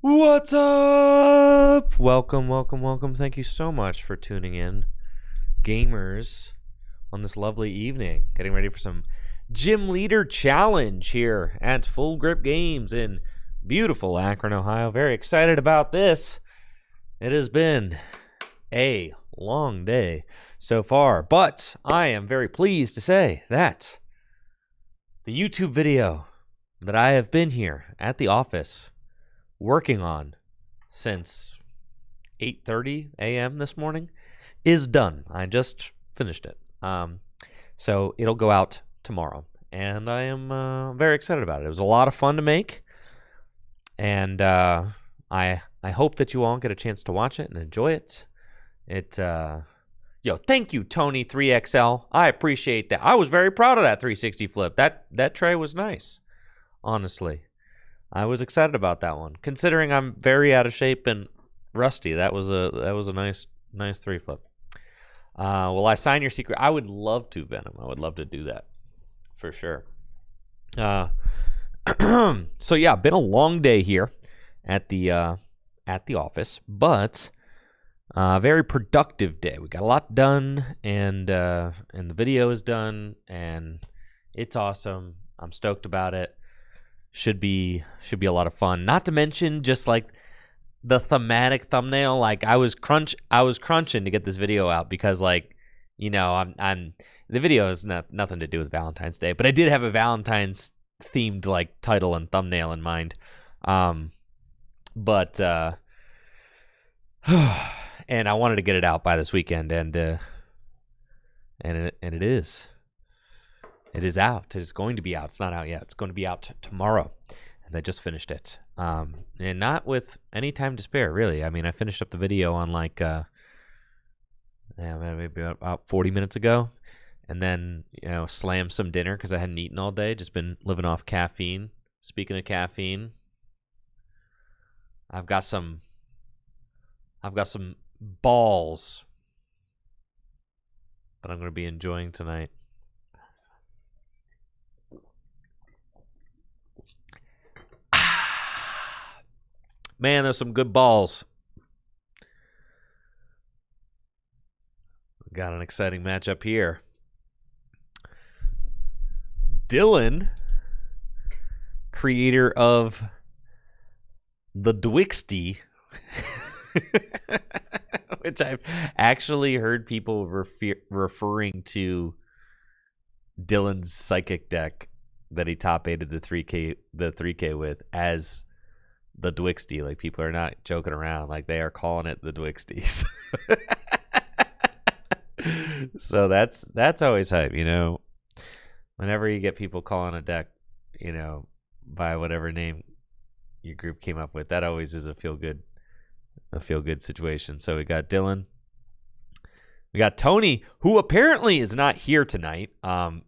What's up? Welcome, welcome, welcome. Thank you so much for tuning in, gamers, on this lovely evening. Getting ready for some Gym Leader Challenge here at Full Grip Games in beautiful Akron, Ohio. Very excited about this. It has been a long day so far, but I am very pleased to say that the YouTube video that I have been here at the office working on since 8:30 a.m. this morning is done. I just finished it. So it'll go out tomorrow, and I am very excited about it. It was a lot of fun to make, and I hope that you all get a chance to watch it and enjoy it. Thank you, Tony 3XL. I appreciate that. I was very proud of that 360 flip. That tray was nice, honestly. I was excited about that one, considering I'm very out of shape and rusty. That was a nice three flip. Will I sign your secret? I would love to, Venom. I would love to do that for sure. So yeah, been a long day here at the office, but very productive day. We got a lot done, and the video is done, and it's awesome. I'm stoked about it. Should be a lot of fun. Not to mention just like the thematic thumbnail. Like I was crunching to get this video out because, like, you know, I'm the video has nothing to do with Valentine's Day, but I did have a Valentine's themed like title and thumbnail in mind. And I wanted to get it out by this weekend, and it is. It is out. It is going to be out. It's not out yet. It's going to be out tomorrow, as I just finished it. And not with any time to spare, really. I mean, I finished up the video on like, maybe about 40 minutes ago, and then, you know, slammed some dinner because I hadn't eaten all day. Just been living off caffeine. Speaking of caffeine, I've got some balls that I'm going to be enjoying tonight. Man, there's some good balls. We got an exciting matchup here. Dylan, creator of the Dwixty, which I've actually heard people referring to Dylan's psychic deck that he top aided the 3K with as the Dwixty. Like, people are not joking around. Like, they are calling it the Dwixties. So that's always hype, you know. Whenever you get people calling a deck, you know, by whatever name your group came up with, that always is a feel good situation. So we got Dylan. We got Tony, who apparently is not here tonight.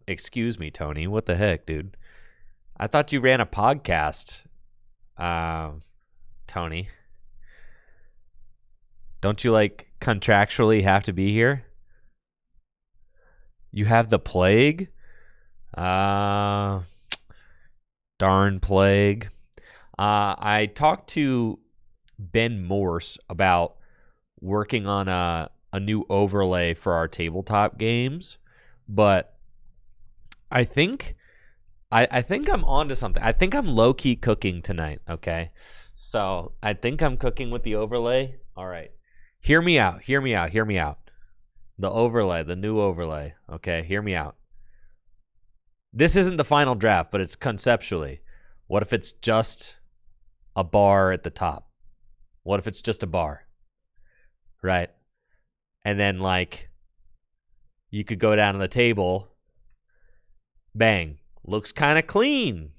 Excuse me, Tony. What the heck, dude? I thought you ran a podcast. Tony, don't you like contractually have to be here? You have the plague? Darn plague. I talked to Ben Morse about working on a new overlay for our tabletop games, but I think I'm onto something. I think I'm low-key cooking tonight, okay? So I think I'm cooking with the overlay. All right. Hear me out. The overlay, the new overlay, okay? Hear me out. This isn't the final draft, but it's conceptually. What if it's just a bar at the top? What if it's just a bar? Right? And then, like, you could go down to the table. Bang. Looks kind of clean.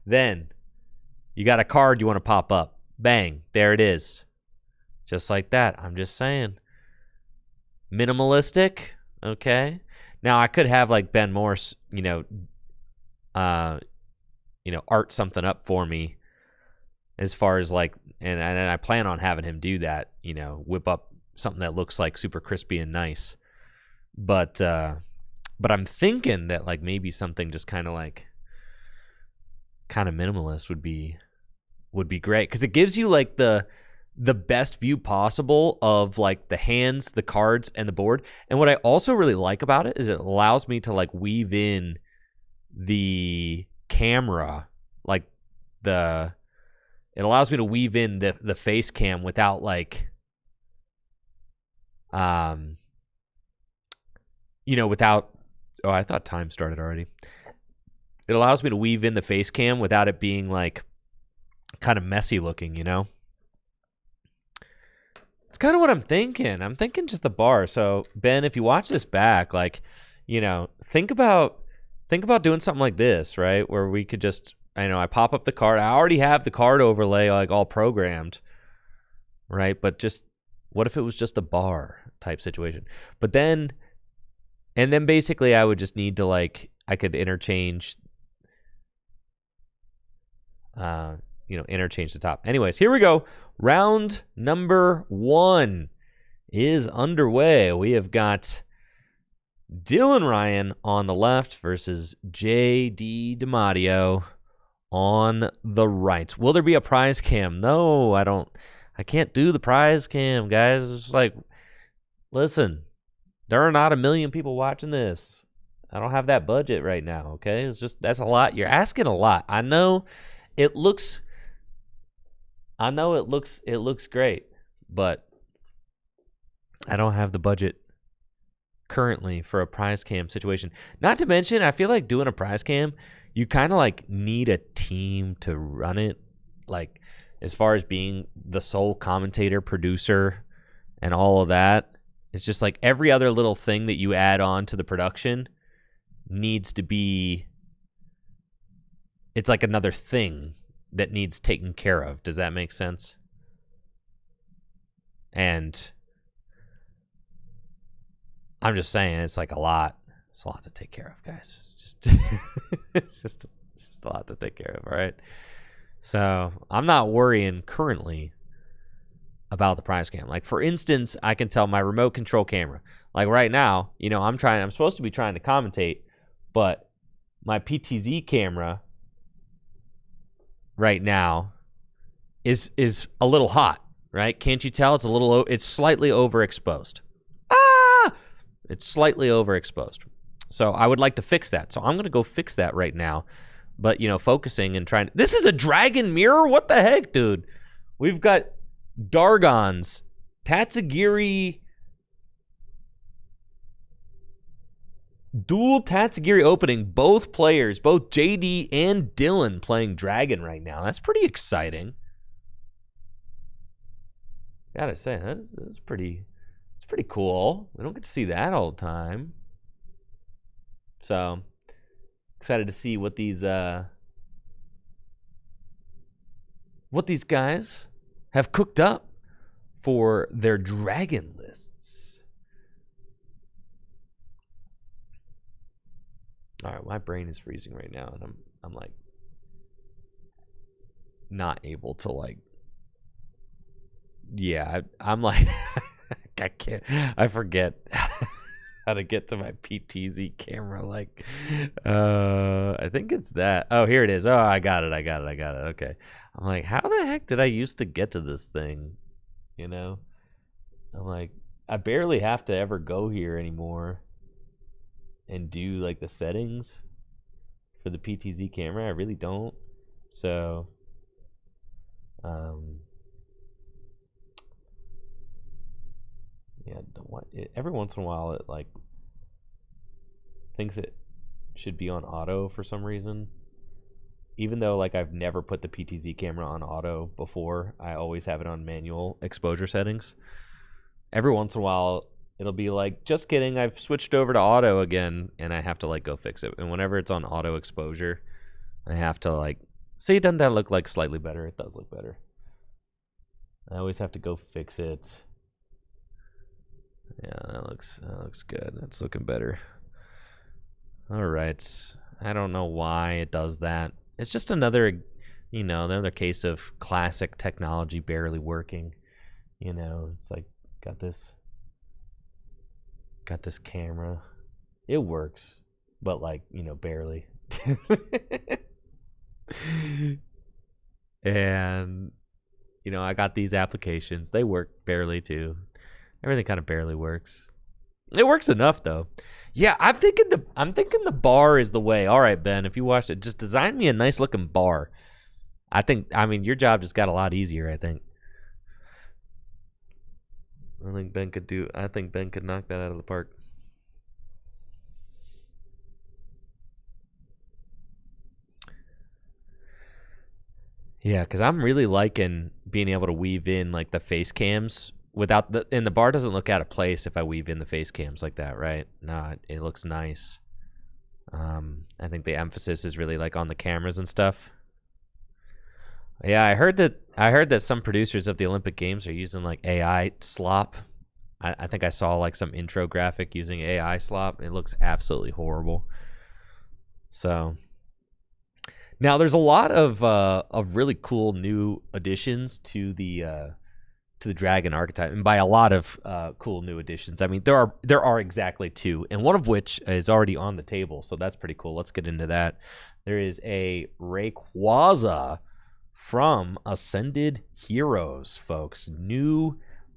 Then you got a card you want to pop up. Bang. There it is. Just like that. I'm just saying. Minimalistic. Okay. Now I could have like Ben Morse, art something up for me as far as like, and I plan on having him do that, whip up something that looks like super crispy and nice. But I'm thinking that like maybe something just kind of minimalist would be would be great because it gives you like the best view possible of like the hands, the cards, and the board. And what I also really like about it is it allows me to like weave in the camera, like it allows me to weave in the face cam without like without I thought time started already. It allows me to weave in the face cam without it being like kind of messy looking, It's kind of what I'm thinking. I'm thinking just the bar. So Ben, if you watch this back, like, think about doing something like this, right? Where we could just, I pop up the card. I already have the card overlay like all programmed, right? But just what if it was just a bar type situation? But then basically I would just need to like, I could interchange interchange the top. Anyways, here we go. Round number 1 is underway. We have got Dylan Ryan on the left versus JD DiMatteo on the right. Will there be a prize cam? No, I can't do the prize cam, guys. It's like, listen, there are not a million people watching this. I don't have that budget right now, okay? It's just, that's a lot. You're asking a lot. I know it looks great, but I don't have the budget currently for a prize cam situation. Not to mention, I feel like doing a prize cam, you kind of like need a team to run it. Like as far as being the sole commentator, producer, and all of that, it's just like every other little thing that you add on to the production needs to be, it's like another thing that needs taken care of. Does that make sense? And I'm just saying, it's like a lot. It's a lot to take care of, guys. It's just a lot to take care of, all right? So I'm not worrying currently about the prize cam. Like, for instance, I can tell my remote control camera. Like right now, I'm supposed to be trying to commentate, but my PTZ camera right now is a little hot, right? Can't you tell? It's slightly overexposed. It's slightly overexposed. So I would like to fix that. So I'm going to go fix that right now. But, focusing and trying. This is a dragon mirror? What the heck, dude? We've got Dargons, Tatsugiri, dual Tatsugiri opening. Both players, both JD and Dylan playing dragon right now. That's pretty exciting. Gotta say, that's pretty cool. We don't get to see that all the time. So excited to see what these guys have cooked up for their dragon lists. All right, my brain is freezing right now, and I'm like not able to like. Yeah, I'm like I can't. I forget how to get to my PTZ camera. Like, I think it's that. Oh, here it is. Oh, I got it. Okay. I'm like, how the heck did I used to get to this thing? I'm like, I barely have to ever go here anymore and do like the settings for the PTZ camera. I really don't. So, yeah, every once in a while it like thinks it should be on auto for some reason. Even though like I've never put the PTZ camera on auto before, I always have it on manual exposure settings. Every once in a while it'll be like, just kidding, I've switched over to auto again, and I have to like go fix it. And whenever it's on auto exposure, I have to like, see, doesn't that look like slightly better? It does look better. I always have to go fix it. Yeah, that looks good. That's looking better. All right. I don't know why it does that. It's just another case of classic technology barely working. It's like got this camera. It works, but like, barely. And, I got these applications. They work barely, too. Everything kind of barely works. It works enough, though. Yeah, I'm thinking the bar is the way. All right, Ben, if you watched it, just design me a nice looking bar. I mean, your job just got a lot easier, I think. I think Ben could knock that out of the park. Yeah, because I'm really liking being able to weave in like the face cams and the bar doesn't look out of place if I weave in the face cams like that, right? No, it looks nice. I think the emphasis is really like on the cameras and stuff. Yeah, I heard that some producers of the Olympic Games are using like AI slop. I think I saw like some intro graphic using AI slop. It looks absolutely horrible. So now there's a lot of really cool new additions to the dragon archetype, and by a lot of cool new additions, I mean there are exactly 2, and one of which is already on the table, so that's pretty cool. Let's get into that. There is a Rayquaza from Ascended Heroes, folks.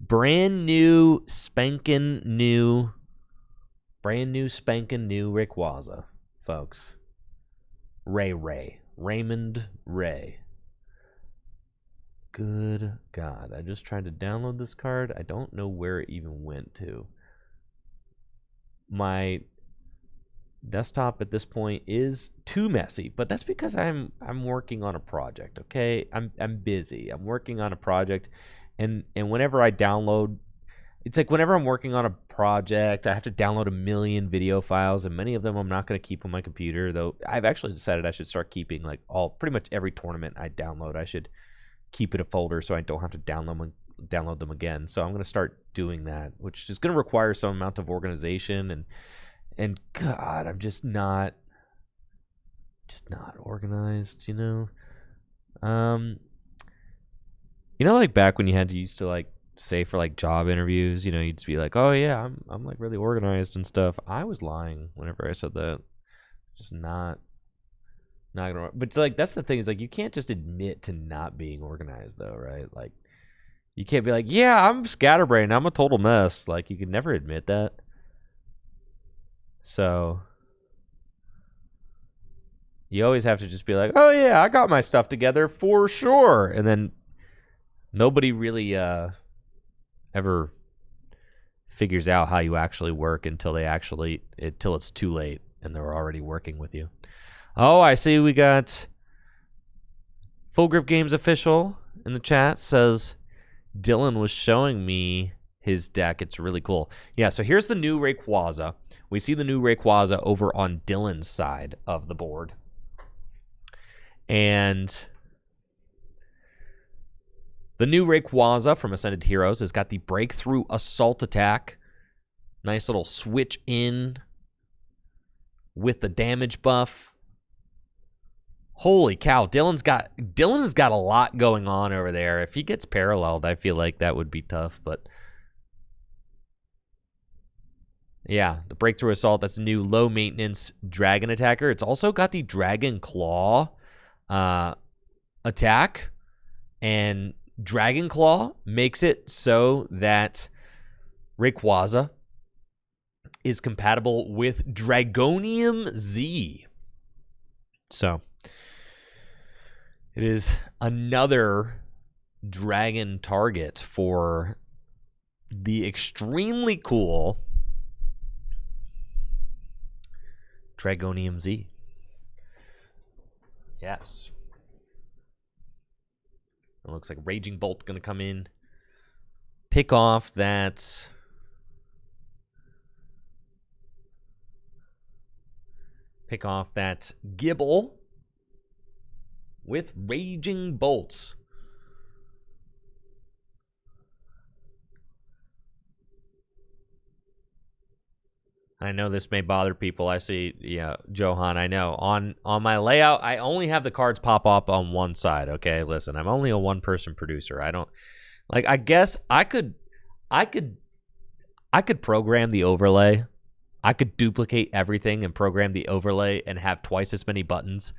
Brand new spanking new Rayquaza, folks. Raymond Ray. Good God. I just tried to download this card. I don't know where it even went to. My desktop at this point is too messy, but that's because I'm working on a project, okay? I'm busy. I'm working on a project, and whenever I download, it's like whenever I'm working on a project, I have to download a million video files, and many of them I'm not going to keep on my computer, though I've actually decided I should start keeping like pretty much every tournament I download, I should keep in a folder so I don't have to download them again. So I'm going to start doing that, which is going to require some amount of organization, and God, I'm just not organized, like back when you used to like say for like job interviews, you'd just be like, oh yeah, I'm like really organized and stuff. I was lying whenever I said that. Just not gonna. But like that's the thing, is like you can't just admit to not being organized though, right? Like you can't be like, yeah, I'm scatterbrained, I'm a total mess. Like you could never admit that. So you always have to just be like, oh yeah, I got my stuff together for sure. And then nobody really ever figures out how you actually work until it's too late and they're already working with you. Oh, I see we got Full Grip Games official in the chat says Dylan was showing me his deck. It's really cool. Yeah, so here's the new Rayquaza. We see the new Rayquaza over on Dylan's side of the board. And the new Rayquaza from Ascended Heroes has got the Breakthrough Assault attack. Nice little switch in with the damage buff. Holy cow, Dylan has got a lot going on over there. If he gets paralleled, I feel like that would be tough, but yeah, the Breakthrough Assault, that's a new low maintenance dragon attacker. It's also got the Dragon Claw attack, and Dragon Claw makes it so that Rayquaza is compatible with Dragonium Z. So it is another dragon target for the extremely cool Dragonium Z. Yes. It looks like Raging Bolt going to come in, pick off that Gibble with Raging Bolts. I know this may bother people. I see, yeah, Johan, I know. On my layout, I only have the cards pop up on one side, okay? Listen, I'm only a one-person producer. I don't, like, I guess I could program the overlay. I could duplicate everything and program the overlay and have twice as many buttons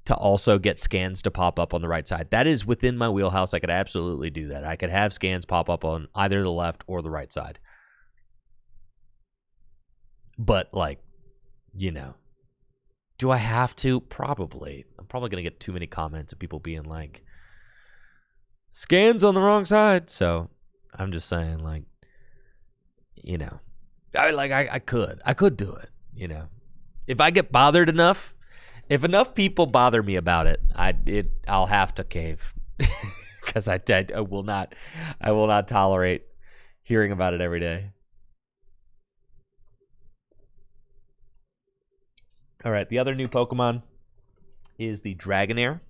to also get scans to pop up on the right side. That is within my wheelhouse. I could absolutely do that. I could have scans pop up on either the left or the right side. But, like, you know, do I have to? Probably. I'm probably going to get too many comments of people being like, scans on the wrong side. So I'm just saying, like, you know, I could do it, you know. If I get bothered enough, if enough people bother me about it, I'll have to cave. Because I will not tolerate hearing about it every day. All right, the other new Pokemon is the Dragonair.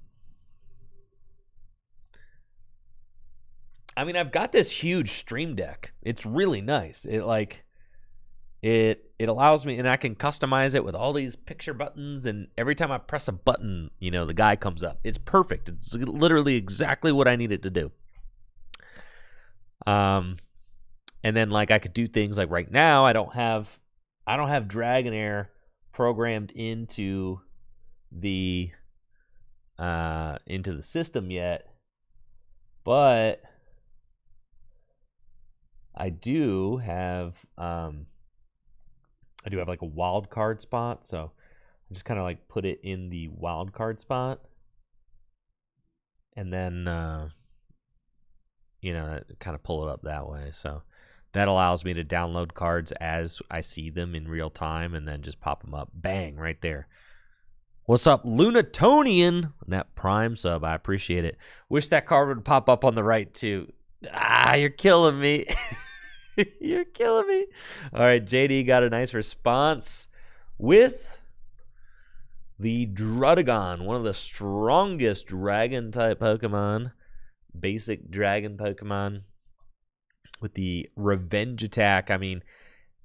I mean, I've got this huge stream deck. It's really nice. It allows me, and I can customize it with all these picture buttons, and every time I press a button, you know, the guy comes up. It's perfect. It's literally exactly what I need it to do. And then, like, I could do things like right now, I don't have Dragonair programmed into the system yet, but I do have like a wild card spot, so I just kind of like put it in the wild card spot, and then you know, kind of pull it up that way. So that allows me to download cards as I see them in real time, and then just pop them up, bang, right there. What's up, Lunatonian? That Prime sub, I appreciate it. Wish that card would pop up on the right too. You're killing me. You're killing me. All right, JD got a nice response with the Druddigon, one of the strongest dragon-type Pokemon, basic dragon Pokemon, with the revenge attack. I mean,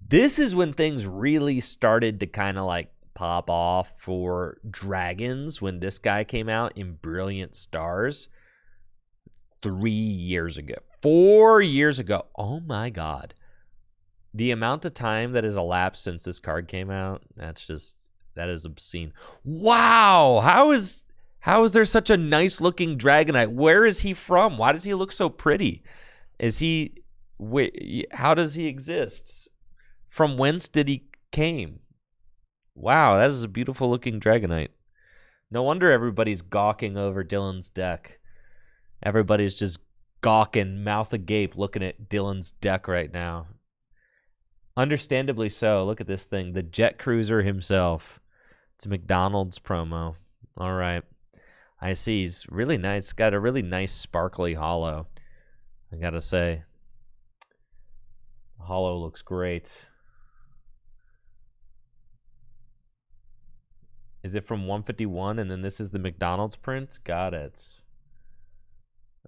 this is when things really started to kind of like pop off for dragons, when this guy came out in Brilliant Stars 3 years ago. 4 years ago. Oh my God. The amount of time that has elapsed since this card came out, that is obscene. Wow. How is there such a nice looking Dragonite? Where is he from? Why does he look so pretty? How does he exist? From whence did he came? Wow, that is a beautiful looking Dragonite. No wonder everybody's gawking over Dylan's deck. Everybody's just gawking, mouth agape, looking at Dylan's deck right now. Understandably so. Look at this thing. The Jet Cruiser himself. It's a McDonald's promo. All right. I see. He's really nice. Got a really nice sparkly holo, I gotta say. The holo looks great. Is it from 151 and then this is the McDonald's print? Got it.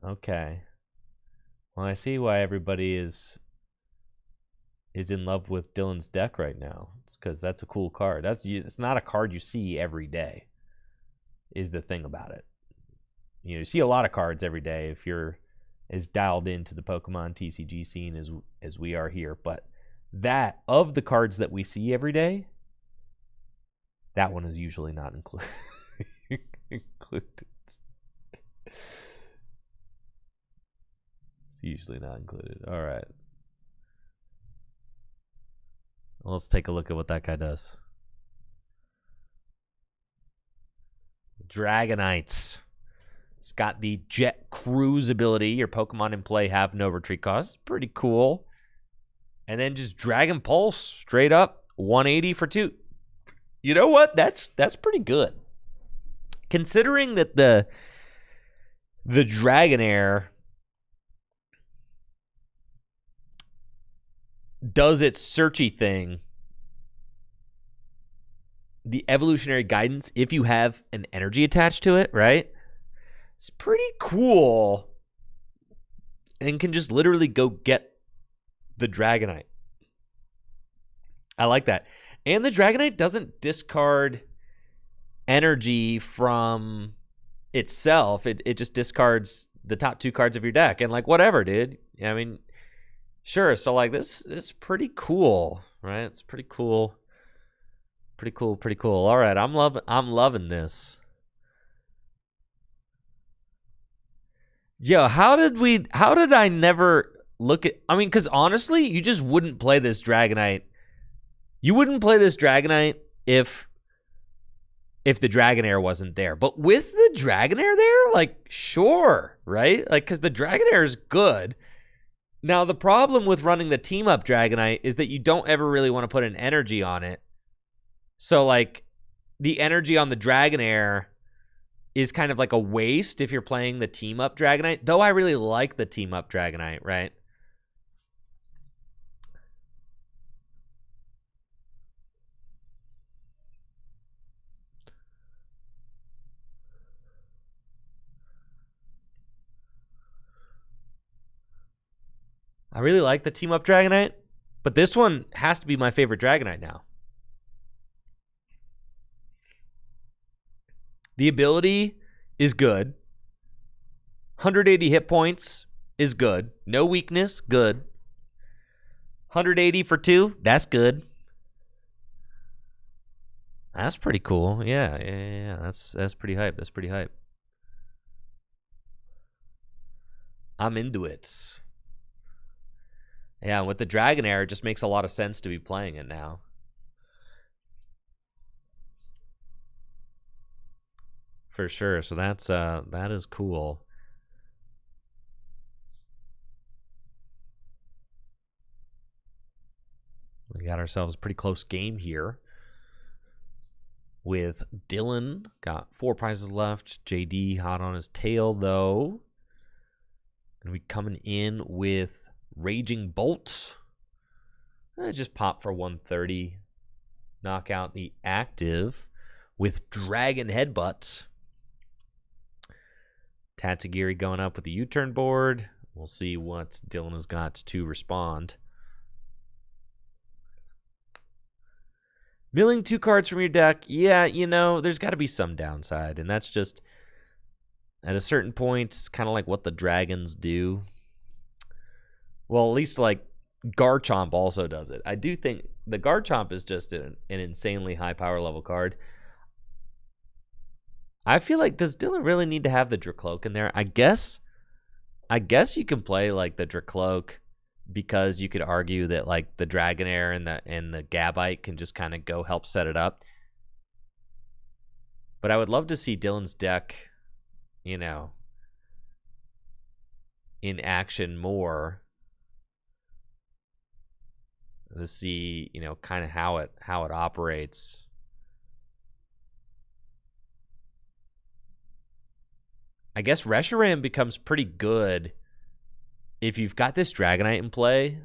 Okay. Well, I see why everybody is in love with Dylan's deck right now. It's because that's a cool card. It's not a card you see every day, is the thing about it. You see a lot of cards every day if you're as dialed into the Pokemon TCG scene as we are here. But that, of the cards that we see every day, that one is usually not included. It's usually not included. All right. Well, let's take a look at what that guy does. Dragonites. It's got the Jet Cruise ability. Your Pokemon in play have no retreat cost. Pretty cool. And then just Dragon Pulse straight up 180 for 2. You know what? That's pretty good. Considering that the Dragonair does its searchy thing, the evolutionary guidance, if you have an energy attached to it, right? It's pretty cool. And can just literally go get the Dragonite. I like that. And the Dragonite doesn't discard energy from itself. It just discards the top 2 cards of your deck. And like, whatever, dude. I mean, sure. So like this is pretty cool, right? It's pretty cool. Pretty cool. All right. I'm loving this. Yo, how did I never look at, I mean, because honestly, you just wouldn't play this Dragonite. You wouldn't play this Dragonite if the Dragonair wasn't there. But with the Dragonair there, like, sure, right? Like, because the Dragonair is good. Now, the problem with running the team-up Dragonite is that you don't ever really want to put an energy on it. So, like, the energy on the Dragonair is kind of like a waste if you're playing the team-up Dragonite. Though I really like the team-up Dragonite, right? I really like the team-up Dragonite, but this one has to be my favorite Dragonite now. The ability is good. 180 hit points is good. No weakness, good. 180 for 2, that's good. That's pretty cool. Yeah. That's pretty hype. That's pretty hype. I'm into it. Yeah, with the Dragonair, it just makes a lot of sense to be playing it now. For sure. So that's that is cool. We got ourselves a pretty close game here. With Dylan, got 4 prizes left. JD hot on his tail though. And we coming in with Raging Bolt. Just pop for 130. Knock out the active with Dragon Headbutt. Tatsugiri going up with the U-turn board. We'll see what Dylan has got to respond. Milling 2 cards from your deck. Yeah, you know, there's got to be some downside. And that's just, at a certain point, it's kind of like what the dragons do. Well, at least like Garchomp also does it. I do think the Garchomp is just an insanely high power level card. I feel like, does Dylan really need to have the Dracloak in there? I guess you can play like the Dracloak because you could argue that like the Dragonair and the Gabite can just kind of go help set it up. But I would love to see Dylan's deck, you know, in action more, to see, you know, kind of how it operates. I guess Reshiram becomes pretty good if you've got this Dragonite in play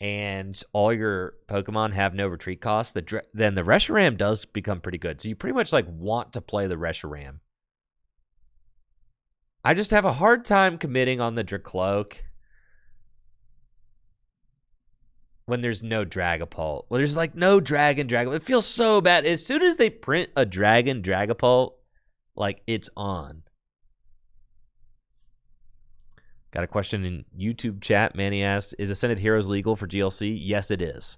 and all your Pokemon have no retreat cost. Then the Reshiram does become pretty good. So you pretty much like want to play the Reshiram. I just have a hard time committing on the Dracloak when there's no Dragapult. Well, there's like no Dragapult. It feels so bad. As soon as they print a Dragapult, like it's on. Got a question in YouTube chat. Manny asks, is Ascended Heroes legal for GLC? Yes, it is.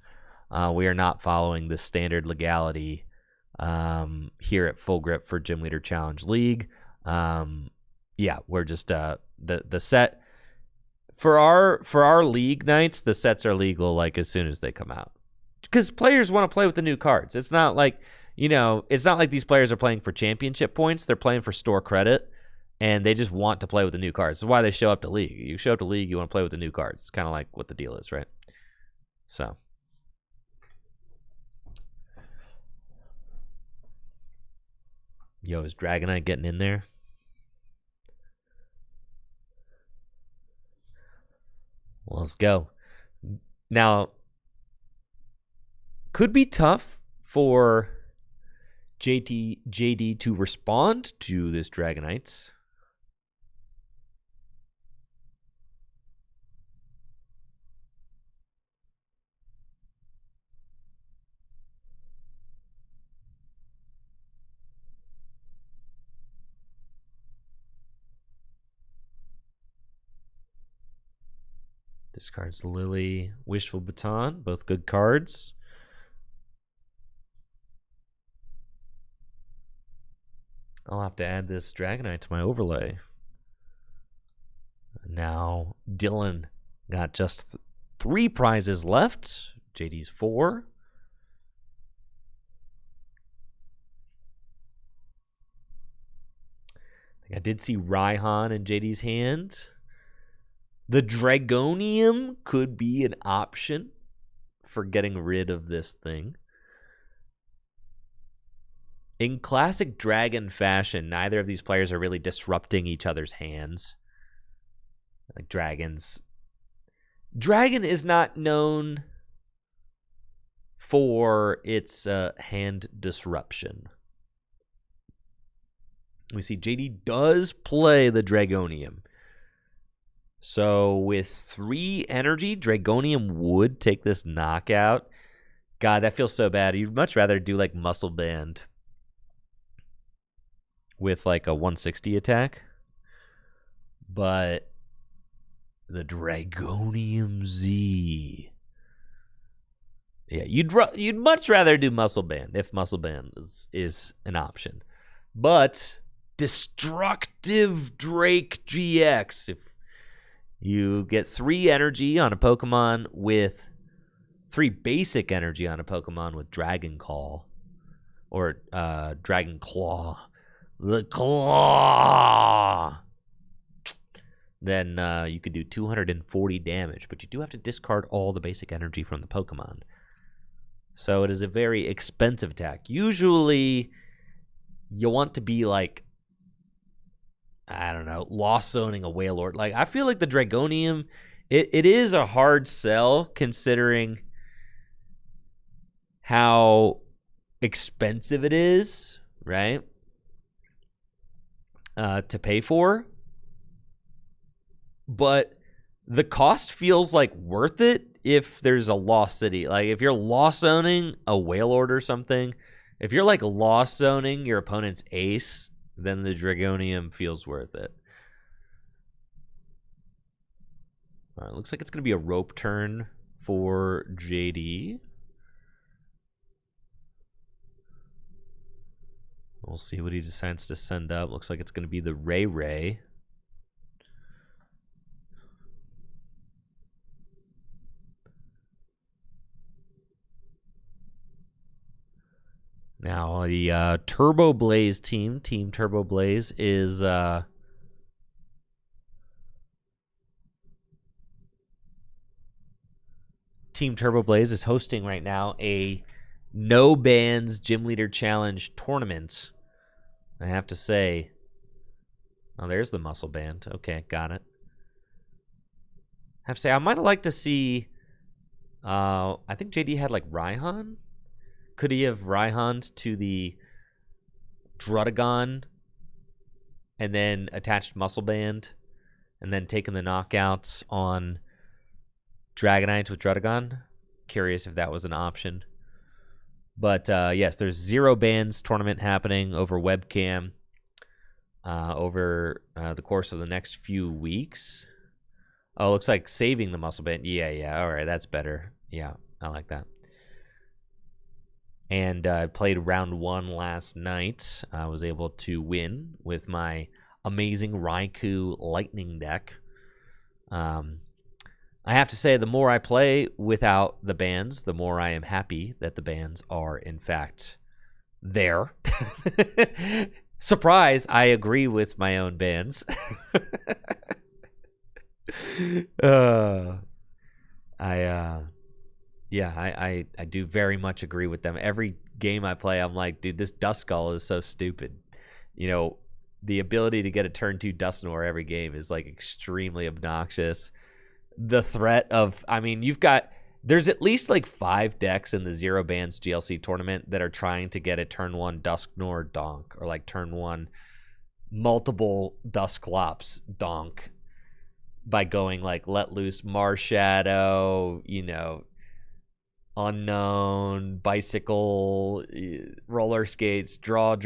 We are not following the standard legality here at Full Grip for Gym Leader Challenge League. Yeah, we're just the set for our league nights. The sets are legal like as soon as they come out, because players want to play with the new cards. It's not like, you know, it's not like these players are playing for championship points. They're playing for store credit. And they just want to play with the new cards. That's why they show up to League. You show up to League, you want to play with the new cards. It's kind of like what the deal is, right? So. Yo, is Dragonite getting in there? Well, let's go. Now, could be tough for JD to respond to this Dragonite. Discards Lily, Wishful Baton, both good cards. I'll have to add this Dragonite to my overlay. Now, Dylan got just 3 prizes left. JD's 4. I did see Raihan in JD's hand. The Dragonium could be an option for getting rid of this thing. In classic Dragon fashion, neither of these players are really disrupting each other's hands. Like Dragon is not known for its hand disruption. We see JD does play the Dragonium. So with 3 energy, Dragonium would take this knockout. God, that feels so bad. You'd much rather do like Muscle Band with like a 160 attack. But the Dragonium Z. Yeah, you'd much rather do Muscle Band if Muscle Band is an option. But Destructive Drake GX. If you get 3 energy on a Pokemon with 3 basic energy on a Pokemon with Dragon Call or Dragon Claw. The Claw. Then you could do 240 damage, but you do have to discard all the basic energy from the Pokemon. So it is a very expensive attack. Usually you want to be like, I don't know, lost zoning a Wailord. Like, I feel like the Dragonium, it is a hard sell considering how expensive it is, right? To pay for. But the cost feels like worth it if there's a lost city. Like, if you're lost zoning a Wailord or something, if you're like lost zoning your opponent's ace, then the Dragonium feels worth it. All right, looks like it's going to be a rope turn for JD. We'll see what he decides to send up. Looks like it's going to be the Ray. Now, the Turbo Blaze team, Team Turbo Blaze, is Team Turbo Blaze is hosting right now a No Bans Gym Leader Challenge tournament. I have to say, oh, there's the Muscle Band. Okay, got it. I have to say, I might have liked to see, I think JD had like Raihan. Could he have Raihan'd to the Druddigon and then attached Muscle Band and then taken the knockouts on Dragonites with Druddigon? Curious if that was an option. But yes, there's 0 bans tournament happening over webcam over the course of the next few weeks. Oh, looks like saving the Muscle Band. Yeah. All right, that's better. Yeah, I like that. And I played round 1 last night. I was able to win with my amazing Raikou Lightning deck. I have to say, the more I play without the bans, the more I am happy that the bans are, in fact, there. Surprise, I agree with my own bans. I do very much agree with them. Every game I play, I'm like, dude, this Duskull is so stupid. You know, the ability to get a turn 2 Dusknoir every game is like extremely obnoxious. The threat of, I mean, there's at least like 5 decks in the 0 bans GLC tournament that are trying to get a turn 1 Dusknoir donk, or like turn 1 multiple Dusclops donk by going like let loose Marshadow, you know, Unknown, Bicycle, Roller Skates, draw,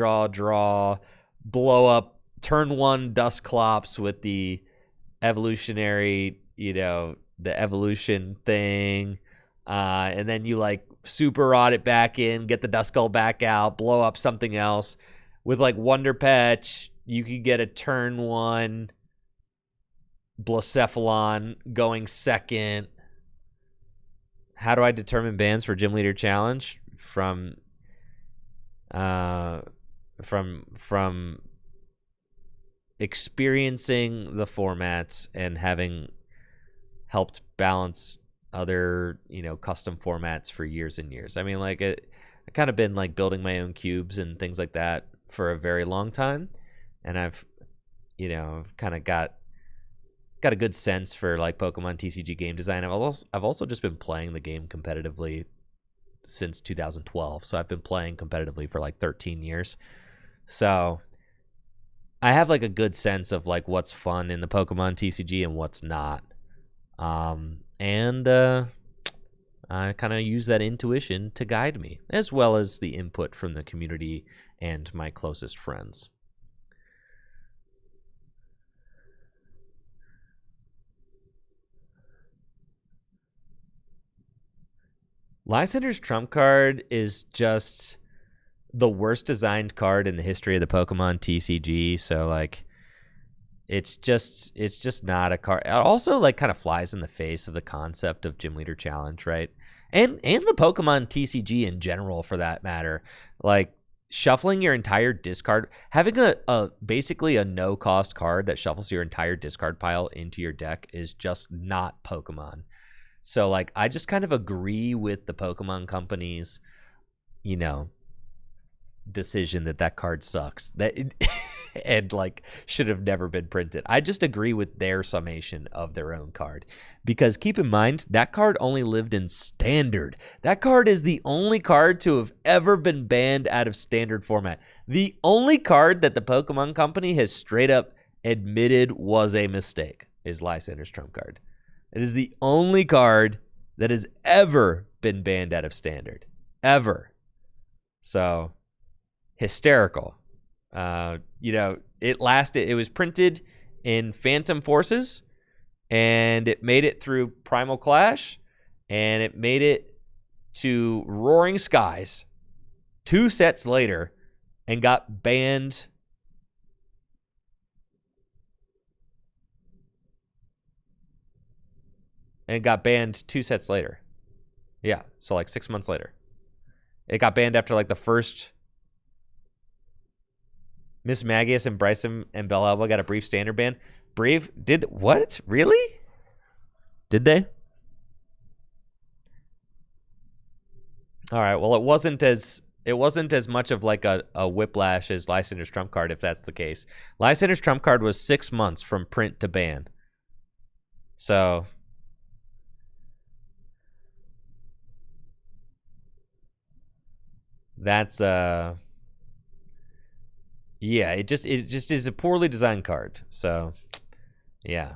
blow up turn 1 Dusclops with the evolutionary, you know, the evolution thing, and then you like super rod it back in, get the Duskull back out, blow up something else. With like Wonder Patch, you could get a turn 1 Blacephalon going second. How do I determine bans for Gym Leader Challenge? From experiencing the formats and having helped balance other, custom formats for years and years. I mean, like, I kind of been like building my own cubes and things like that for a very long time, and I've kind of got a good sense for like Pokemon TCG game design. I've also just been playing the game competitively since 2012, so I've been playing competitively for like 13 years. So I have like a good sense of like what's fun in the Pokemon TCG and what's not. And I kind of use that intuition to guide me, as well as the input from the community and my closest friends. Lysander's Trump card is just the worst designed card in the history of the Pokemon TCG. So like, it's just not a card. It also like kind of flies in the face of the concept of Gym Leader Challenge, right? And the Pokemon TCG in general, for that matter. Like, shuffling your entire discard, having a basically a no cost card that shuffles your entire discard pile into your deck is just not Pokemon. So like, I just kind of agree with the Pokemon company's, decision that card sucks. And like should have never been printed. I just agree with their summation of their own card, because keep in mind that card only lived in standard. That card is the only card to have ever been banned out of standard format. The only card that the Pokemon company has straight up admitted was a mistake is Lysander's Trump card. It is the only card that has ever been banned out of standard. Ever. So, hysterical. It lasted. It was printed in Phantom Forces, and it made it through Primal Clash, and it made it to Roaring Skies 2 sets later and got banned. And it got banned 2 sets later. Yeah, so like 6 months later. It got banned after like the first. Miss Magius and Bryson and Bell Alba got a brief standard ban. Brave did what? Really? Did they? All right. Well, it wasn't as much of like a whiplash as Lysander's Trump card, if that's the case. Lysander's Trump card was 6 months from print to ban. So that's yeah, it just is a poorly designed card. So yeah.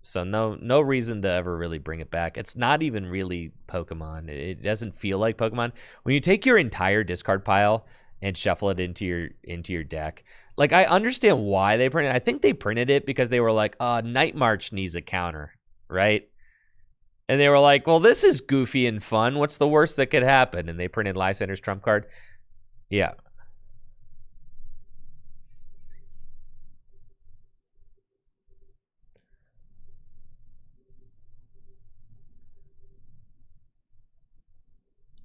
So no reason to ever really bring it back. It's not even really Pokemon. It doesn't feel like Pokemon. When you take your entire discard pile and shuffle it into your deck, like, I understand why they printed it. I think they printed it because they were like, Night March needs a counter, right? And they were like, well, this is goofy and fun. What's the worst that could happen? And they printed Lysander's Trump card. Yeah.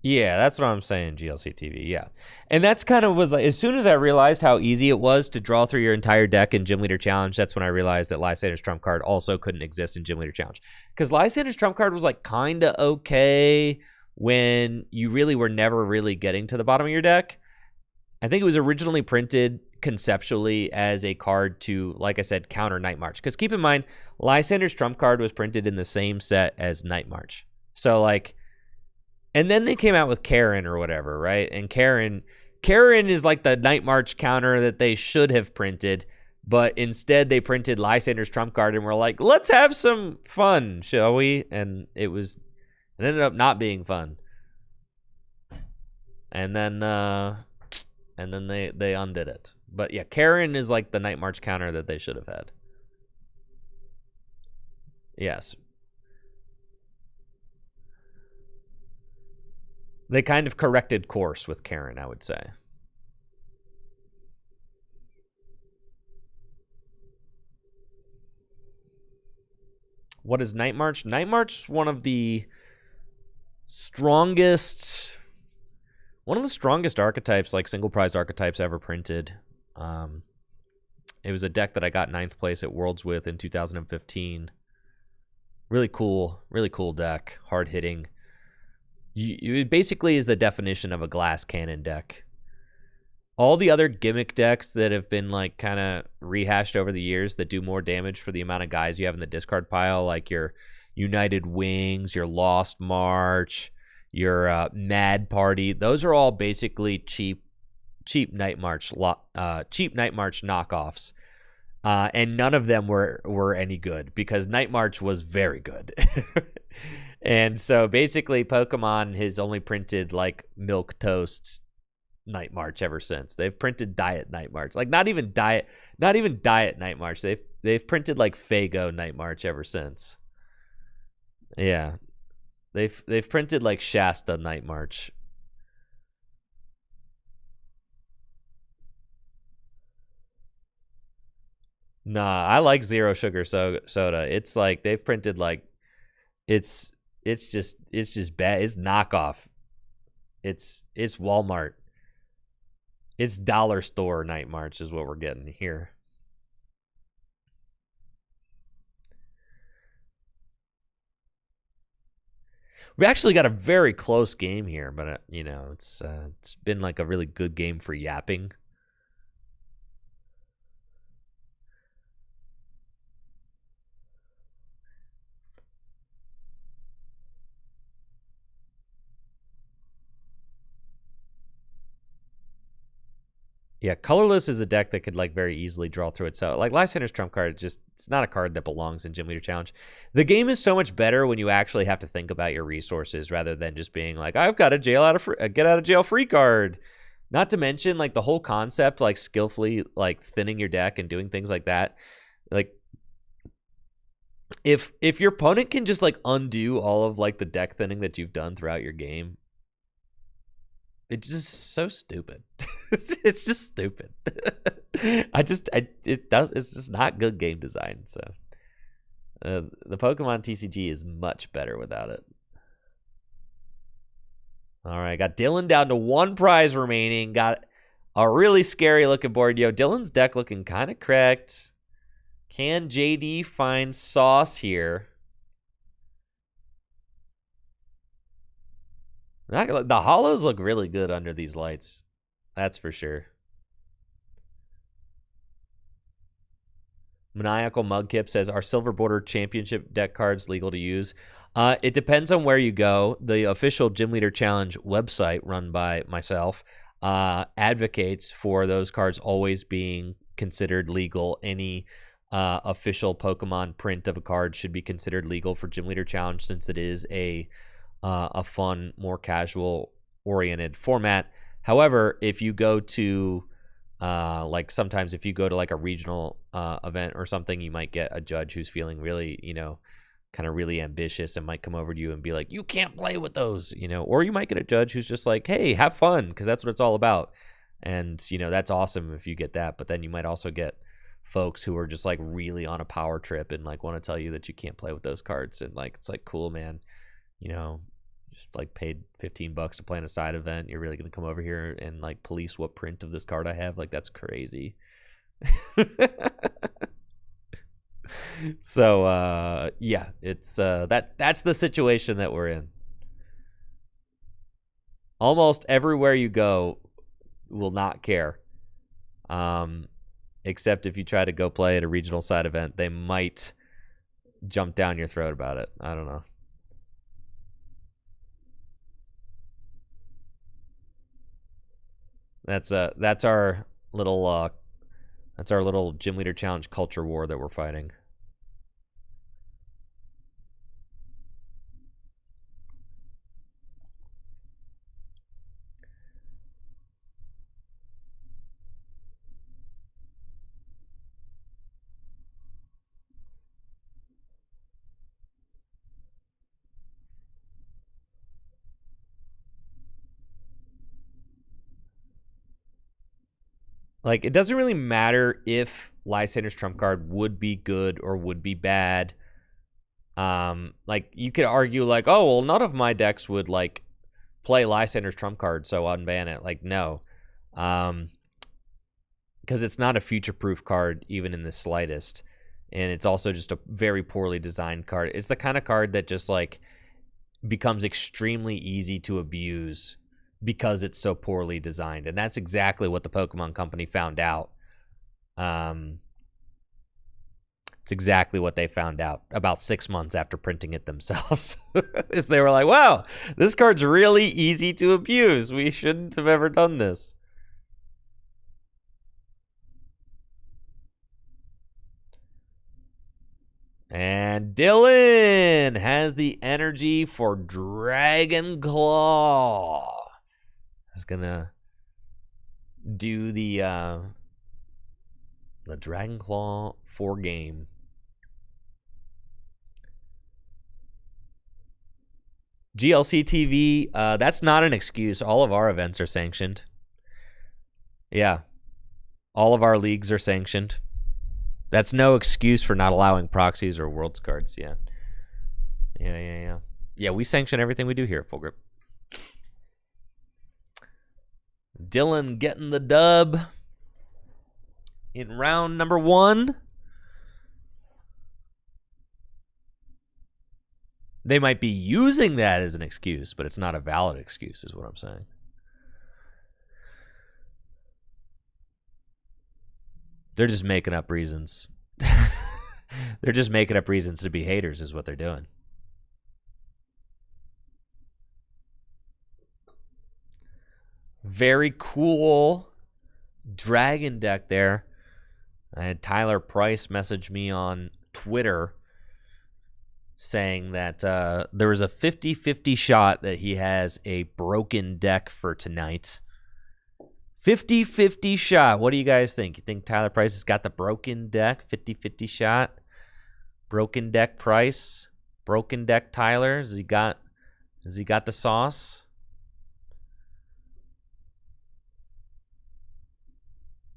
Yeah, that's what I'm saying, GLC TV. Yeah. And that's kind of was like, as soon as I realized how easy it was to draw through your entire deck in Gym Leader Challenge, that's when I realized that Lysander's Trump card also couldn't exist in Gym Leader Challenge. Because Lysander's Trump card was like kind of okay when you really were never really getting to the bottom of your deck. I think it was originally printed conceptually as a card to, like I said, counter Night March. Because keep in mind, Lysander's Trump card was printed in the same set as Night March. So like, and then they came out with Karen or whatever, right? And Karen is like the Night March counter that they should have printed, but instead they printed Lysander's Trump card and were like, let's have some fun, shall we? And it ended up not being fun. And then they undid it. But yeah, Karen is like the Night March counter that they should have had. Yes. They kind of corrected course with Karen, I would say. What is Night March? Night March is one of the strongest archetypes, like single prize archetypes ever printed. It was a deck that I got 9th place at Worlds with in 2015. Really cool deck. Hard hitting. It basically is the definition of a glass cannon deck. All the other gimmick decks that have been like kind of rehashed over the years that do more damage for the amount of guys you have in the discard pile, like your United Wings, your Lost March, your Mad Party, those are all basically cheap Night March knockoffs. And none of them were any good because Night March was very good. And so basically Pokemon has only printed like milk toast Night March ever since. They've printed Diet Night March. Like not even Diet Night March. They've printed like Faygo Night March ever since. Yeah. They've printed like Shasta Night March. Nah, I like Zero Sugar Soda. It's like they've printed like it's just bad. It's knockoff. It's Walmart. It's dollar store Night March is what we're getting here. We actually got a very close game here, but it's been like a really good game for yapping. Yeah, colorless is a deck that could like very easily draw through itself. Like Lysander's trump card, it's not a card that belongs in Gym Leader Challenge. The game is so much better when you actually have to think about your resources rather than just being like, I've got a get out of jail free card. Not to mention like the whole concept, like skillfully like thinning your deck and doing things like that. Like if your opponent can just like undo all of like the deck thinning that you've done throughout your game, it's just so stupid. It's just stupid. It's just not good game design. So the Pokemon TCG is much better without it. All right, got Dylan down to 1 prize remaining. Got a really scary looking board. Yo, Dylan's deck looking kind of cracked. Can JD find sauce here? The hollows look really good under these lights. That's for sure. Maniacal Mugkip says, are Silver Border Championship deck cards legal to use? It depends on where you go. The official Gym Leader Challenge website run by myself advocates for those cards always being considered legal. Any official Pokemon print of a card should be considered legal for Gym Leader Challenge since it is a fun, more casual-oriented format. However, if you go to like sometimes if you go to like a regional event or something, you might get a judge who's feeling really, kind of really ambitious and might come over to you and be like, you can't play with those, or you might get a judge who's just like, hey, have fun, because that's what it's all about. And, that's awesome if you get that. But then you might also get folks who are just like really on a power trip and like want to tell you that you can't play with those cards. And like, it's like, cool, man, just like paid $15 to play in a side event. You're really going to come over here and like police what print of this card I have? Like, that's crazy. So yeah, it's that's the situation that we're in. Almost everywhere you go will not care. Except if you try to go play at a regional side event, they might jump down your throat about it. I don't know. That's our little Gym Leader Challenge culture war that we're fighting. Like, it doesn't really matter if Lysander's trump card would be good or would be bad. Like you could argue like, oh well, none of my decks would like play Lysander's trump card, so unban it. Like no, because it's not a future-proof card even in the slightest, and it's also just a very poorly designed card. It's the kind of card that just like becomes extremely easy to abuse because it's so poorly designed, and that's exactly what the Pokemon Company found out. It's exactly what they found out about 6 months after printing it themselves. Is they were like, wow, this card's really easy to abuse. We shouldn't have ever done this. And Dylan has the energy for Dragon Claw. He's gonna do the Dragon Claw 4 game. GLC TV, that's not an excuse. All of our events are sanctioned. Yeah. All of our leagues are sanctioned. That's no excuse for not allowing proxies or worlds cards. Yeah. Yeah, we sanction everything we do here at Full Grip. Dylan getting the dub in round number 1. They might be using that as an excuse, but it's not a valid excuse, is what I'm saying. They're just making up reasons. They're just making up reasons to be haters, is what they're doing. Very cool dragon deck there. I had Tyler Price message me on Twitter saying that there was a 50-50 shot that he has a broken deck for tonight. 50-50 shot. What do you guys think? You think Tyler Price has got the broken deck? 50-50 shot? Broken deck Price? Broken deck Tyler? Has he got the sauce?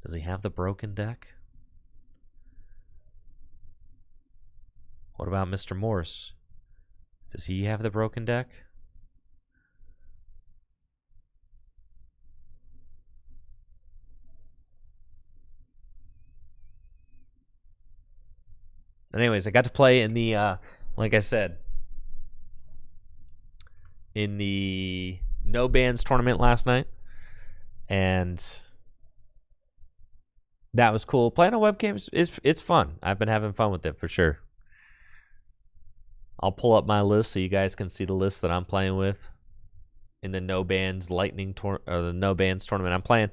Does he have the broken deck? What about Mr. Morse? Does he have the broken deck? Anyways, I got to play in the, like I said, in the No Bans tournament last night. And that was cool. Playing on webcams it's fun. I've been having fun with it for sure. I'll pull up my list so you guys can see the list that I'm playing with in the No Bans the No Bans tournament I'm playing.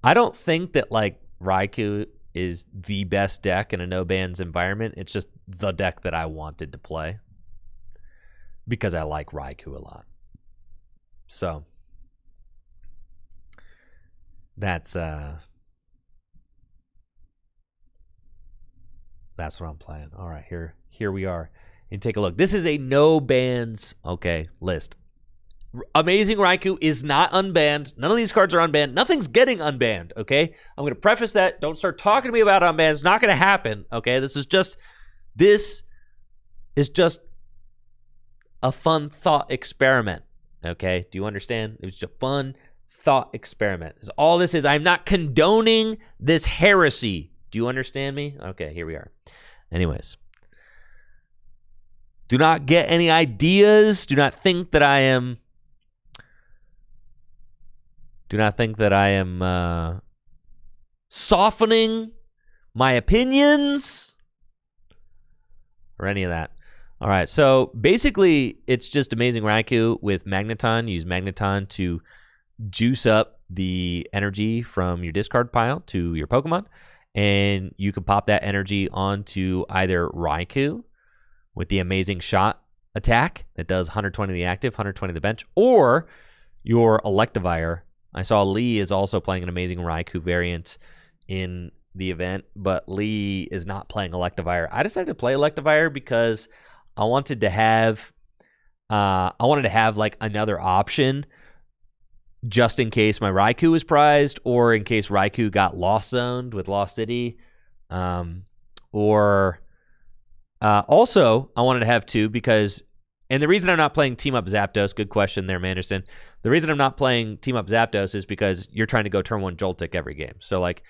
I don't think that like Raikou is the best deck in a No Bans environment. It's just the deck that I wanted to play because I like Raikou a lot. So that's what I'm playing. All right, here we are. And take a look. This is a no bans, list. Amazing Raikou is not unbanned. None of these cards are unbanned. Nothing's getting unbanned, okay? I'm going to preface that. Don't start talking to me about unbans. It's not going to happen, okay? This is just a fun thought experiment, okay? Do you understand? It was just a fun thought experiment. That's all this is. I'm not condoning this heresy. Do you understand me? Okay, here we are. Anyways. Do not get any ideas. Do not think that I am softening my opinions or any of that. All right, so basically it's just Amazing Raikou with Magneton. Use Magneton to juice up the energy from your discard pile to your Pokemon, and you can pop that energy onto either Raikou with the Amazing Shot attack that does 120 the active, 120 the bench, or your Electivire. I saw Lee is also playing an Amazing Raikou variant in the event, but Lee is not playing Electivire. I decided to play Electivire because I wanted to have like another option just in case my Raikou was prized, or in case Raikou got lost zoned with Lost City, or Also, I wanted to have 2 because, and the reason I'm not playing Team Up Zapdos, good question there, Manderson. The reason I'm not playing Team Up Zapdos is because you're trying to go turn 1 Joltik every game. So like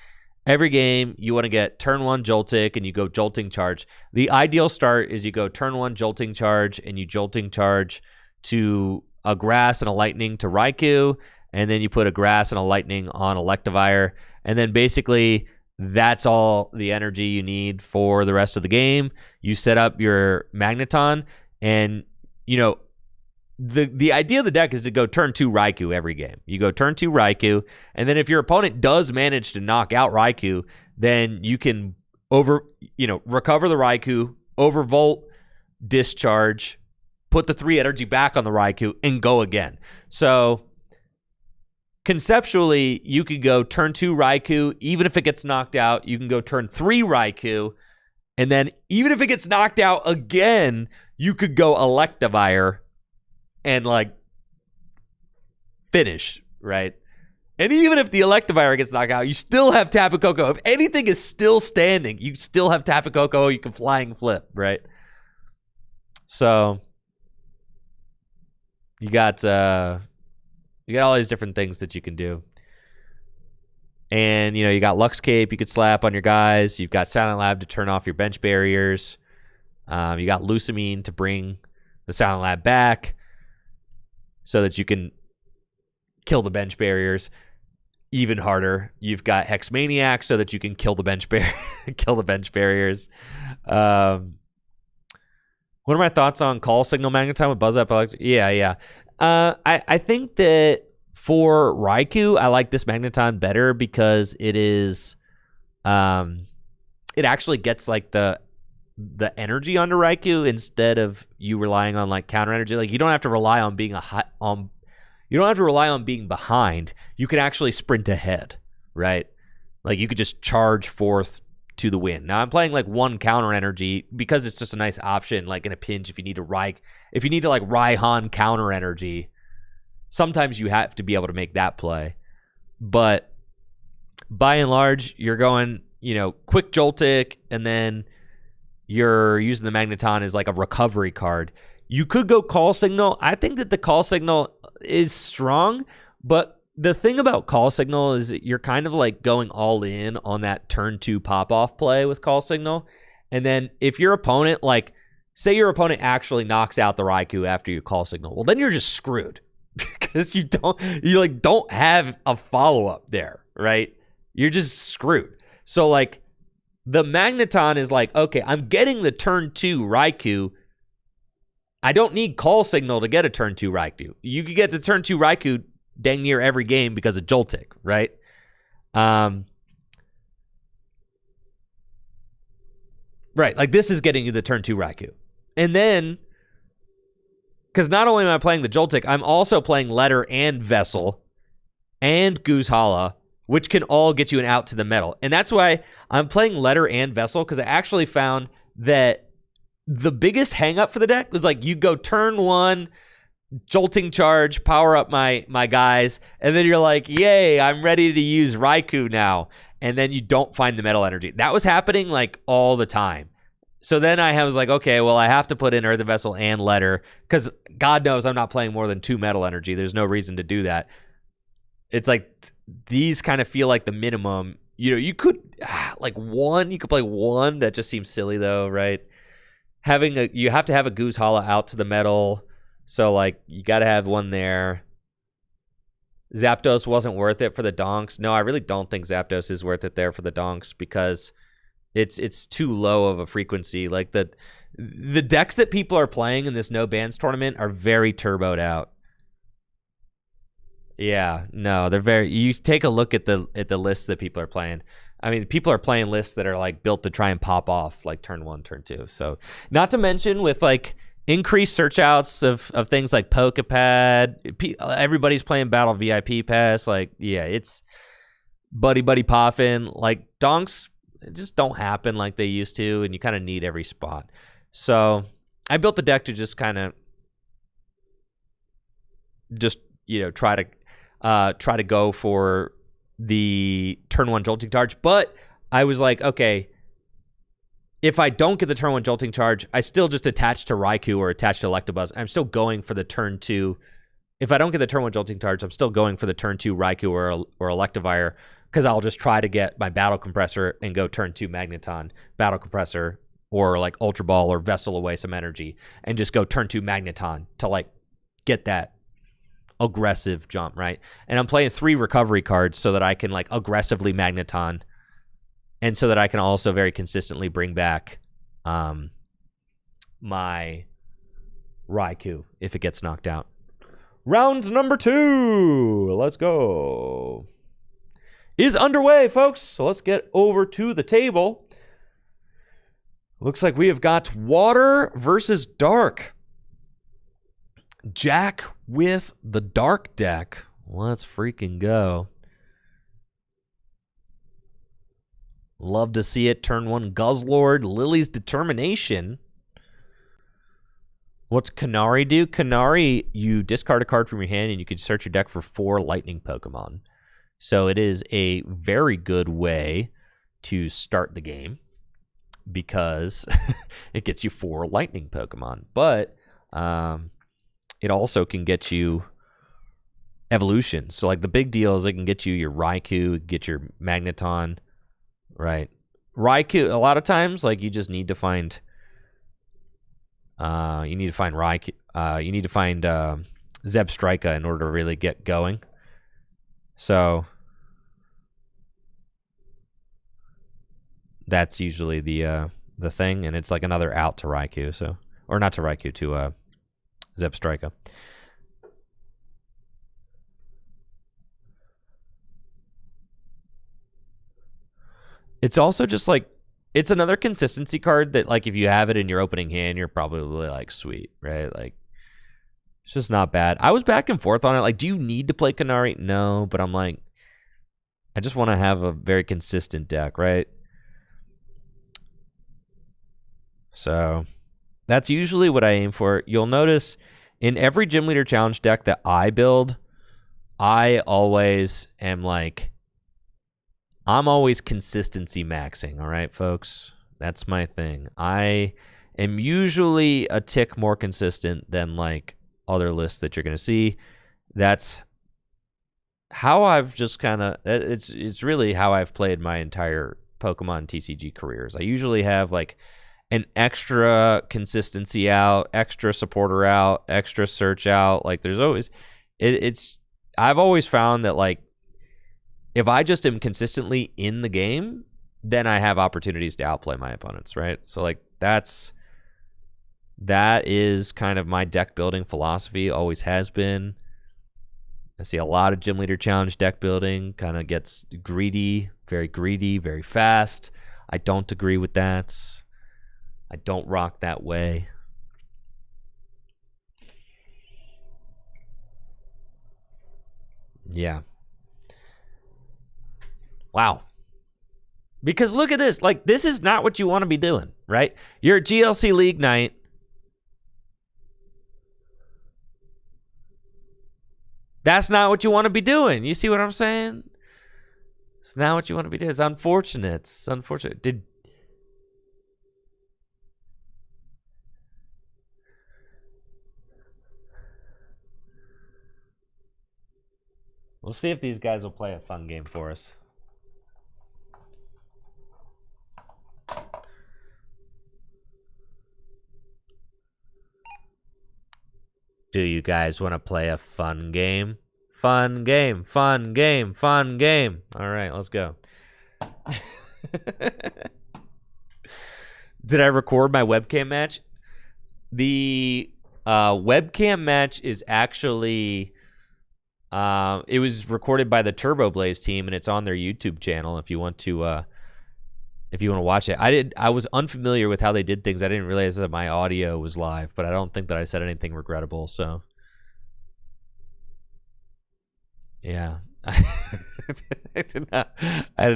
every game you want to get turn 1 Joltik and you go Jolting Charge. The ideal start is you go turn 1 Jolting Charge and you Jolting Charge to a Grass and a Lightning to Raikou, and then you put a Grass and a Lightning on Electivire, and then basically that's all the energy you need for the rest of the game. You set up your Magneton, and you know the idea of the deck is to go turn 2 Raikou every game. You go turn 2 Raikou, and then if your opponent does manage to knock out Raikou, then you can recover the Raikou, overvolt, discharge, put the 3 energy back on the Raikou, and go again. So conceptually, you could go turn 2 Raikou, even if it gets knocked out. You can go turn 3 Raikou, and then even if it gets knocked out again, you could go Electivire and like finish, right? And even if the Electivire gets knocked out, you still have Tapu Koko. If anything is still standing, you still have Tapu Koko. You can flying flip, right? So you got all these different things that you can do. And, you got Lux Cape you could slap on your guys. You've got Silent Lab to turn off your bench barriers. You got Lusamine to bring the Silent Lab back so that you can kill the bench barriers even harder. You've got Hex Maniac so that you can kill the bench barriers. What are my thoughts on Call Signal Magneton with Buzz Up? Yeah. I think that for Raikou, I like this Magneton better because it is, it actually gets like the energy onto Raikou instead of you relying on like counter energy. Like you don't have to rely on being you don't have to rely on being behind. You can actually sprint ahead, right? Like you could just charge forth to the win. Now I'm playing like 1 counter energy because it's just a nice option, like in a pinch if you need to like Raihan counter energy. Sometimes you have to be able to make that play. But by and large, you're going, quick Joltik, and then you're using the Magneton as like a recovery card. You could go Call Signal. I think that the Call Signal is strong, but the thing about Call Signal is that you're kind of like going all in on that turn 2 pop-off play with Call Signal. And then if your opponent, like, say your opponent actually knocks out the Raikou after you Call Signal, well, then you're just screwed because you don't have a follow-up there, right? You're just screwed. So, like, the Magneton is like, okay, I'm getting the turn 2 Raikou. I don't need Call Signal to get a turn 2 Raikou. You could get the turn 2 Raikou dang near every game because of Joltik, right? Right, like this is getting you the turn 2 Raikou. And then, because not only am I playing the Joltik, I'm also playing Letter and Vessel and Goose Hala, which can all get you an out to the metal. And that's why I'm playing Letter and Vessel, because I actually found that the biggest hang up for the deck was like you go turn 1, Jolting Charge, power up my guys, and then you're like, yay, I'm ready to use Raikou now. And then you don't find the metal energy. That was happening like all the time. So then I was like, okay, well, I have to put in Earthen Vessel and Letter, because God knows I'm not playing more than 2 metal energy. There's no reason to do that. It's like these kind of feel like the minimum. You could like 1, you could play 1. That just seems silly though, right? You have to have a Goose Hala out to the metal. So, like, you got to have 1 there. Zapdos wasn't worth it for the donks. No, I really don't think Zapdos is worth it there for the donks because it's too low of a frequency. Like, the decks that people are playing in this no bans tournament are very turboed out. Yeah, no, they're very. You take a look at the lists that people are playing. I mean, people are playing lists that are like built to try and pop off like turn 1, turn 2. So, not to mention with like increased search outs of things like Pokepad. Everybody's playing Battle VIP Pass. Like, yeah, it's buddy popping. Like, donks just don't happen like they used to, and you kind of need every spot. So I built the deck to just kind of try to go for the turn 1 Jolting Charge. But I was like, okay, if I don't get the turn 1 Jolting Charge, I still just attach to Raikou or attach to Electabuzz. I'm still going for the turn 2. If I don't get the turn 1 Jolting Charge, I'm still going for the turn 2 Raikou or Electivire, because I'll just try to get my Battle Compressor and go turn 2 Magneton, Battle Compressor, or like Ultra Ball or Vessel away some energy, and just go turn 2 Magneton to like get that aggressive jump, right? And I'm playing 3 recovery cards so that I can like aggressively Magneton, and so that I can also very consistently bring back my Raikou if it gets knocked out. Round number 2, let's go, is underway, folks. So let's get over to the table. Looks like we have got water versus dark. Jack with the dark deck. Let's freaking go. Love to see it. Turn 1 Guzzlord, Lily's Determination. What's Canary do? Canary, you discard a card from your hand and you can search your deck for 4 lightning Pokemon. So it is a very good way to start the game because it gets you 4 lightning Pokemon. But it also can get you evolutions. So like the big deal is it can get you your Raikou, get your Magneton, right? Raikou, a lot of times, like you just need to find Raikou, you need to find Zebstrika in order to really get going. So that's usually the thing, and it's like another out to Raikou, so, or not to Raikou, to Zebstrika. It's also just like, it's another consistency card that, like, if you have it in your opening hand, you're probably like, sweet, right? Like, it's just not bad. I was back and forth on it. Like, do you need to play Canary? No, but I'm like, I just want to have a very consistent deck, right? So that's usually what I aim for. You'll notice in every Gym Leader Challenge deck that I build, I always am like, I'm always consistency maxing, all right, folks? That's my thing. I am usually a tick more consistent than like other lists that you're going to see. That's how I've just kind of, it's really how I've played my entire Pokemon TCG careers. I usually have like an extra consistency out, extra supporter out, extra search out. Like there's always, I've always found that like, if I just am consistently in the game, then I have opportunities to outplay my opponents, right? So like that is kind of my deck building philosophy, always has been. I see a lot of Gym Leader Challenge deck building, kind of gets greedy, very fast. I don't agree with that. I don't rock that way. Yeah. Wow. Because look at this. Like, this is not what you want to be doing, right? You're at GLC League night. That's not what you want to be doing. You see what I'm saying? It's not what you want to be doing. It's unfortunate. It's unfortunate. We'll see if these guys will play a fun game for us. Do you guys want to play a fun game? Fun game. All right, let's go. Did I record my webcam match? The webcam match is actually, it was recorded by the Turbo Blaze team, and it's on their YouTube channel if you want to watch it. I was unfamiliar with how they did things. I didn't realize that my audio was live, but I don't think that I said anything regrettable, so yeah. I did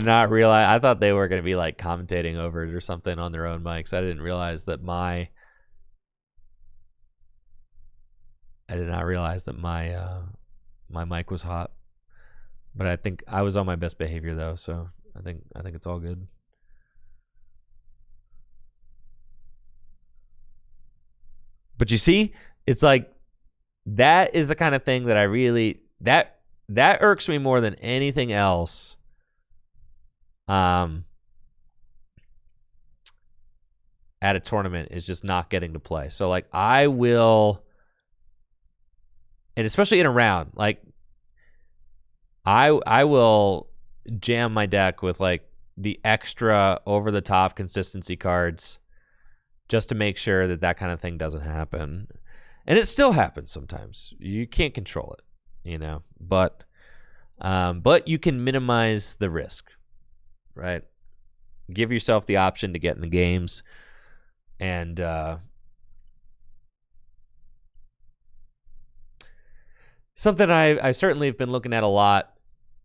not realize. I thought they were going to be like commentating over it or something on their own mics. I didn't realize that my my mic was hot. But I think I was on my best behavior though, so I think it's all good. But you see, it's like that is the kind of thing that I really that irks me more than anything else. At a tournament is just not getting to play. So like I will, and especially in a round, like I will jam my deck with like the extra over the top consistency cards just to make sure that kind of thing doesn't happen. And it still happens sometimes. You can't control it, you know, but you can minimize the risk, right? Give yourself the option to get in the games, and something I certainly have been looking at a lot,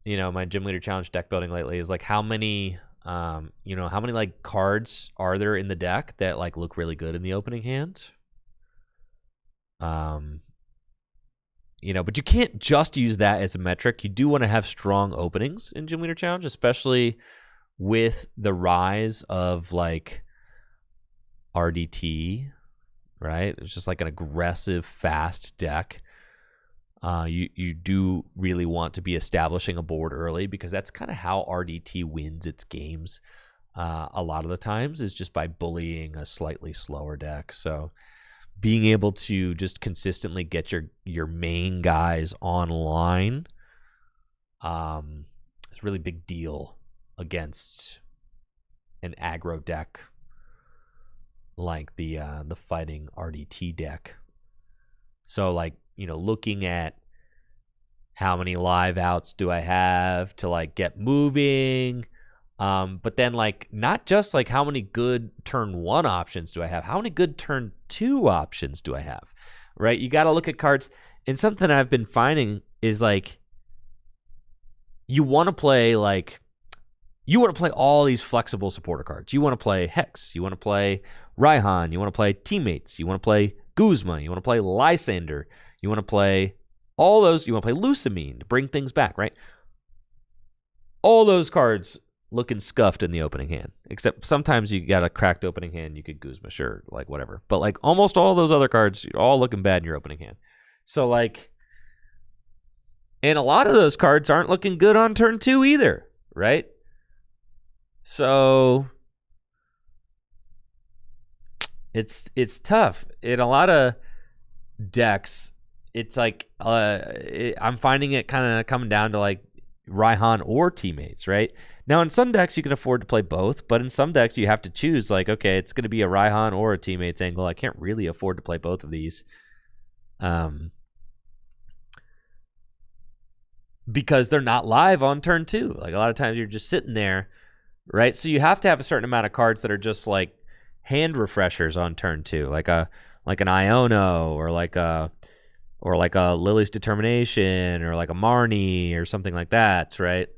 you know, my Gym Leader Challenge deck building lately is like how many like cards are there in the deck that like look really good in the opening hand. You know, but you can't just use that as a metric. You do want to have strong openings in Gym Leader Challenge, especially with the rise of like RDT, right? It's just like an aggressive, fast deck. You do really want to be establishing a board early because that's kind of how RDT wins its games. A lot of the times is just by bullying a slightly slower deck. So being able to just consistently get your main guys online is a really big deal against an aggro deck like the fighting RDT deck. So like, you know, looking at how many live outs do I have to like get moving, but then like not just like how many good turn 1 options do I have, how many good turn 2 options do I have, right? You got to look at cards. And something I've been finding is like you want to play all these flexible supporter cards. You want to play Hex, you want to play Raihan, you want to play Teammates, you want to play Guzma, you want to play Lysander, you want to play all those, you want to play Lusamine to bring things back, right? All those cards looking scuffed in the opening hand, except sometimes you got a cracked opening hand, you could Guzma, sure, like whatever. But like almost all those other cards, all looking bad in your opening hand. So like, and a lot of those cards aren't looking good on turn 2 either, right? So it's tough. In a lot of decks, it's like I'm finding it kind of coming down to like Raihan or Teammates, right? Now in some decks you can afford to play both, but in some decks you have to choose like, okay, it's going to be a Raihan or a Teammates angle. I can't really afford to play both of these. Because they're not live on turn 2. Like a lot of times you're just sitting there, right? So you have to have a certain amount of cards that are just like hand refreshers on turn 2, like an Iono or like a Lily's Determination or like a Marnie or something like that, right?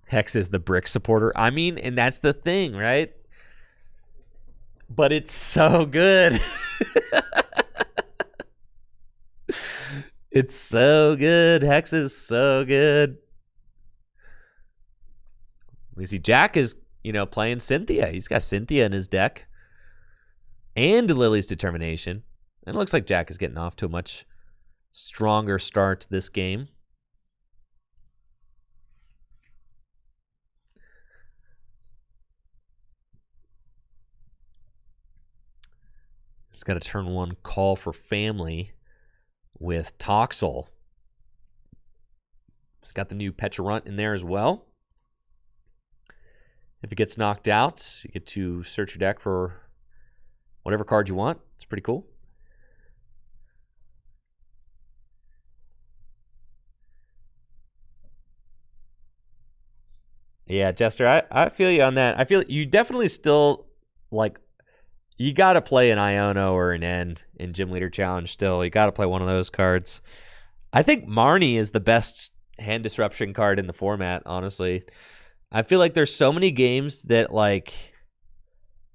Hex is the brick supporter. I mean, and that's the thing, right? But it's so good. It's so good. Hex is so good. We see Jack is, you know, playing Cynthia. He's got Cynthia in his deck and Lily's Determination. And it looks like Jack is getting off to a much stronger start this game. He's got a turn 1 Call for Family with Toxel. He's got the new Pecharunt in there as well. If it gets knocked out, you get to search your deck for whatever card you want. It's pretty cool. Yeah, Jester, I feel you on that. I feel you definitely still, like, you got to play an Iono or an N in Gym Leader Challenge still. You got to play one of those cards. I think Marnie is the best hand disruption card in the format, honestly. I feel like there's so many games that like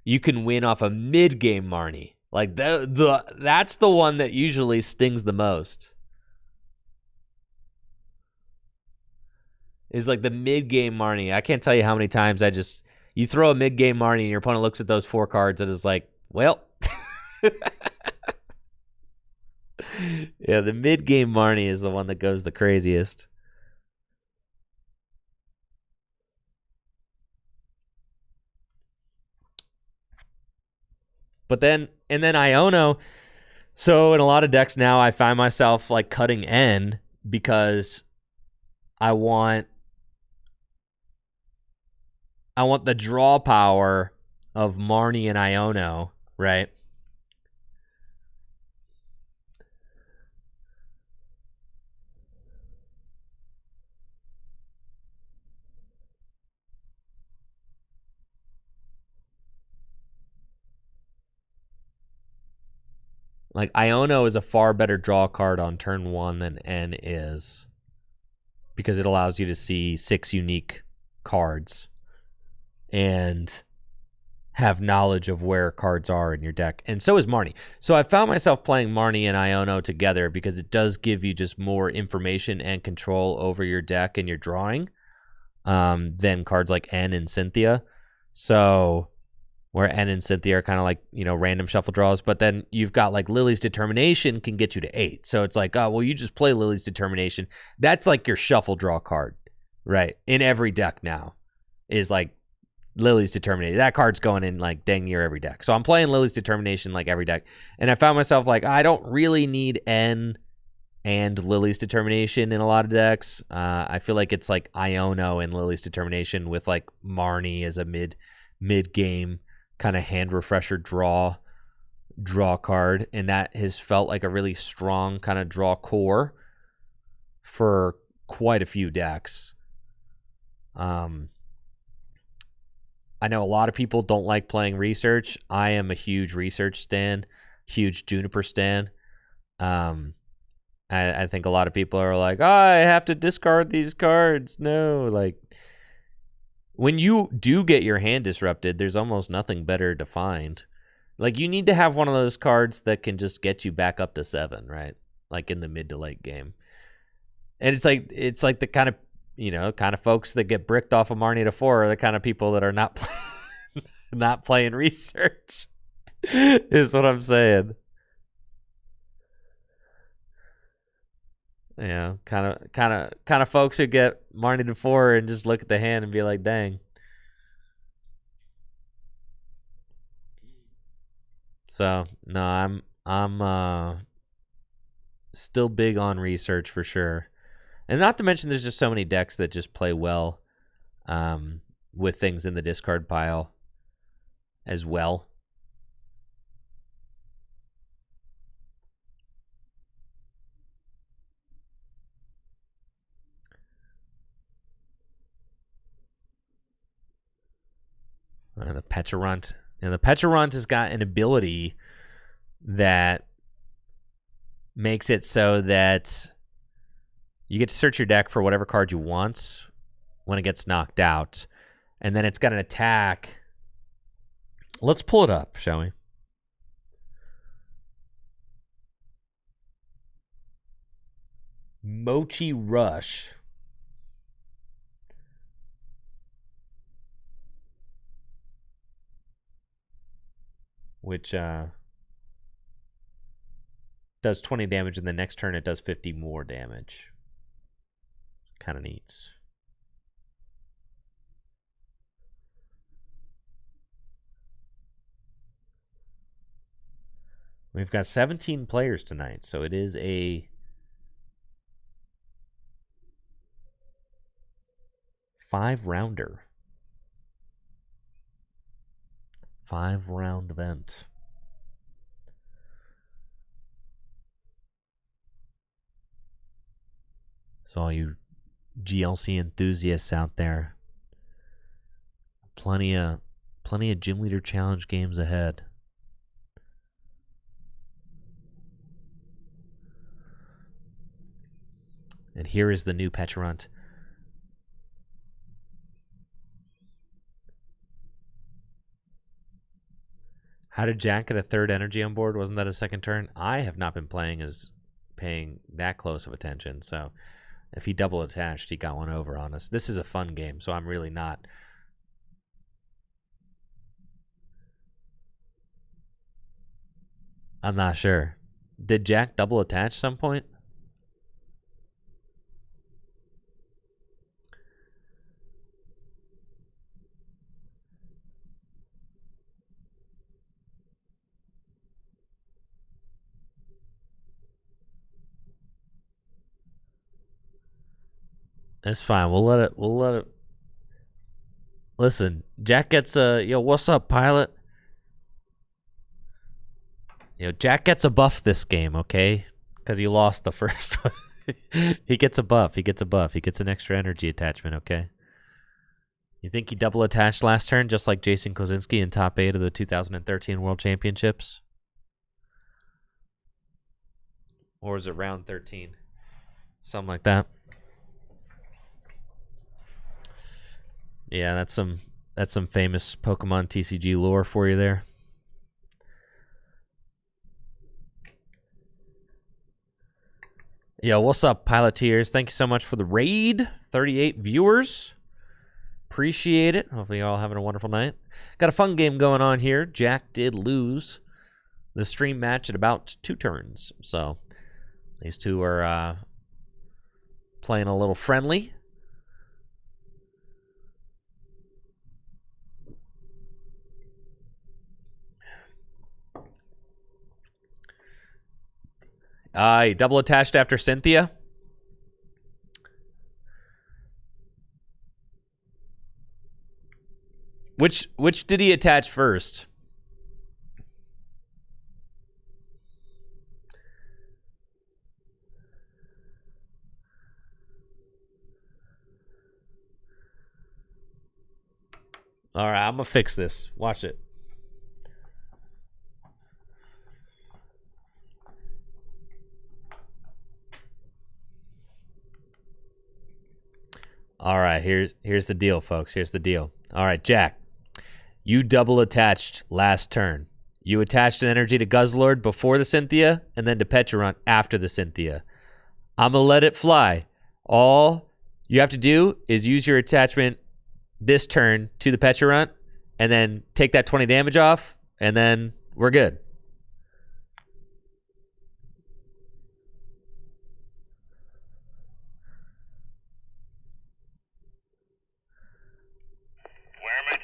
you can win off a mid-game Marnie. Like that's the one that usually stings the most. is like the mid-game Marnie. I can't tell you how many times you throw a mid-game Marnie and your opponent looks at those 4 cards and is like, well. Yeah, the mid-game Marnie is the one that goes the craziest. But then Iono. So in a lot of decks now, I find myself like cutting N because I want the draw power of Marnie and Iono, right? Like Iono is a far better draw card on turn 1 than N is, because it allows you to see 6 unique cards and have knowledge of where cards are in your deck. And so is Marnie. So I found myself playing Marnie and Iono together because it does give you just more information and control over your deck and your drawing than cards like N and Cynthia. So where N and Cynthia are kind of like, random shuffle draws. But then you've got like Lily's Determination can get you to 8. So it's like, oh, well, you just play Lily's Determination. That's like your shuffle draw card, right? In every deck now is like Lily's Determination. That card's going in like dang near every deck. So I'm playing Lily's Determination like every deck. And I found myself like, I don't really need N and Lily's Determination in a lot of decks. I feel like it's like Iono and Lily's Determination with like Marnie as a mid-game kind of hand refresher draw card, and that has felt like a really strong kind of draw core for quite a few decks. I know a lot of people don't like playing Research. I am a huge Research stan, huge Juniper stan. I think a lot of people are like, oh, I have to discard these cards. No, like, when you do get your hand disrupted, there's almost nothing better to find. Like, you need to have one of those cards that can just get you back up to 7, right? Like in the mid to late game. And it's like the kind of folks that get bricked off of Marnie to 4 are the kind of people that are not playing Research. Is what I'm saying. Yeah, kind of folks who get Marnie to 4 and just look at the hand and be like, dang. So no, I'm still big on Research for sure, and not to mention there's just so many decks that just play well, with things in the discard pile as well. The Pecharunt. And the Pecharunt has got an ability that makes it so that you get to search your deck for whatever card you want when it gets knocked out. And then it's got an attack. Let's pull it up, shall we? Mochi Rush. Which does 20 damage, and the next turn it does 50 more damage. Kind of neat. We've got 17 players tonight, so it is a 5-rounder. 5-round event. So all you GLC enthusiasts out there, plenty of Gym Leader Challenge games ahead. And here is the new Pecharunt. How did Jack get a 3rd energy on board? Wasn't that a 2nd turn? I have not been paying that close of attention. So If he double attached, he got one over on us. This is a fun game, so I'm really not. I'm not sure. Did Jack double attach some point? It's fine. We'll let it. Listen, Jack gets a yo. What's up, pilot? Jack gets a buff this game, okay? Because he lost the first one. He gets a buff. He gets a buff. He gets an extra energy attachment, okay? You think he double attached last turn, just like Jason Klosinski in top 8 of the 2013 World Championships? Or was it round 13? Something like that. Yeah, that's some famous Pokemon TCG lore for you there. Yo, what's up, Piloteers? Thank you so much for the raid. 38 viewers. Appreciate it. Hopefully you're all having a wonderful night. Got a fun game going on here. Jack did lose the stream match at about 2 turns. So these two are playing a little friendly. He double attached after Cynthia. Which did he attach first? All right, I'm gonna fix this. Watch it. All right, here's the deal, folks. Here's the deal. All right, Jack, you double attached last turn. You attached an energy to Guzzlord before the Cynthia, and then to Pecharunt after the Cynthia. I'm gonna let it fly. All you have to do is use your attachment this turn to the Pecharunt, and then take that 20 damage off, and then we're good.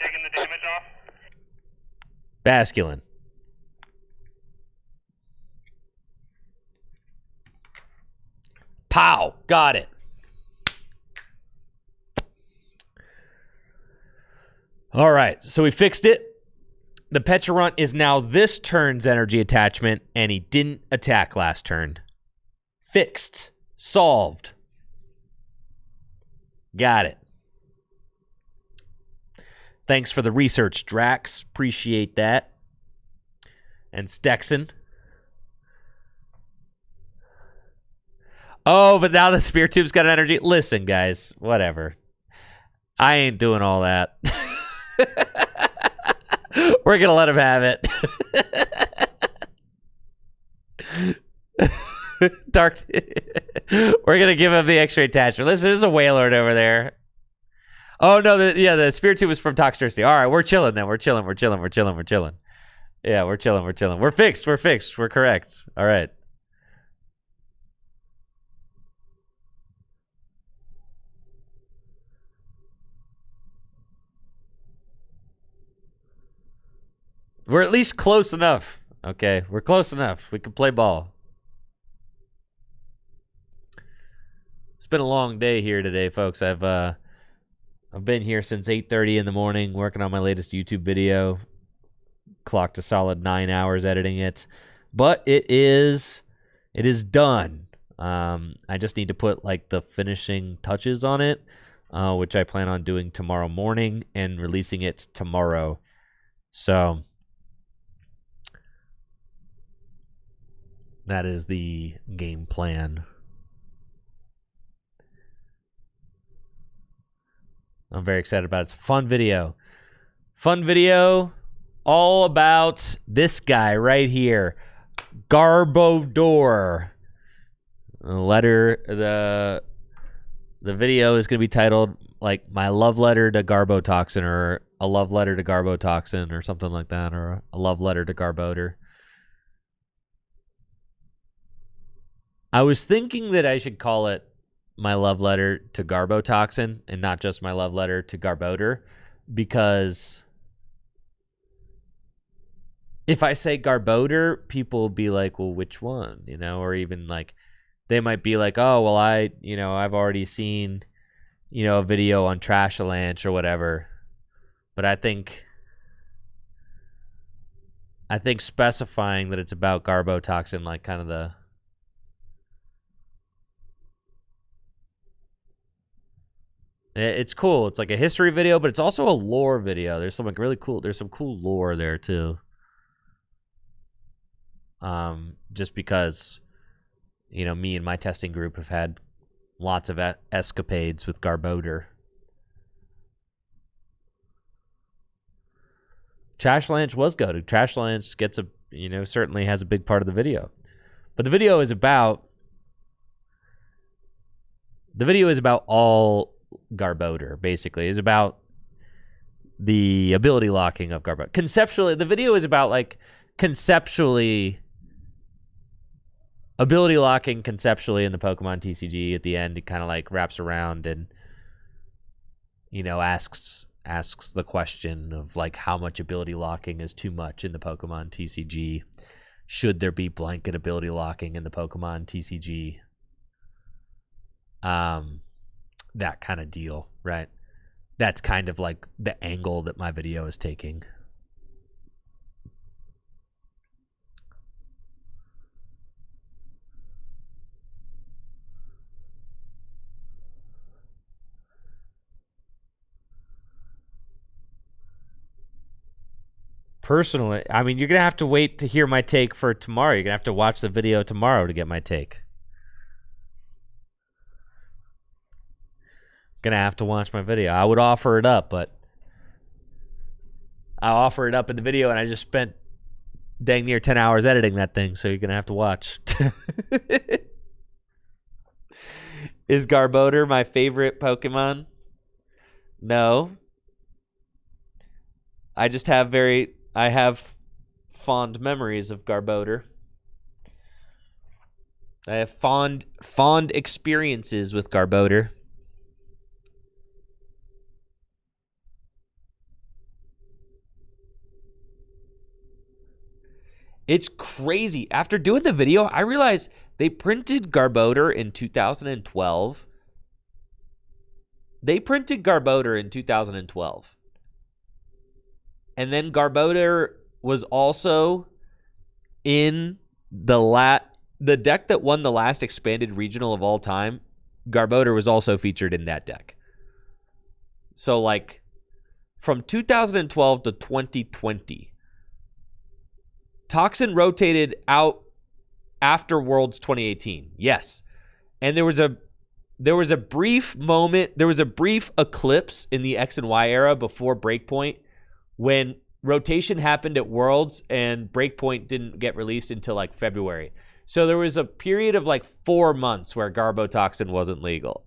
Taking the damage off? Basculin. Pow! Got it. All right, so we fixed it. The Pecharunt is now this turn's energy attachment, and he didn't attack last turn. Fixed. Solved. Got it. Thanks for the research, Drax. Appreciate that. And Stexon. Oh, but now the Spirit Tube's got an energy. Listen, guys, whatever. I ain't doing all that. We're going to let him have it. Dark. We're going to give him the extra attachment. Listen, there's a Wailord over there. Oh, no, the Spirit Tube was from Toxtricity. All right, we're chilling then. We're chilling. Yeah, we're chilling. We're fixed. We're correct. All right. We're at least close enough. Okay, we're close enough. We can play ball. It's been a long day here today, folks. I've been here since 8:30 in the morning working on my latest YouTube video. Clocked a solid 9 hours editing it. But it is done. I just need to put like the finishing touches on it, which I plan on doing tomorrow morning and releasing it tomorrow. So that is the game plan. I'm very excited about it. It's a fun video. Fun video all about this guy right here. Garbodor. The The video is going to be titled like "My Love Letter to Garbotoxin" or "A Love Letter to Garbotoxin" or something like that, or "A Love Letter to Garboter." I was thinking that I should call it "My Love Letter to Garbotoxin" and not just "My Love Letter to Garboter," because if I say Garboter, people will be like, well, which one? You know, or even like they might be like, oh, well, I've already seen, a video on Trashalanch or whatever. But I think specifying that it's about Garbotoxin, like kind of it's cool. It's like a history video, but it's also a lore video. There's some cool lore there too. Just because, me and my testing group have had lots of escapades with Garboter. Trashalanch was goated. Trashalanch gets certainly has a big part of the video. But the video is about all Garboter, basically. It's about the ability locking of Garboter. Conceptually, the video is about conceptually ability locking conceptually in the Pokemon TCG. At the end, it kind of wraps around and asks the question of how much ability locking is too much in the Pokemon TCG. Should there be blanket ability locking in the Pokemon TCG? That kind of deal, right? That's kind of the angle that my video is taking. Personally, I mean, you're going to have to wait to hear my take for tomorrow. You're going to have to watch the video tomorrow to get my take. Going to have to watch my video. I would offer it up, but I offer it up in the video, and I just spent dang near 10 hours editing that thing, so you're going to have to watch. Is Garboter my favorite Pokemon? No. I just have I have fond memories of Garboter. I have fond experiences with Garboter. It's crazy. After doing the video, I realized they printed Garboter in 2012. And then Garboter was also in the deck that won the last expanded regional of all time. Garboter was also featured in that deck. So from 2012 to 2020, Toxin rotated out after Worlds 2018. Yes. And there was a brief moment, there was a brief eclipse in the X and Y era before Breakpoint when rotation happened at Worlds and Breakpoint didn't get released until February. So there was a period of 4 months where Garbotoxin wasn't legal.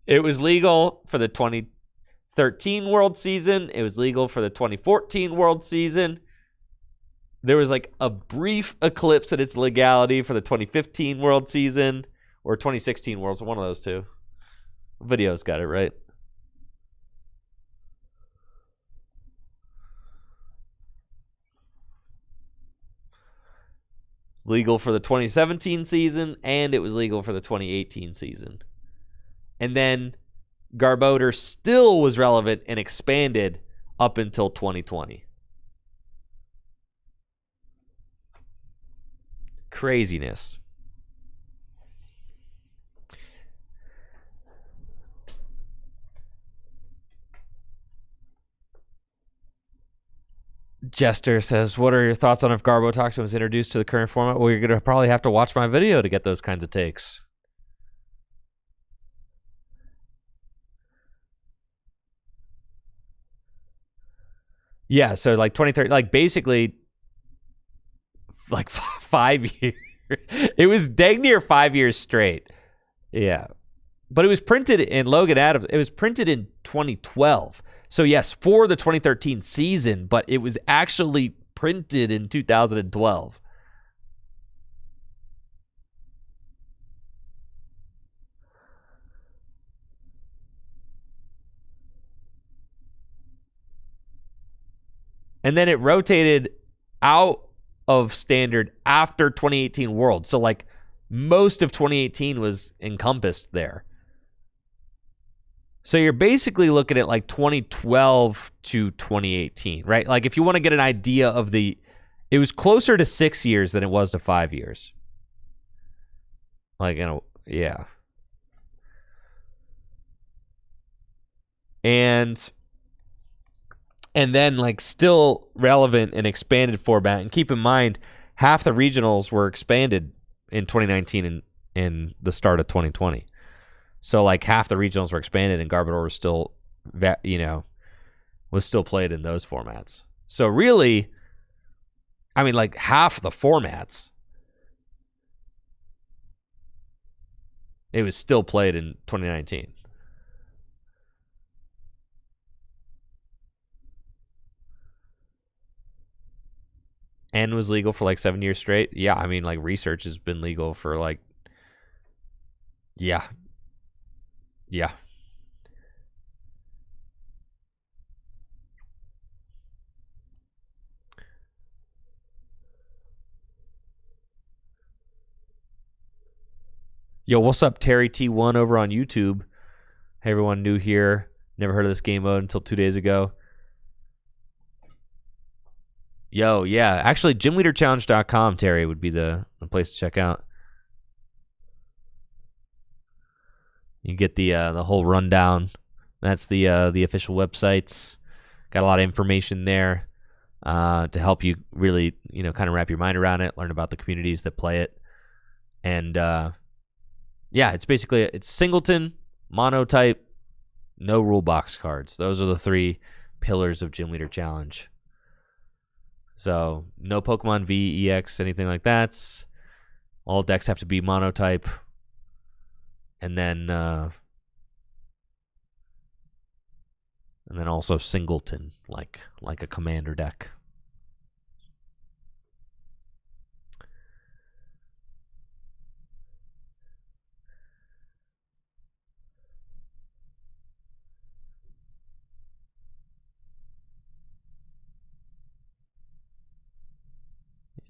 It was legal for the 2013 World season. It was legal for the 2014 World season. There was a brief eclipse at its legality for the 2015 World season or 2016 Worlds, one of those two. Video's got it right. Legal for the 2017 season, and it was legal for the 2018 season. And then Garboter still was relevant and expanded up until 2020. Craziness. Jester says, what are your thoughts on if Garbotoxin was introduced to the current format? Well, you're going to probably have to watch my video to get those kinds of takes. Yeah, so 2030, basically 5 years. It was dang near 5 years straight Yeah. But it was printed in Logan Adams. It was printed in 2012. So, yes, for the 2013 season, but it was actually printed in 2012. And then it rotated out of standard after 2018 World. So, like, most of 2018 was encompassed there. So you're basically looking at like 2012 to 2018, right? Like if you want to get an idea of it was closer to 6 years than it was to 5 years. Like, yeah. And then like still relevant and expanded format. And keep in mind, half the regionals were expanded in 2019 and the start of 2020. So like half the regionals were expanded and Garbodor was still, was still played in those formats. So really, I mean, like half the formats, it was still played in 2019. And was legal for like 7 years straight. Yeah, I mean, like research has been legal for like, yeah. Yo, what's up, Terry T1 over on YouTube? Hey, everyone new here. Never heard of this game mode until 2 days ago. Yo, yeah. Actually, gymleaderchallenge.com, Terry, would be the place to check out. You get the whole rundown. That's the official websites. Got a lot of information there to help you really, kind of wrap your mind around it, learn about the communities that play it. And yeah, it's basically it's singleton, monotype, no rule box cards. Those are the 3 pillars of Gym Leader Challenge. So no Pokemon V, EX, anything like that. All decks have to be monotype. And then also singleton, like a commander deck.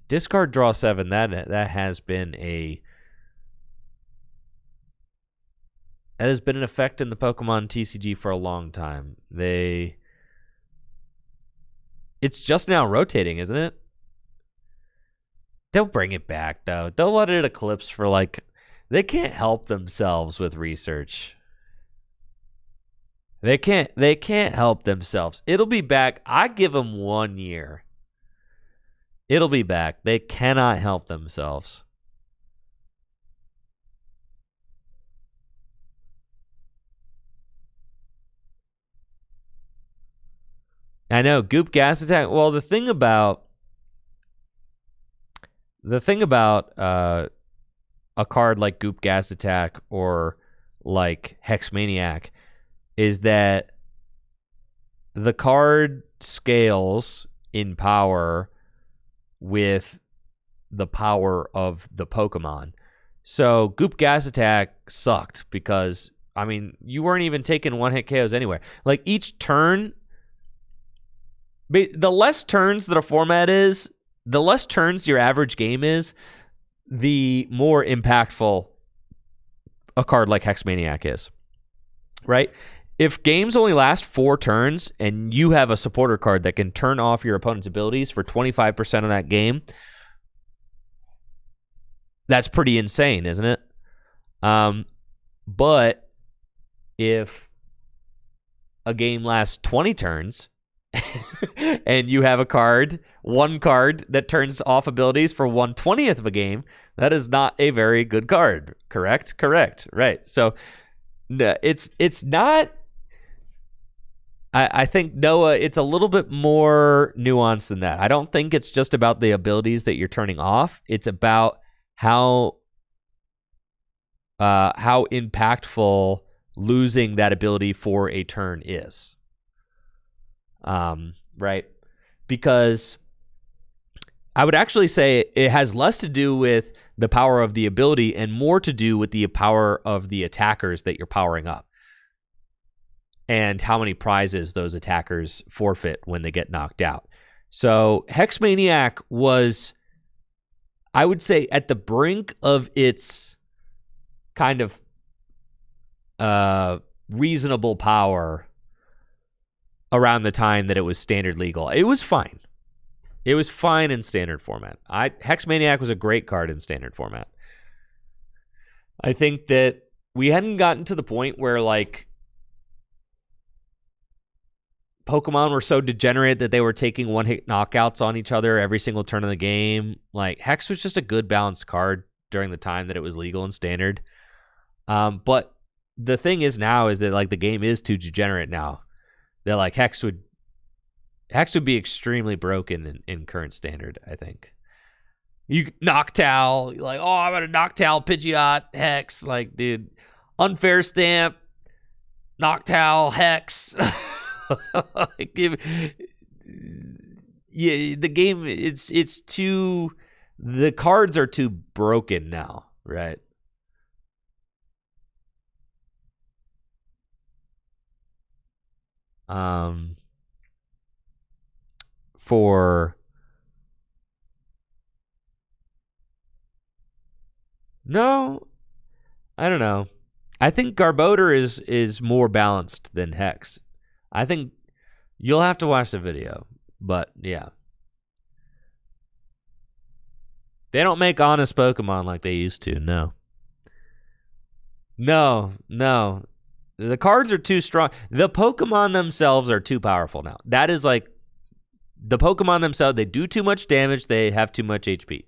Discard draw 7. That has been an effect in the Pokemon TCG for a long time. It's just now rotating, isn't it? They'll bring it back though. They'll let it eclipse for like they can't help themselves with research. They can't help themselves. It'll be back. I give them 1 year. It'll be back. They cannot help themselves. I know. Goop Gas Attack. Well, the thing about a card like Goop Gas Attack or like Hex Maniac is that the card scales in power with the power of the Pokemon. So Goop Gas Attack sucked because, I mean, you weren't even taking one-hit KOs anywhere. Like, each turn, the less turns that a format is, the less turns your average game is, the more impactful a card like Hex Maniac is, right? If games only last 4 turns and you have a supporter card that can turn off your opponent's abilities for 25% of that game, that's pretty insane, isn't it? But if a game lasts 20 turns and you have one card that turns off abilities for 1/20th of a game, that is not a very good card. Correct? Correct. Right. So it's not. I think, Noah, it's a little bit more nuanced than that. I don't think it's just about the abilities that you're turning off. It's about how how impactful losing that ability for a turn is. Right? Because I would actually say it has less to do with the power of the ability and more to do with the power of the attackers that you're powering up and how many prizes those attackers forfeit when they get knocked out. So Hex Maniac was, I would say, at the brink of its kind of reasonable power around the time that it was standard legal. It was fine. It was fine in standard format. Hex Maniac was a great card in standard format. I think that we hadn't gotten to the point where, like, Pokemon were so degenerate that they were taking one-hit knockouts on each other every single turn of the game. Like, Hex was just a good balanced card during the time that it was legal and standard. But the thing is now is that, like, the game is too degenerate now. That, like, Hex would be extremely broken in current standard, I think. You Noctowl, like, oh, I'm gonna Noctowl, Pidgeot, Hex. Like, dude, Unfair Stamp, Noctowl, Hex. Like, yeah, the game, it's too, the cards are too broken now, right? For no, I don't know. I think Garbodor is more balanced than Hex. I think you'll have to watch the video, but yeah. They don't make honest Pokemon like they used to, no. No. The cards are too strong. The Pokemon themselves are too powerful now. That is like, the Pokemon themselves, they do too much damage, they have too much HP.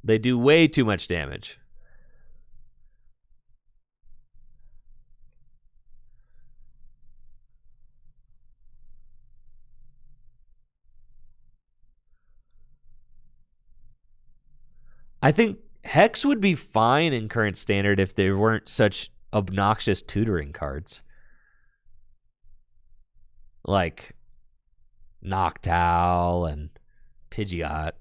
They do way too much damage. I think Hex would be fine in current standard if there weren't such obnoxious tutoring cards. Like Noctowl and Pidgeot.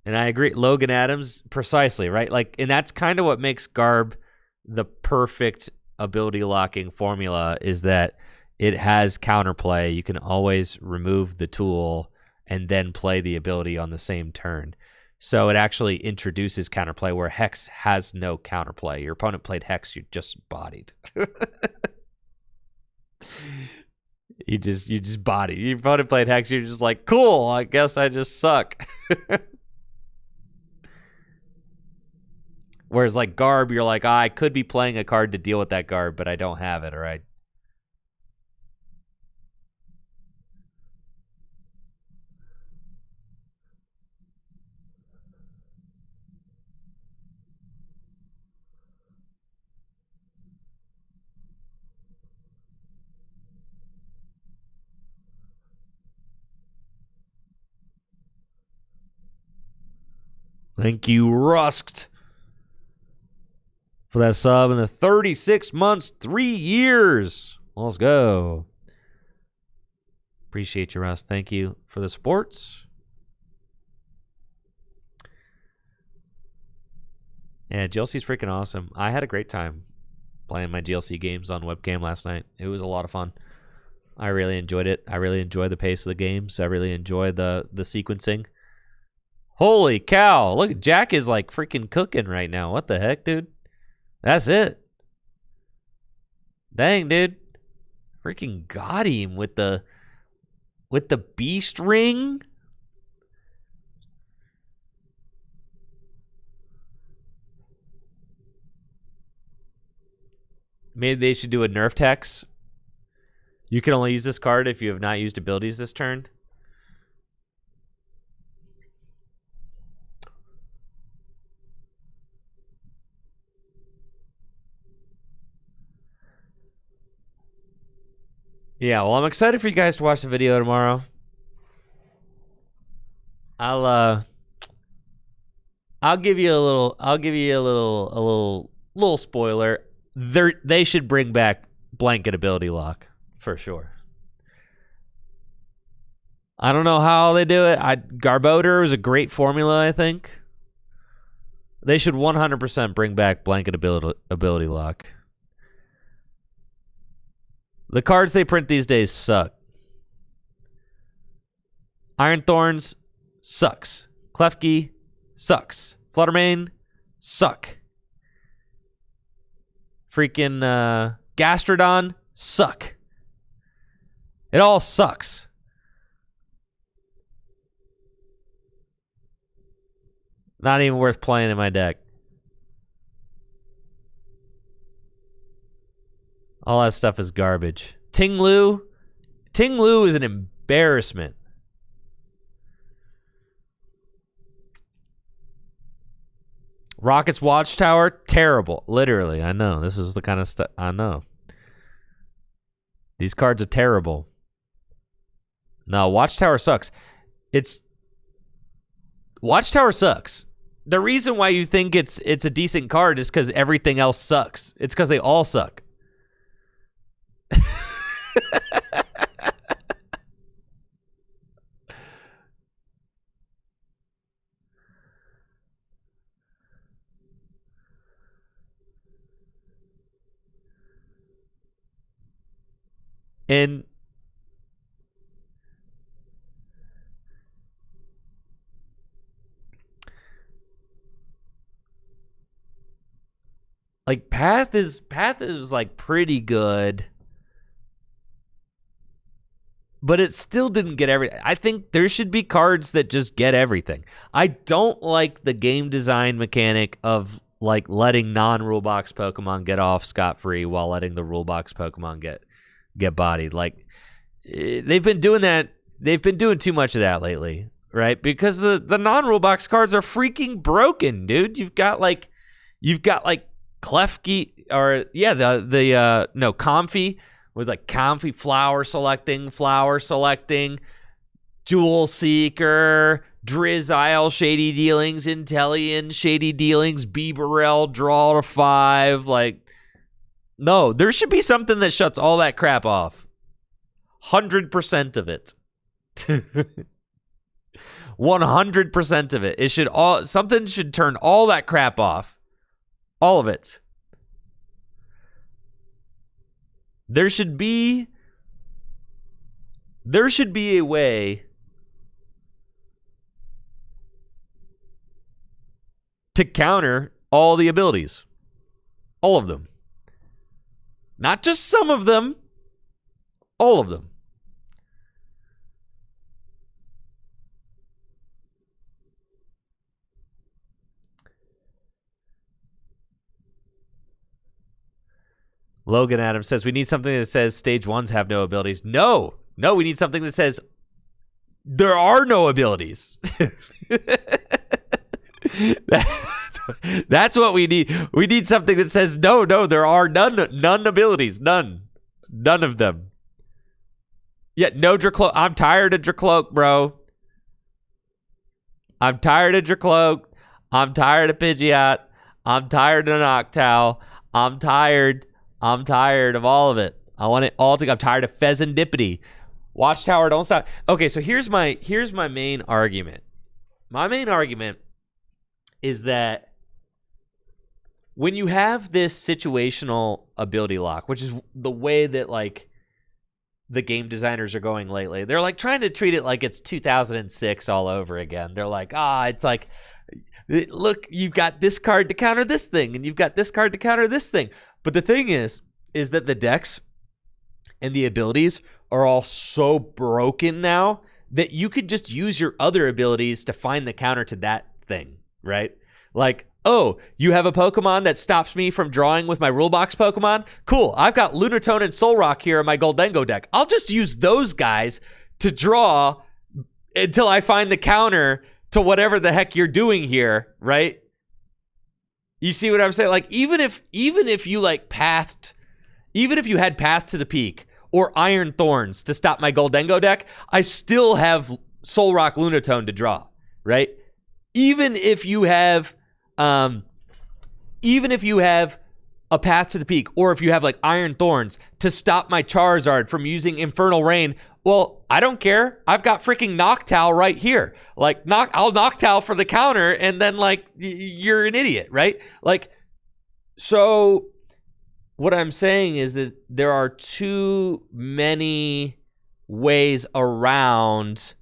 And I agree, Logan Adams, precisely, right? Like, and that's kind of what makes Garb the perfect ability locking formula, is that it has counterplay. You can always remove the tool and then play the ability on the same turn. So it actually introduces counterplay where Hex has no counterplay. Your opponent played Hex, you're just bodied. you just bodied. Your opponent played Hex, you're just like, cool, I guess I just suck. Whereas, like, Garb, you're like, I could be playing a card to deal with that Garb, but I don't have it, all right? Thank you, Rusked, for that sub in the 36 months, 3 years. Let's go. Appreciate you, Russ. Thank you for the supports. Yeah, GLC's freaking awesome. I had a great time playing my GLC games on webcam last night. It was a lot of fun. I really enjoyed it. I really enjoy the pace of the games. I really enjoy the sequencing. Holy cow. Look, Jack is like freaking cooking right now. What the heck, dude? That's it. Dang, dude. Freaking got him with the beast ring. Maybe they should do a nerf text. You can only use this card if you have not used abilities this turn. Yeah, well, I'm excited for you guys to watch the video tomorrow. I'll give you a little spoiler. They should bring back blanket ability lock for sure. I don't know how they do it. Garbodor is a great formula, I think. They should 100% bring back blanket ability lock. The cards they print these days suck. Iron Thorns sucks. Klefki sucks. Fluttermane suck. Freaking Gastrodon suck. It all sucks. Not even worth playing in my deck. All that stuff is garbage. Ting-Lu is an embarrassment. Rocket's Watchtower, terrible. Literally, I know. This is the kind of stuff I know. These cards are terrible. No, Watchtower sucks. Watchtower sucks. The reason why you think it's a decent card is because everything else sucks. It's because they all suck. And like Path is like pretty good, but it still didn't get everything. I think there should be cards that just get everything. I don't like the game design mechanic of like letting non-rule box Pokemon get off scot-free while letting the rule box Pokemon get bodied. Like they've been doing that. They've been doing too much of that lately, right? Because the non-rule box cards are freaking broken, dude. You've got like Klefki or Comfy was like Comfy flower selecting, Jewel Seeker, Drizzile, Shady Dealings, Intellion, Shady Dealings, Beaverell, Draw to 5. Like, no, there should be something that shuts all that crap off. 100% of it. 100% of it. Something should turn all that crap off. All of it. There should be a way to counter all the abilities. All of them. Not just some of them. All of them. Logan Adams says, we need something that says stage 1s have no abilities. No, we need something that says there are no abilities. That's what we need. We need something that says, no, there are none abilities. None of them. Yeah, no Dracloak. I'm tired of Dracloak, bro. I'm tired of Dracloak. I'm tired of Pidgeot. I'm tired of Noctowl. I'm tired of all of it. I want it all to go. I'm tired of Pheasantipity. Watchtower, don't stop. Okay, so here's my main argument. My main argument is that when you have this situational ability lock, which is the way that like the game designers are going lately, they're like trying to treat it like it's 2006 all over again. They're like, it's like, look, you've got this card to counter this thing, and you've got this card to counter this thing. But the thing is that the decks and the abilities are all so broken now that you could just use your other abilities to find the counter to that thing, right? Like, oh, you have a Pokemon that stops me from drawing with my rule box Pokemon? Cool, I've got Lunatone and Solrock here in my Goldengo deck. I'll just use those guys to draw until I find the counter to whatever the heck you're doing here, right? You see what I'm saying? Like, even if you like pathed, even if you had Path to the Peak or Iron Thorns to stop my Goldengo deck, I still have Soul Rock Lunatone to draw, right? Even if you have a Path to the Peak, or if you have like Iron Thorns to stop my Charizard from using Infernal Rain, well, I don't care. I've got freaking Noctowl right here. Like, I'll Noctowl for the counter, and then like you're an idiot, right? Like, so what I'm saying is that there are too many ways around.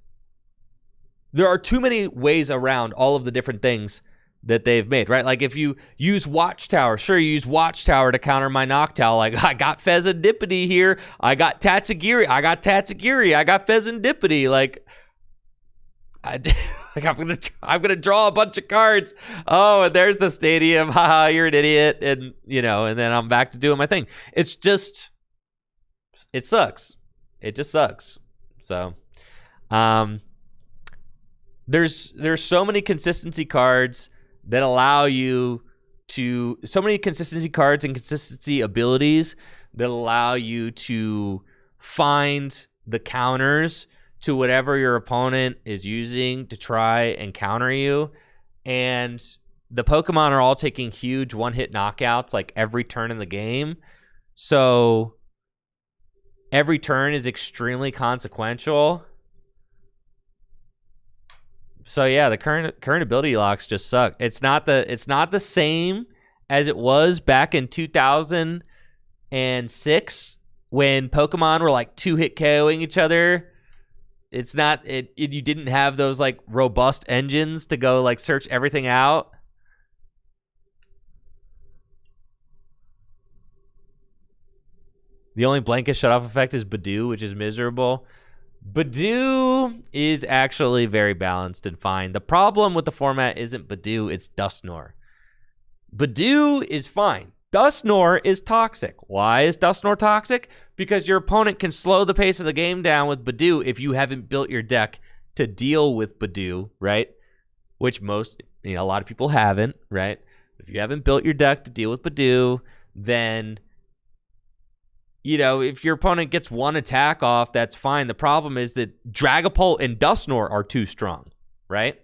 There are too many ways around all of the different things that they've made, right? Like if you use Watchtower, sure, you use Watchtower to counter my Noctowl. Like I got Pheasantipity here. I got Tatsugiri. I got Pheasantipity. Like I'm gonna draw a bunch of cards. Oh, and there's the stadium. Haha, you're an idiot. And and then I'm back to doing my thing. It's just, it sucks. It just sucks. So, there's so many consistency cards that allow you to, so many consistency cards and consistency abilities that allow you to find the counters to whatever your opponent is using to try and counter you. And the Pokemon are all taking huge one-hit knockouts like every turn in the game. So every turn is extremely consequential. So yeah, the current ability locks just suck. It's not the same as it was back in 2006 when Pokemon were like 2-hit KOing each other. It's not you didn't have those like robust engines to go like search everything out. The only blanket shutoff effect is Badoo, which is miserable. Badoo is actually very balanced and fine. The problem with the format isn't Badoo, it's Dusknoir. Badoo is fine. Dusknoir is toxic. Why is Dusknoir toxic? Because your opponent can slow the pace of the game down with Badoo if you haven't built your deck to deal with Badoo, right? Which a lot of people haven't, right? If you haven't built your deck to deal with Badoo, then if your opponent gets one attack off, that's fine. The problem is that Dragapult and Dusknoir are too strong, right?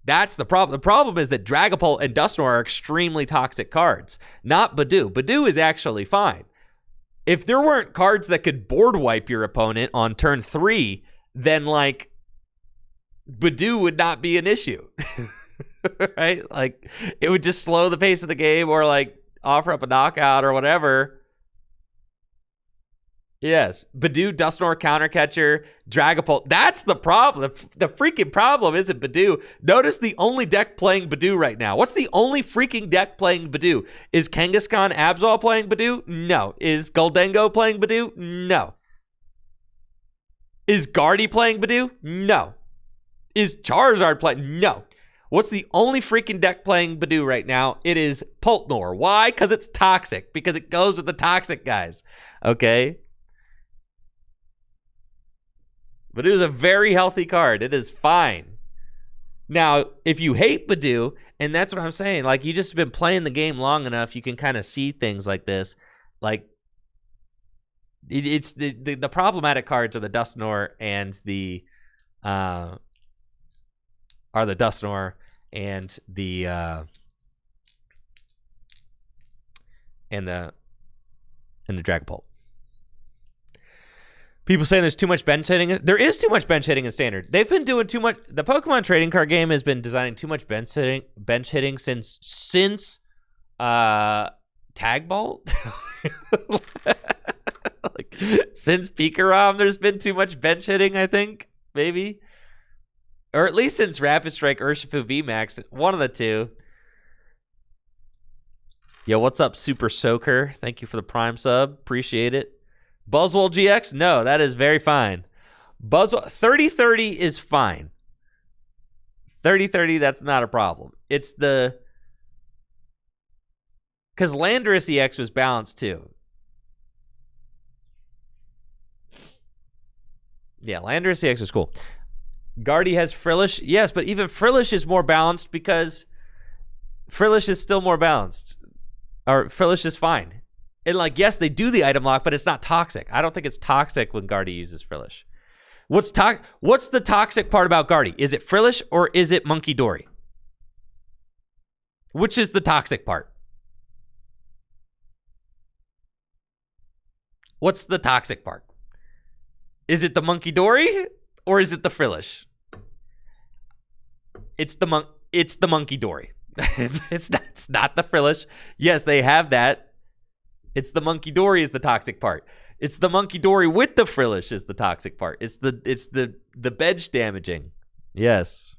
That's the problem. The problem is that Dragapult and Dusknoir are extremely toxic cards, not Badoo. Badoo is actually fine. If there weren't cards that could board wipe your opponent on turn 3, then like Badoo would not be an issue, right? Like it would just slow the pace of the game or like offer up a knockout or whatever. Yes, Badoo, Dusknoir, Countercatcher, Dragapult. That's the problem. The freaking problem isn't Badoo. Notice the only deck playing Badoo right now. What's the only freaking deck playing Badoo? Is Kangaskhan Absol playing Badoo? No. Is Goldengo playing Badoo? No. Is Guardy playing Badoo? No. Is Charizard playing? No. What's the only freaking deck playing Badoo right now? It is Pultnor. Why? Because it's toxic. Because it goes with the toxic guys. Okay? Badoo is a very healthy card. It is fine. Now, if you hate Badoo, and that's what I'm saying, like you just been playing the game long enough, you can kind of see things like this. Like it's the problematic cards are the Dusknoir and the Dusknoir and the Dragapult. People saying there's too much bench hitting. There is too much bench hitting in Standard. They've been doing too much. The Pokemon trading card game has been designing too much bench hitting since Tag Bolt. Like, since Pikarom, there's been too much bench hitting, I think. Maybe. Or at least since Rapid Strike Urshifu VMAX. One of the two. Yo, what's up, Super Soaker? Thank you for the Prime sub. Appreciate it. Buzzwole GX? No, that is very fine. Buzzwole 3030 is fine. 3030, that's not a problem. It's the... Because Landorus EX was balanced too. Yeah, Landorus EX is cool. Guardy has Frillish. Yes, but even Frillish is more balanced because Frillish is still more balanced. Or Frillish is fine. And like, yes, they do the item lock, but it's not toxic. I don't think it's toxic when Guardy uses Frillish. What's the toxic part about Guardy? Is it Frillish or is it Monkey Dory? Which is the toxic part? What's the toxic part? Is it the Monkey Dory or is it the Frillish? It's the Monkey Dory. it's not the Frillish. Yes, they have that. It's the Monkey Dory is the toxic part. It's the Monkey Dory with the Frillish is the toxic part. It's the bench damaging. Yes.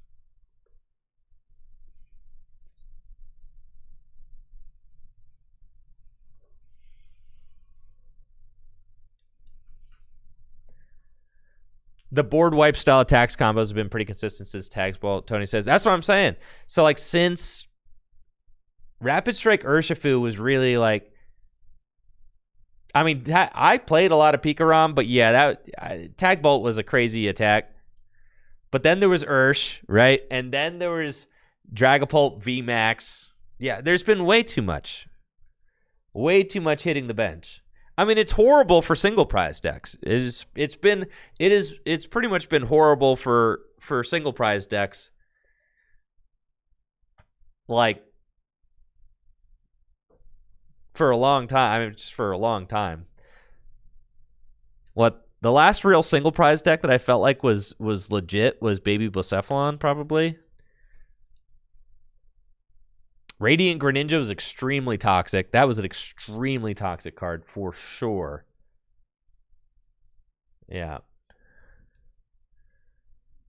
The board wipe style attacks combos have been pretty consistent since Tags Bolt. Tony says, that's what I'm saying. So, like, since Rapid Strike Urshifu was really, like, I mean, I played a lot of Pikarom, but yeah, Tag Bolt was a crazy attack. But then there was Ursh, right? And then there was Dragapult VMAX. Yeah, there's been way too much hitting the bench. I mean, it's horrible for single prize decks. It's pretty much been horrible for single prize decks. Like, for a long time. I mean, just for a long time. What the last real single prize deck that I felt like was legit was Baby Blacephalon, probably. Radiant Greninja was extremely toxic. That was an extremely toxic card for sure. Yeah.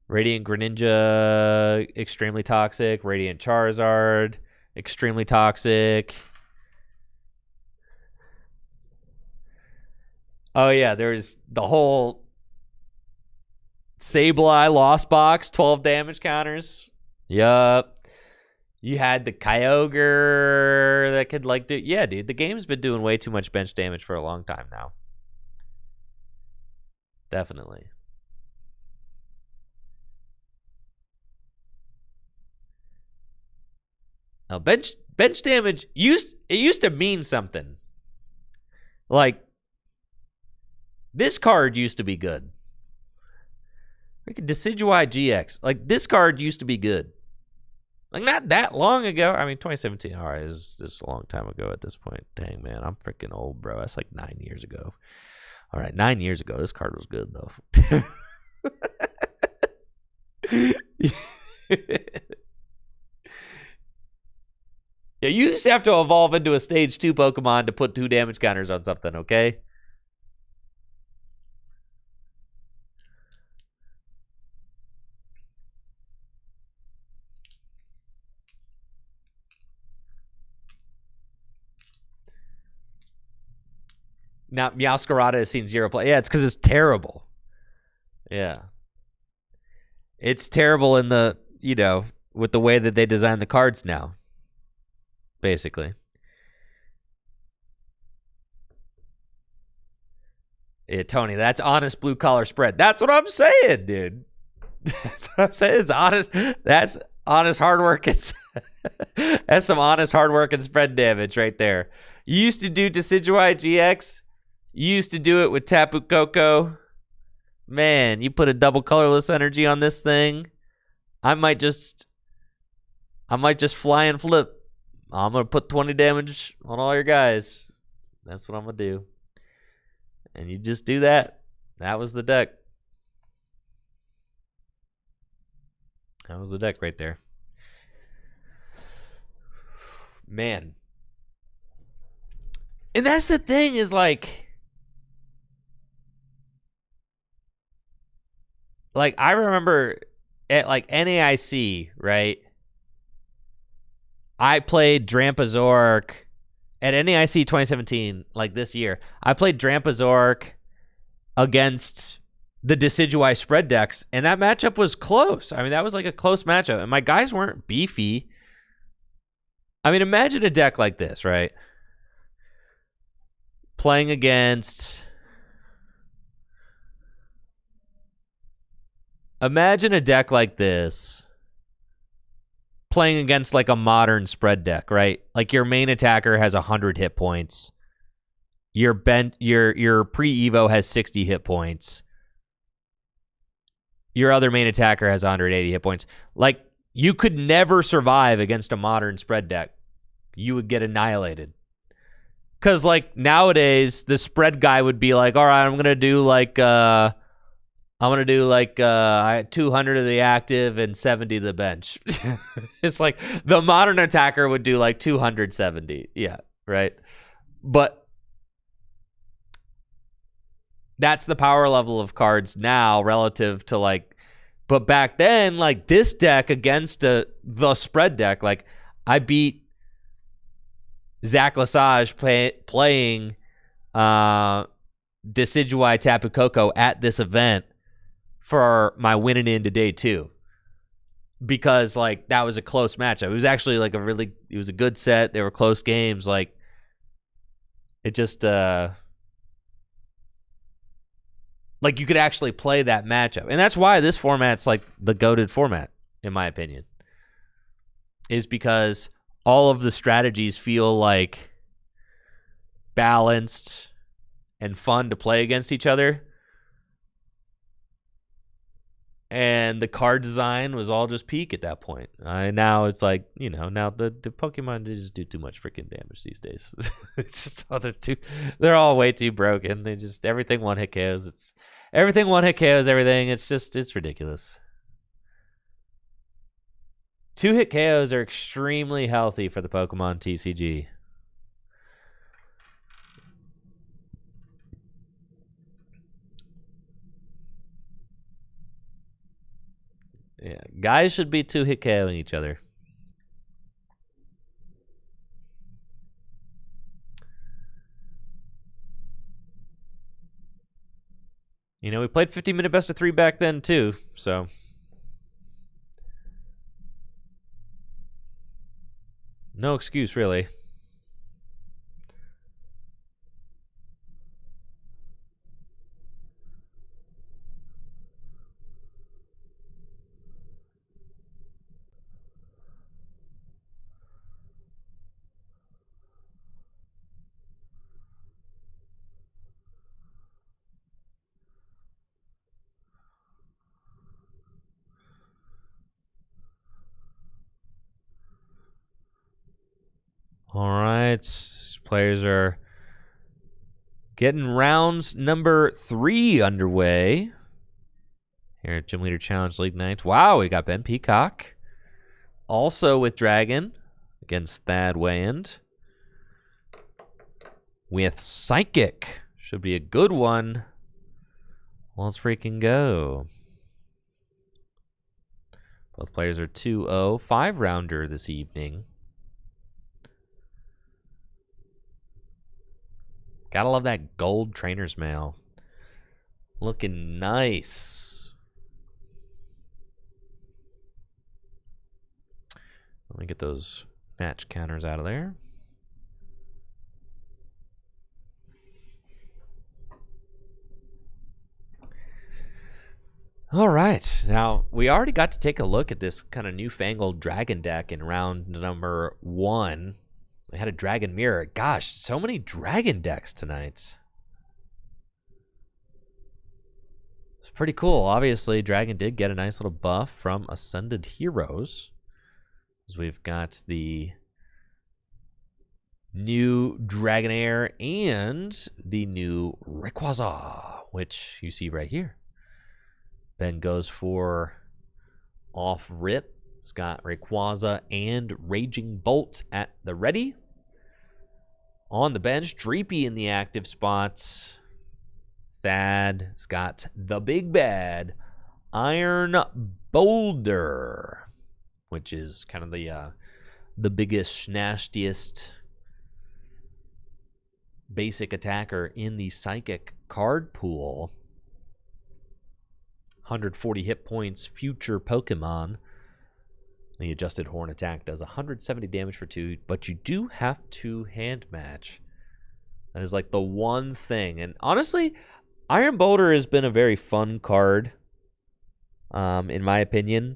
Radiant Greninja, extremely toxic. Radiant Charizard, extremely toxic. Oh, yeah, there's the whole Sableye Lost Box, 12 damage counters. Yup. You had the Kyogre that could, like, do... Yeah, dude, the game's been doing way too much bench damage for a long time now. Definitely. Now, bench damage used to mean something. Like, this card used to be good. Decidueye GX. Like, this card used to be good. Like, not that long ago. I mean, 2017. All right, is just a long time ago at this point. Dang, man, I'm freaking old, bro. That's like 9 years ago. All right, 9 years ago, this card was good, though. Yeah, you just have to evolve into a stage 2 Pokemon to put 2 damage counters on something, okay? Now, Meowscarada has seen 0 play. Yeah, it's because it's terrible. Yeah. It's terrible in the, you know, with the way that they design the cards now. Basically. Yeah, Tony, that's honest blue collar spread. That's what I'm saying, dude. That's what I'm saying. It's honest. That's honest hard work. That's some honest hard work and spread damage right there. You used to do Decidueye GX. You used to do it with Tapu Koko. Man, you put a double colorless energy on this thing. I might just fly and flip. I'm going to put 20 damage on all your guys. That's what I'm going to do. And you just do that. That was the deck. That was the deck right there. Man. And that's the thing is like I remember at like NAIC, right? I played Drampazork at NAIC 2017, like this year. I played Drampazork against the Decidueye spread decks, and that matchup was close. I mean, that was like a close matchup, and my guys weren't beefy. I mean, imagine a deck like this, right? Playing against... Imagine a deck like this playing against like a modern spread deck, right? Like your main attacker has 100 hit points your pre-evo has 60 hit points. Your other main attacker has 180 hit points. Like, you could never survive against a modern spread deck. You would get annihilated. Because, like, nowadays, the spread guy would be like, all right, I'm going to do, like, 200 of the active and 70 of the bench. It's like, the modern attacker would do, like, 270. Yeah, right? But that's the power level of cards now relative to, like, but back then, like, this deck against the spread deck, like, I beat Zach Lesage playing Decidueye Tapu Koko at this event for my winning into day 2. Because, like, that was a close matchup. It was actually, like, it was a good set. They were close games. Like, it just, like, you could actually play that matchup. And that's why this format's, like, the goated format, in my opinion. Is because all of the strategies feel, like, balanced and fun to play against each other. And the card design was all just peak at that point. Now it's like, you know, now the Pokemon just do too much freaking damage these days. It's just they're all way too broken. They just, everything one hit KOs. Everything one hit KOs everything. It's ridiculous. 2-hit KOs are extremely healthy for the Pokemon TCG. Yeah, guys should be 2-hit KOing each other. You know, we played 15-minute best of 3 back then too, so no excuse really. All right, players are getting rounds number 3 underway here at Gym Leader Challenge League Night. Wow, we got Ben Peacock also with Dragon against Thad Wayand with Psychic. Should be a good one. Let's freaking go. Both players are 2-0, 5-rounder this evening. Gotta love that gold trainer's mail. Looking nice. Let me get those match counters out of there. All right. Now, we already got to take a look at this kind of newfangled dragon deck in round number 1. I had a dragon mirror. Gosh, so many dragon decks tonight. It's pretty cool. Obviously, dragon did get a nice little buff from Ascended Heroes. As we've got the new Dragonair and the new Rayquaza, which you see right here. Ben goes for off rip. He's got Rayquaza and Raging Bolt at the ready. On the bench, Dreepy in the active spots. Thad's got the big bad Iron Boulder, which is kind of the biggest, nastiest basic attacker in the Psychic card pool. 140 hit points, future Pokemon. The adjusted horn attack does 170 damage for 2, but you do have to hand match. That is like the one thing. And honestly, Iron Boulder has been a very fun card, in my opinion,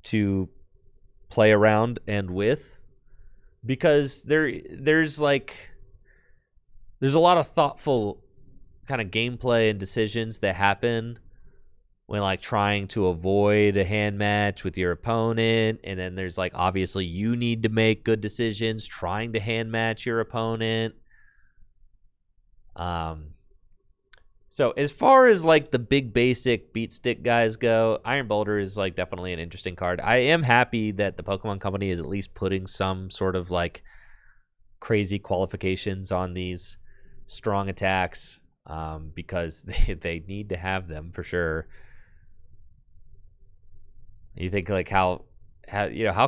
to play around and with. Because there's like, there's a lot of thoughtful kind of gameplay and decisions that happen when like trying to avoid a hand match with your opponent, and then there's like obviously you need to make good decisions trying to hand match your opponent. So as far as like the big basic beat stick guys go, Iron Boulder is like definitely an interesting card. I am happy that the Pokemon Company is at least putting some sort of like crazy qualifications on these strong attacks, because they need to have them for sure. You think like how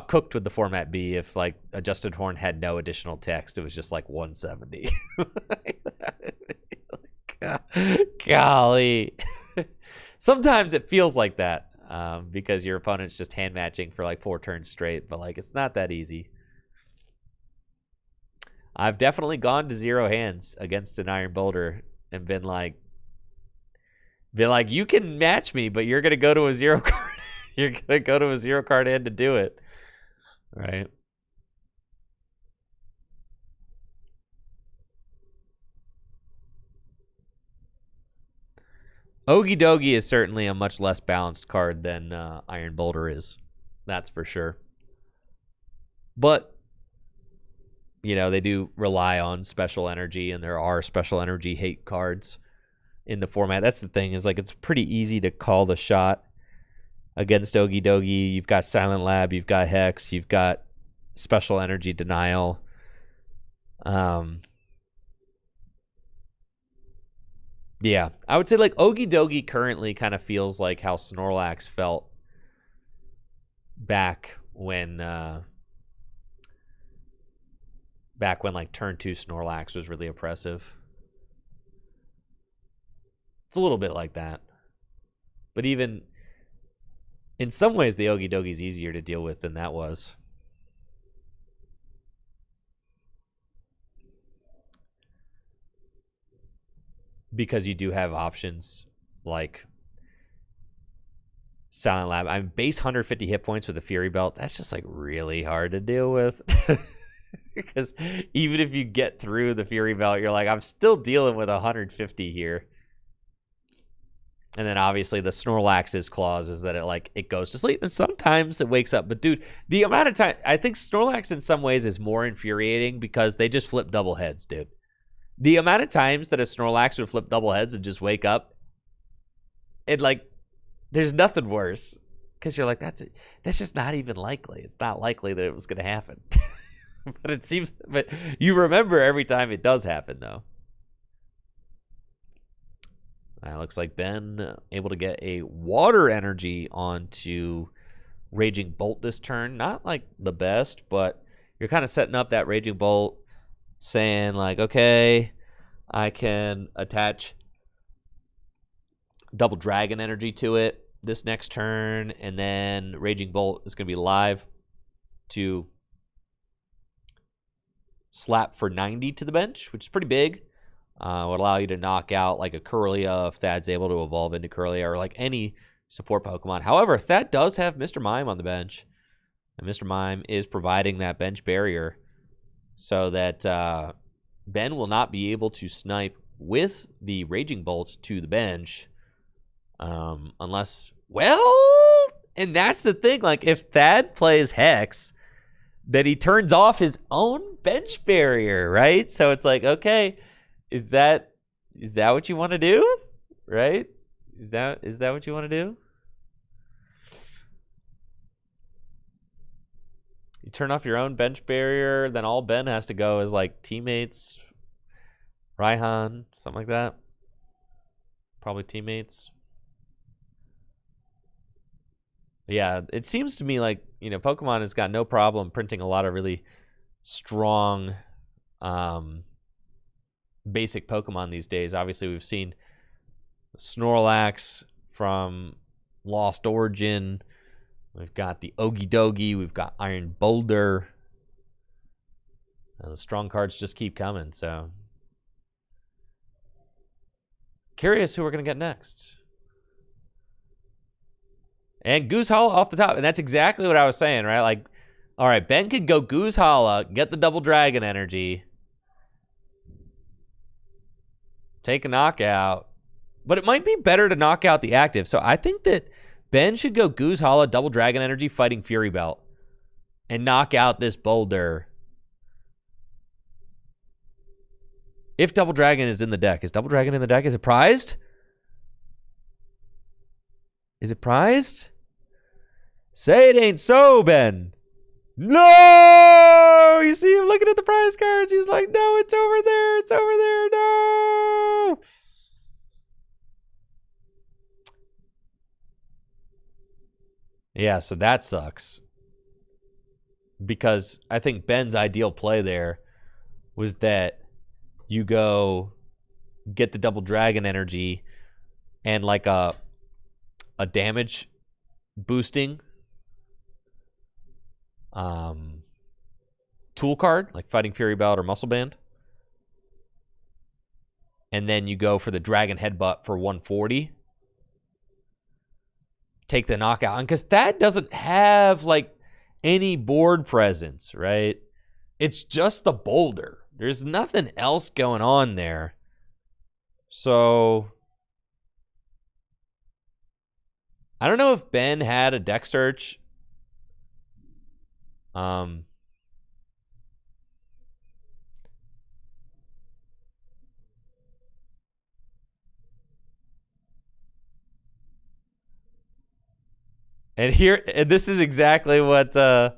cooked would the format be if like Adjusted Horn had no additional text? It was just like 170. Golly. Sometimes it feels like that, because your opponent's just hand matching for like 4 turns straight, but like it's not that easy. I've definitely gone to 0 hands against an Iron Boulder and been like, you can match me, but you're gonna go to a 0 card. You're gonna go to a 0 card hand to do it, right? Ogie Dogie is certainly a much less balanced card than Iron Boulder is. That's for sure. But, you know, they do rely on special energy, and there are special energy hate cards in the format. That's the thing, is like it's pretty easy to call the shot against Ogie Dogie. You've got Silent Lab, you've got Hex, you've got special energy denial. Yeah, I would say like Ogie Dogie currently kind of feels like how Snorlax felt back when like turn 2 Snorlax was really oppressive. It's a little bit like that. But even in some ways the Ogie Dogie is easier to deal with than that was. Because you do have options like Silent Lab. I'm base 150 hit points with a Fury Belt. That's just like really hard to deal with. Because even if you get through the Fury Belt, you're like, I'm still dealing with 150 here. And then obviously the Snorlax's clause is that it goes to sleep and sometimes it wakes up. But dude, the amount of time, I think Snorlax in some ways is more infuriating because they just flip double heads, dude. The amount of times that a Snorlax would flip double heads and just wake up, it like, there's nothing worse. Because you're like, that's just not even likely. It's not likely that it was going to happen. But you remember every time it does happen, though. Looks like Ben able to get a water energy onto Raging Bolt this turn. Not like the best, but you're kind of setting up that Raging Bolt, saying like, okay, I can attach double dragon energy to it this next turn, and then Raging Bolt is going to be live to slap for 90 to the bench, which is pretty big. Would allow you to knock out like a Kirlia if Thad's able to evolve into Kirlia, or like any support Pokemon. However, Thad does have Mr. Mime on the bench, and Mr. Mime is providing that bench barrier so that Ben will not be able to snipe with the Raging Bolt to the bench unless, well, and that's the thing, like if Thad plays Hex, then he turns off his own bench barrier, right? So it's like, okay, is that what you want to do, right? Is that what you want to do? You turn off your own bench barrier, then all Ben has to go is like teammates, Raihan, something like that. Probably teammates. Yeah, it seems to me like, you know, Pokemon has got no problem printing a lot of really strong basic Pokemon these days. Obviously, we've seen Snorlax from Lost Origin. We've got the Ogie Dogie. We've got Iron Boulder. And the strong cards just keep coming. So, curious who we're going to get next. And Goose Hollow off the top. And that's exactly what I was saying, right? Like, all right, Ben could go Goose Hollow, get the double dragon energy. take a knockout. But it might be better to knock out the active. So I think that Ben should go Goose Hollow, Double Dragon Energy, Fighting Fury Belt. And knock out this boulder. If Double Dragon is in the deck. Is Double Dragon in the deck? Is it prized? Is it prized? Say it ain't so, Ben. No! You see him looking at the prize cards. He's like, no, it's over there. It's over there. No! Yeah, so that sucks. Because I think Ben's ideal play there was that you go get the Double Dragon Energy and like a damage boosting tool card like Fighting Fury Belt or Muscle Band. And then you go for the Dragon Headbutt for 140. Take the knockout. And because that doesn't have like any board presence, right? It's just the boulder. There's nothing else going on there. So I don't know if Ben had a deck search. And this is exactly what I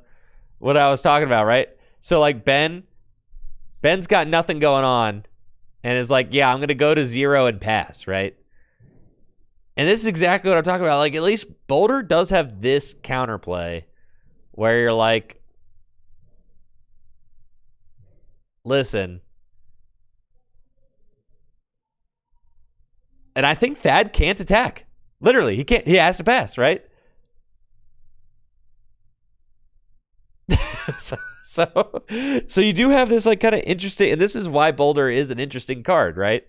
was talking about, right? So like Ben's got nothing going on and is like, yeah, I'm going to go to 0 and pass, right? And this is exactly what I'm talking about. Like, at least Boulder does have this counterplay where you're like, listen. And I think Thad can't attack. Literally, he has to pass, right? So you do have this like kind of interesting, and this is why Boulder is an interesting card, right?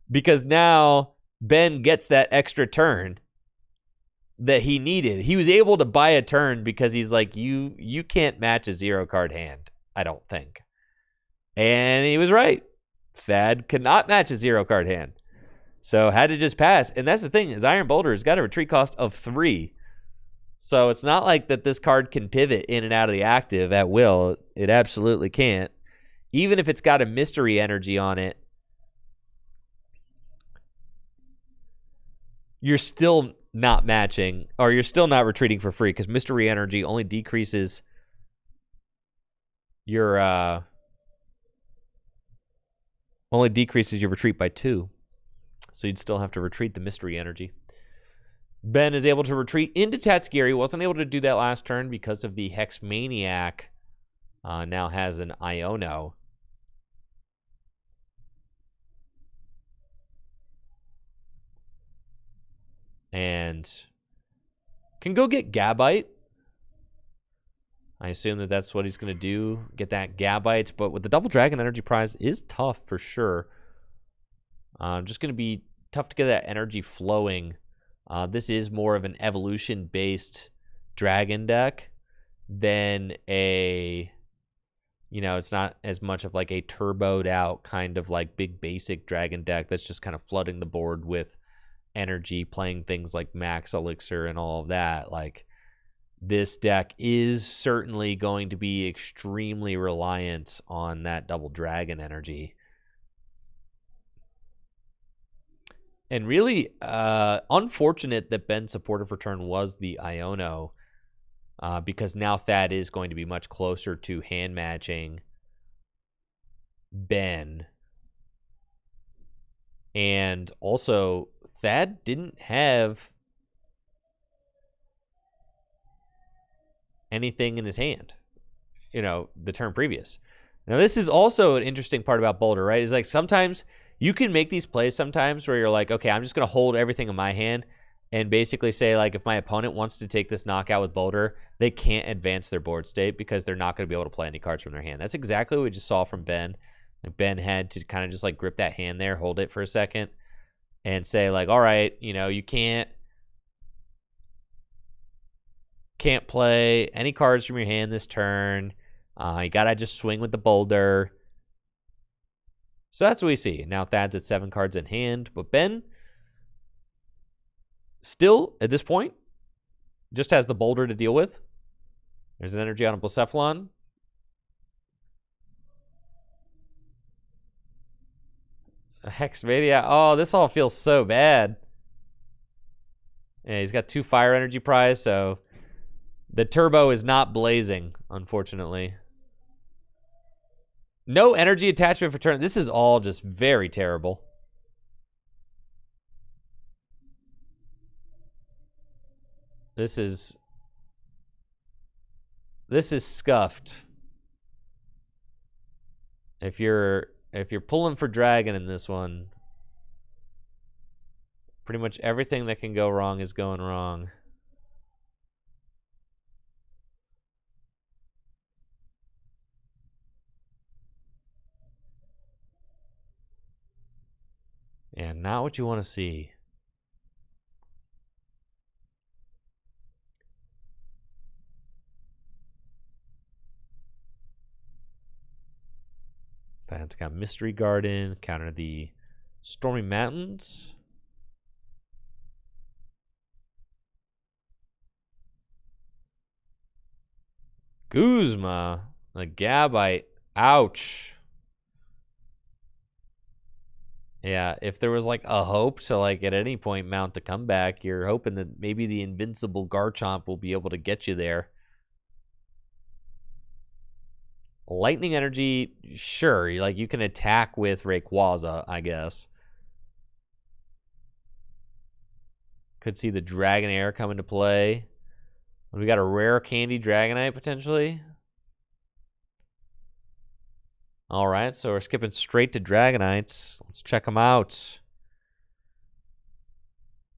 Because now Ben gets that extra turn that he needed. He was able to buy a turn because he's like, you can't match a 0 card hand, I don't think. And he was right. Thad could not match a 0 card hand. So had to just pass. And that's the thing, is Iron Boulder has got a retreat cost of 3. So it's not like that this card can pivot in and out of the active at will. It absolutely can't. Even if it's got a mystery energy on it, you're still not matching, or you're still not retreating for free, because mystery energy only decreases your retreat by 2. So you'd still have to retreat the mystery energy. Ben is able to retreat into Tatsugiri. Wasn't able to do that last turn because of the Hex Maniac. Now has an Iono. And can go get Gabite. I assume that that's what he's going to do. Get that Gabite. But with the Double Dragon Energy prize is tough for sure. Just going to be tough to get that energy flowing. This is more of an evolution-based dragon deck than a, it's not as much of like a turboed out kind of like big basic dragon deck that's just kind of flooding the board with energy, playing things like Max Elixir and all of that. Like, this deck is certainly going to be extremely reliant on that Double Dragon energy. And really unfortunate that Ben's supportive return was the Iono, because now Thad is going to be much closer to hand matching Ben. And also, Thad didn't have anything in his hand, the turn previous. Now, this is also an interesting part about Boulder, right? Is like sometimes you can make these plays sometimes where you're like, okay, I'm just going to hold everything in my hand and basically say, like, if my opponent wants to take this knockout with Boulder, they can't advance their board state because they're not going to be able to play any cards from their hand. That's exactly what we just saw from Ben. Like, Ben had to kind of just like grip that hand there, hold it for a second, and say like, all right, you can't play any cards from your hand this turn. You got to just swing with the Boulder. So that's what we see. Now Thad's at 7 cards in hand, but Ben still, at this point, just has the Boulder to deal with. There's an energy on a Blacephalon. A Hexmania. Oh, this all feels so bad. Yeah, he's got 2 fire energy prize, so the turbo is not blazing, unfortunately. No energy attachment for turn. This is all just very terrible. This is scuffed. If you're pulling for dragon in this one, pretty much everything that can go wrong is going wrong. And not what you want to see. That's got Mystery Garden, counter the Stormy Mountains. Guzma, the Gabite. Ouch. Yeah, if there was like a hope to like at any point mount a comeback, you're hoping that maybe the invincible Garchomp will be able to get you there. Lightning energy, sure, like you can attack with Rayquaza, I guess. Could see the Dragonair come into play. We got a rare candy Dragonite potentially. All right, so we're skipping straight to Dragonites. Let's check them out.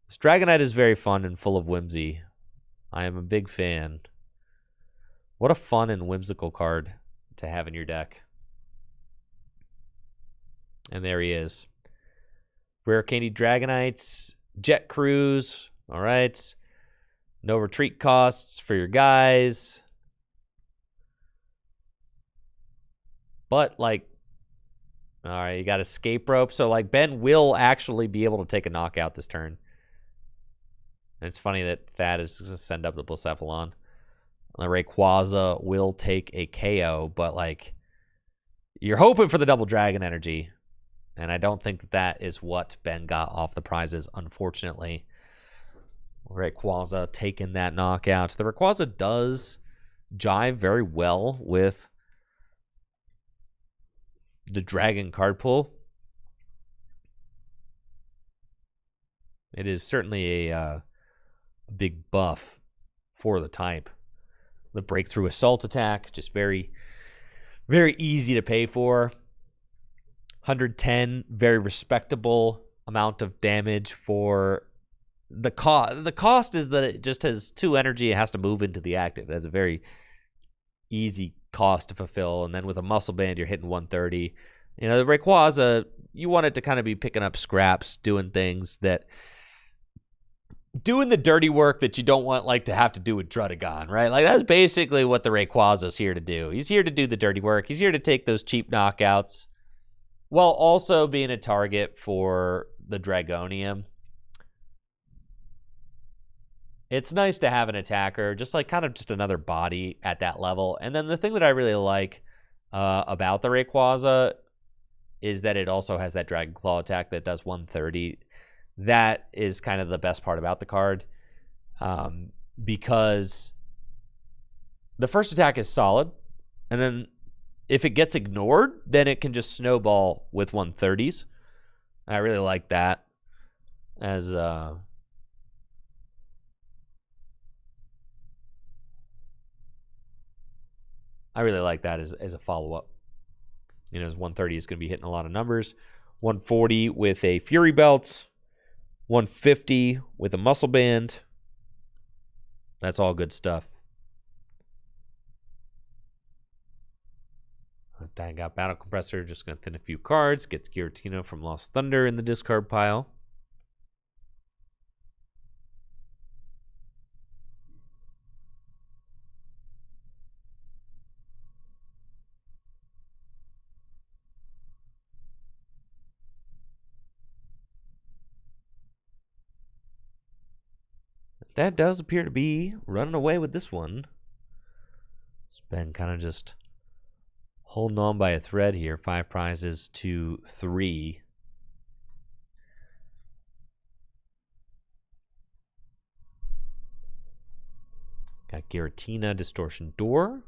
This Dragonite is very fun and full of whimsy. I am a big fan. What a fun and whimsical card to have in your deck. And there he is. Rare Candy Dragonites, Jet Cruise. All right. No retreat costs for your guys. But, like, all right, you got Escape Rope. So, like, Ben will actually be able to take a knockout this turn. And it's funny that Thad is going to send up the Blacephalon. The Rayquaza will take a KO, but, like, you're hoping for the double dragon energy. And I don't think that is what Ben got off the prizes, unfortunately. Rayquaza taking that knockout. The Rayquaza does jive very well with the dragon card pool. It is certainly a big buff for the type. The breakthrough assault attack, just very, very easy to pay for. 110, very respectable amount of damage for the cost. The cost is that it just has 2 energy. It has to move into the active. It has a very easy cost to fulfill. And then with a muscle band, you're hitting 130. You know, the Rayquaza, you want it to kind of be picking up scraps, doing things that, doing the dirty work that you don't want, like, to have to do with Drudagon, right? Like, that's basically what the Rayquaza is here to do. He's here to do the dirty work. He's here to take those cheap knockouts while also being a target for the Dragonium. It's nice to have an attacker, just like kind of just another body at that level. And then the thing that I really like about the Rayquaza is that it also has that Dragon Claw attack that does 130. That is kind of the best part about the card, because the first attack is solid, and then if it gets ignored, then it can just snowball with 130s. I really like that as I really like that as a follow-up. You know, as 130 is going to be hitting a lot of numbers. 140 with a Fury Belt. 150 with a Muscle Band. That's all good stuff. I got Battle Compressor. Just going to thin a few cards. Gets Giratina from Lost Thunder in the discard pile. that does appear to be running away with this one. It's been kind of just holding on by a thread here. 5 prizes to 3. Got Giratina, Distortion Door.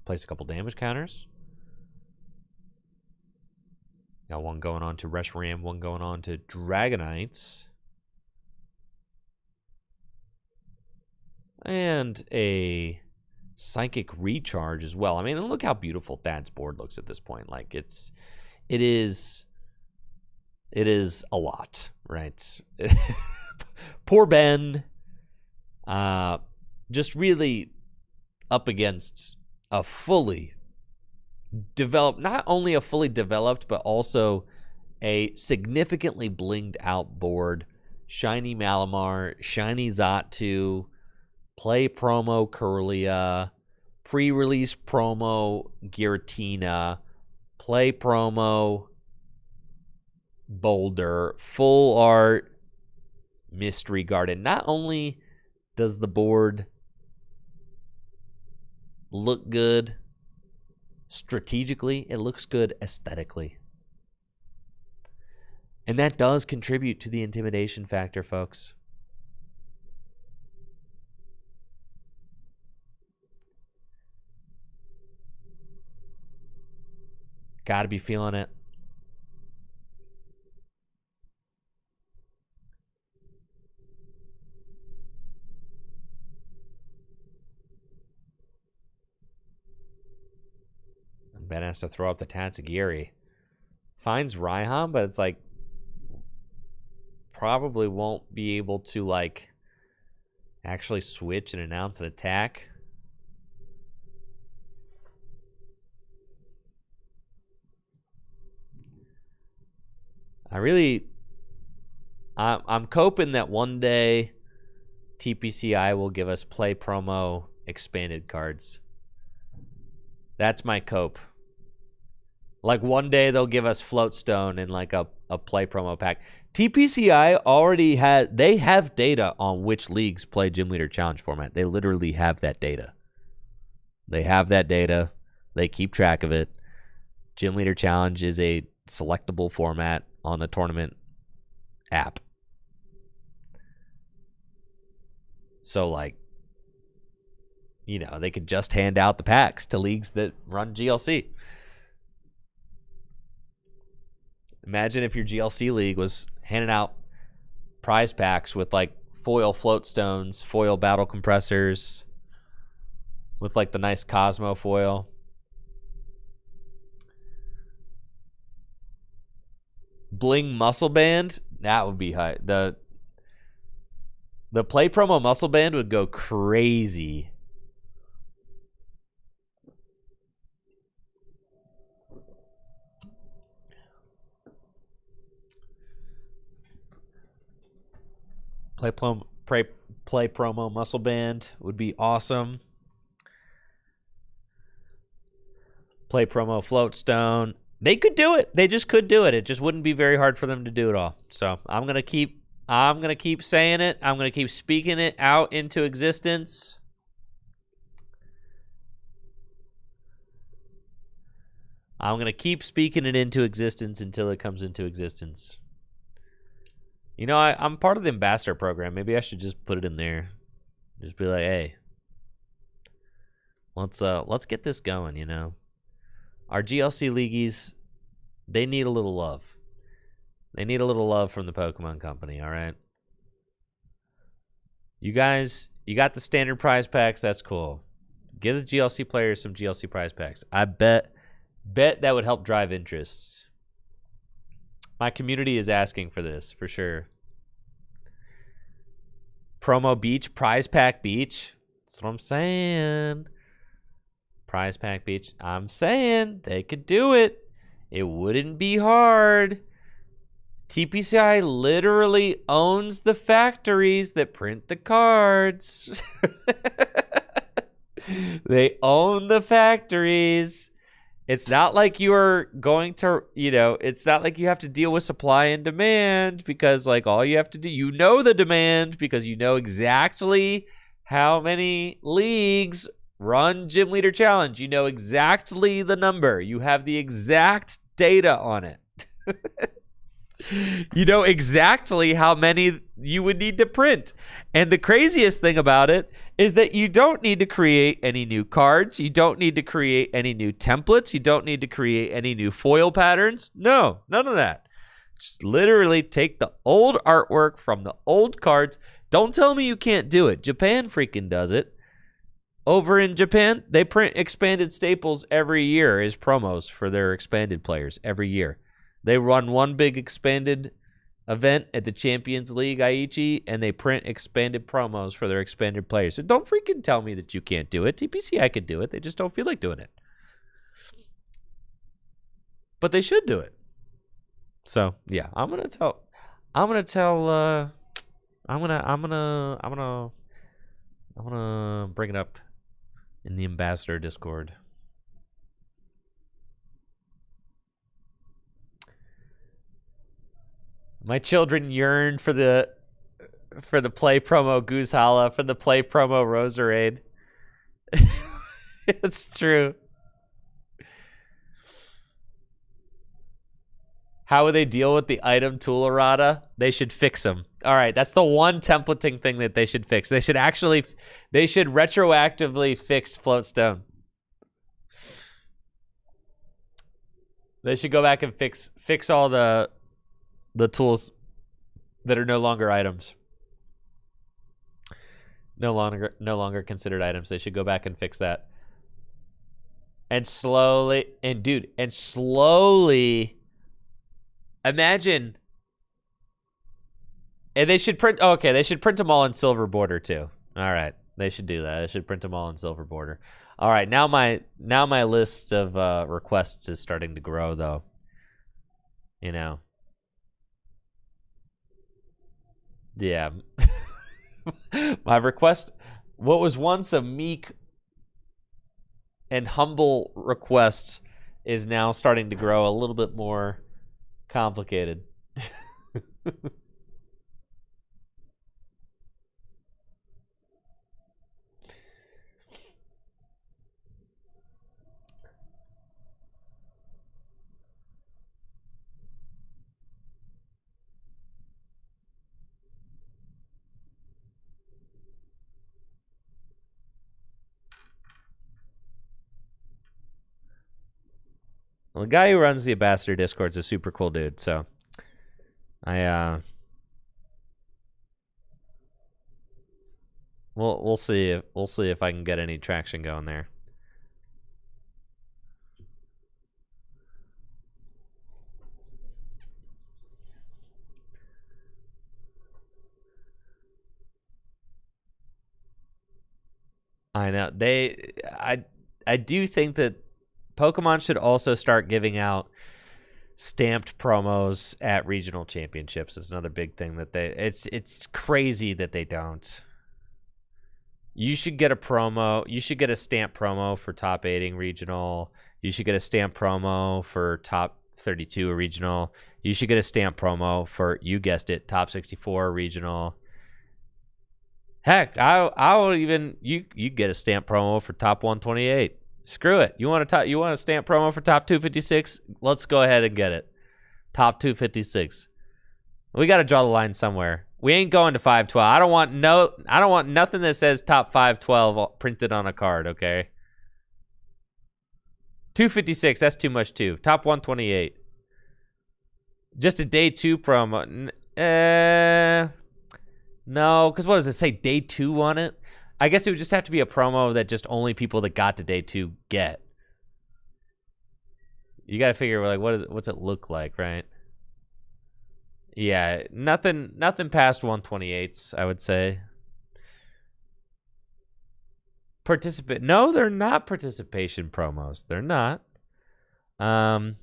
Place a couple damage counters. Got one going on to Reshiram, one going on to Dragonites. And a Psychic Recharge as well. I mean, look how beautiful Thad's board looks at this point. Like, it is a lot, right? Poor Ben. Just really up against a fully developed, not only a fully developed, but also a significantly blinged out board. Shiny Malamar, Shiny Xatu, play promo Kirlia, pre-release promo Giratina, play promo Boulder, full art Mystery Garden. Not only does the board look good strategically, it looks good aesthetically. And that does contribute to the intimidation factor, folks. Gotta be feeling it. Ben has to throw up the Tatsugiri. Finds Raihan, but it's like probably won't be able to like actually switch and announce an attack. I'm coping that one day TPCI will give us play promo expanded cards. That's my cope. Like one day they'll give us Floatstone in like a play promo pack. TPCI already they have data on which leagues play Gym Leader Challenge format. They literally have that data. They have that data. They keep track of it. Gym Leader Challenge is a selectable format on the tournament app. So like, you know, they could just hand out the packs to leagues that run GLC. Imagine if your GLC league was handing out prize packs with like foil Floatstones, foil battle compressors, with like the nice Cosmo foil. Bling Muscle Band, that would be high. The play promo Muscle Band would go crazy. Play promo Muscle Band would be awesome. Play promo Floatstone. They could do it. They just could do it. It just wouldn't be very hard for them to do it all. So I'm gonna keep saying it. I'm gonna keep speaking it out into existence. I'm gonna keep speaking it into existence until it comes into existence. You know, I'm part of the ambassador program. Maybe I should just put it in there. Just be like, hey, let's get this going, you know. Our GLC leagueies, they need a little love. They need a little love from the Pokemon Company, all right? You guys, you got the standard prize packs, that's cool. Give the GLC players some GLC prize packs. I bet that would help drive interest. My community is asking for this, for sure. Promo Beach, Prize Pack Beach. That's what I'm saying. Prize Pack Beach. I'm saying they could do it. It wouldn't be hard. TPCI literally owns the factories that print the cards. They own the factories. It's not like you are going to, it's not like you have to deal with supply and demand because, like, all you have to do, the demand because you know exactly how many leagues run Gym Leader Challenge. You know exactly the number. You have the exact data on it. You know exactly how many you would need to print. And the craziest thing about it is that you don't need to create any new cards. You don't need to create any new templates. You don't need to create any new foil patterns. No, none of that. Just literally take the old artwork from the old cards. Don't tell me you can't do it. Japan freaking does it. Over in Japan, they print expanded staples every year as promos for their expanded players every year. They run one big expanded event at the Champions League Aichi, and they print expanded promos for their expanded players. So don't freaking tell me that you can't do it. TPCI could do it. They just don't feel like doing it. But they should do it. So yeah, I'm gonna bring it up in the Ambassador Discord. My children yearn for the play promo Goose Hala, for the play promo Roserade. It's true. How would they deal with the item tool errata? They should fix them. All right, that's the one templating thing that they should fix. They should retroactively fix Floatstone. They should go back and fix all the tools that are no longer items. No longer considered items. They should go back and fix that. And slowly imagine. And they should print them all in silver border too. All right. They should do that. They should print them all in silver border. All right, now my list of requests is starting to grow though. Yeah. My request, what was once a meek and humble request, is now starting to grow a little bit more complicated. Well, the guy who runs the Ambassador Discord is a super cool dude, so we'll see if I can get any traction going there. I know I do think that Pokemon should also start giving out stamped promos at regional championships. Is another big thing that it's crazy that they don't. You should get a promo. You should get a stamp promo for top 8ing regional. You should get a stamp promo for top 32 regional. You should get a stamp promo for, you guessed it, top 64 regional. Heck, I'll even you get a stamp promo for top 128. Screw it. You want a stamp promo for top 256? Let's go ahead and get it. Top 256. We got to draw the line somewhere. We ain't going to 512. I don't want nothing that says top 512 printed on a card, okay? 256, that's too much too. Top 128. Just a day 2 promo. No, because what does it say? Day 2 on it? I guess it would just have to be a promo that just only people that got to day 2 get. You got to figure, like, what's it look like, right? Yeah, nothing past 128s, I would say. No, they're not participation promos. They're not. And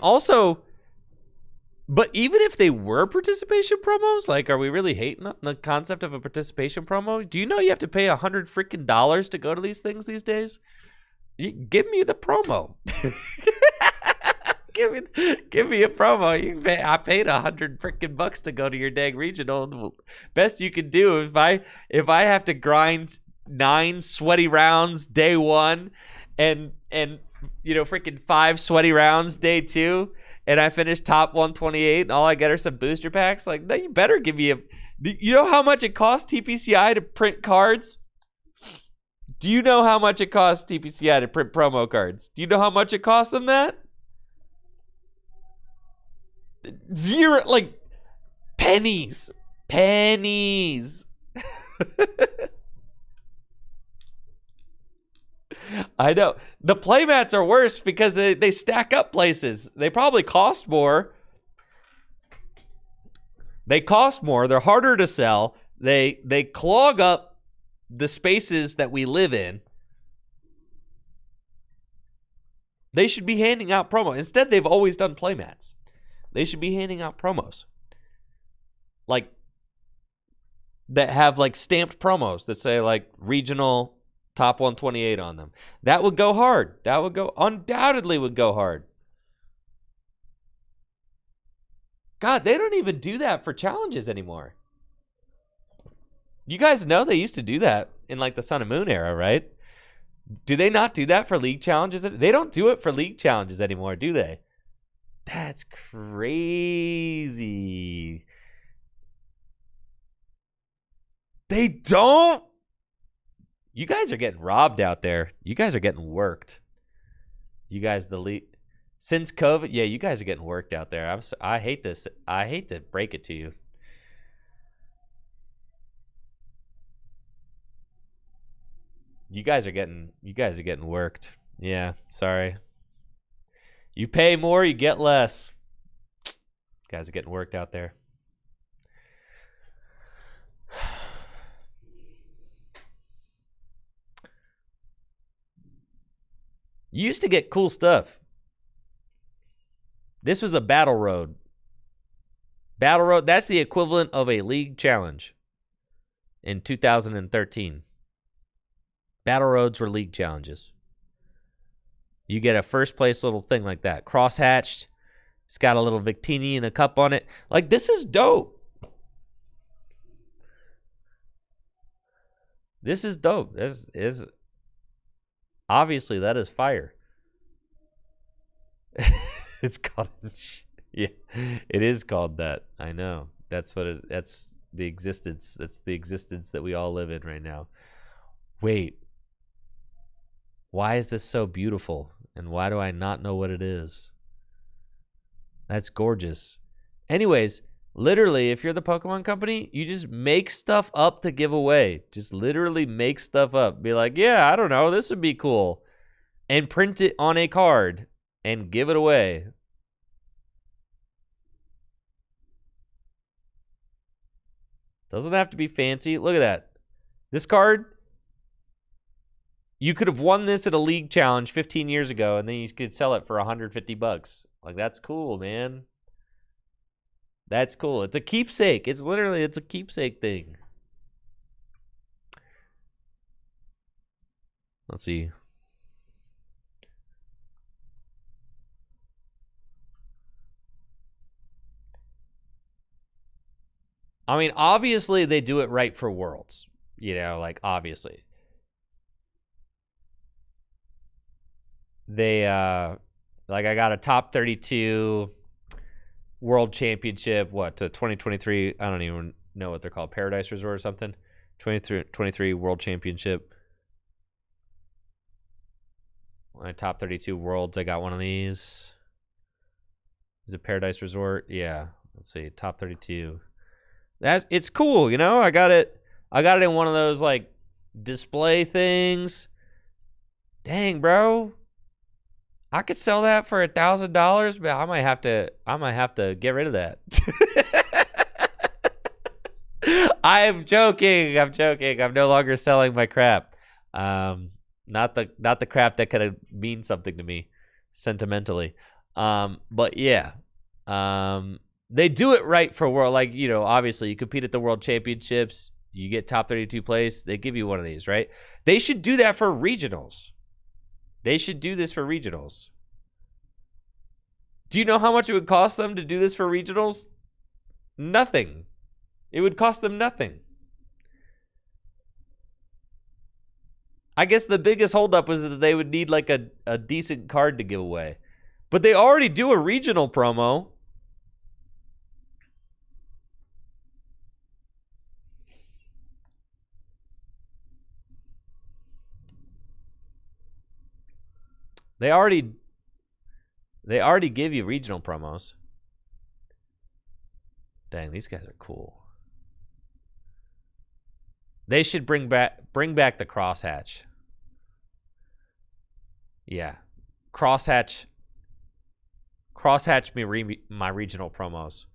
also, but even if they were participation promos, like, are we really hating on the concept of a participation promo? Do you know you have to pay $100 freaking to go to these things these days? Give me the promo. give me a promo. I paid $100 freaking bucks to go to your dang regional. Best you can do if I have to grind 9 sweaty rounds day 1, and freaking 5 sweaty rounds day 2, and I finish top 128, and all I get are some booster packs. Like, no, you better give me a. You know how much it costs TPCI to print cards? Do you know how much it costs TPCI to print promo cards? Do you know how much it costs them that? Zero, like pennies. I know. The playmats are worse because they stack up places. They probably cost more. They're harder to sell. They clog up the spaces that we live in. They should be handing out promo. Instead, they've always done playmats. They should be handing out promos. Like, that have like stamped promos that say like regional top 128 on them. That would go hard. Undoubtedly would go hard. God, they don't even do that for challenges anymore. You guys know they used to do that in like the Sun and Moon era, right? Do they not do that for league challenges? They don't do it for league challenges anymore, do they? That's crazy. They don't? You guys are getting robbed out there. You guys are getting worked. You guys, the league. Since COVID, yeah, you guys are getting worked out there. I hate to break it to you. You guys are getting worked. Yeah, sorry. You pay more, you get less. You guys are getting worked out there. You used to get cool stuff. This was a battle road. Battle road, that's the equivalent of a league challenge in 2013. Battle roads were league challenges. You get a first place little thing like that. Cross-hatched. It's got a little Victini and a cup on it. Like, this is dope. This is dope. This is obviously, that is fire. It's called, yeah, it is called that. I know. That's the existence. That's the existence that we all live in right now. Wait. Why is this so beautiful? And why do I not know what it is? That's gorgeous. Anyways, literally, if you're the Pokemon company, you just make stuff up to give away. Just literally make stuff up. Be like, yeah, I don't know, this would be cool. And print it on a card and give it away. Doesn't have to be fancy. Look at that. This card, you could have won this at a league challenge 15 years ago, and then you could sell it for $150. Like, that's cool, man. That's cool. It's a keepsake. It's a keepsake thing. Let's see. I mean, obviously they do it right for Worlds. You know, like, obviously. They, like, I got a top 32 World Championship, to 2023, I don't even know what they're called, Paradise Resort or something. 23 World Championship. My top 32 Worlds, I got one of these. Is it Paradise Resort? Yeah. Let's see, top 32. It's cool, you know? I got it in one of those, like, display things. Dang, bro. I could sell that for $1,000, but I might have to get rid of that. I'm joking. I'm no longer selling my crap. Not the crap that could mean something to me sentimentally. But yeah. They do it right for World. Like, you know, obviously you compete at the World Championships, you get top 32 place, they give you one of these, right? They should do that for regionals. They should do this for regionals. Do you know how much it would cost them to do this for regionals? Nothing. It would cost them nothing. I guess the biggest holdup was that they would need like a decent card to give away. But they already do a regional promo. They already give you regional promos. Dang, these guys are cool. They should bring back the crosshatch. Yeah. Crosshatch me my regional promos.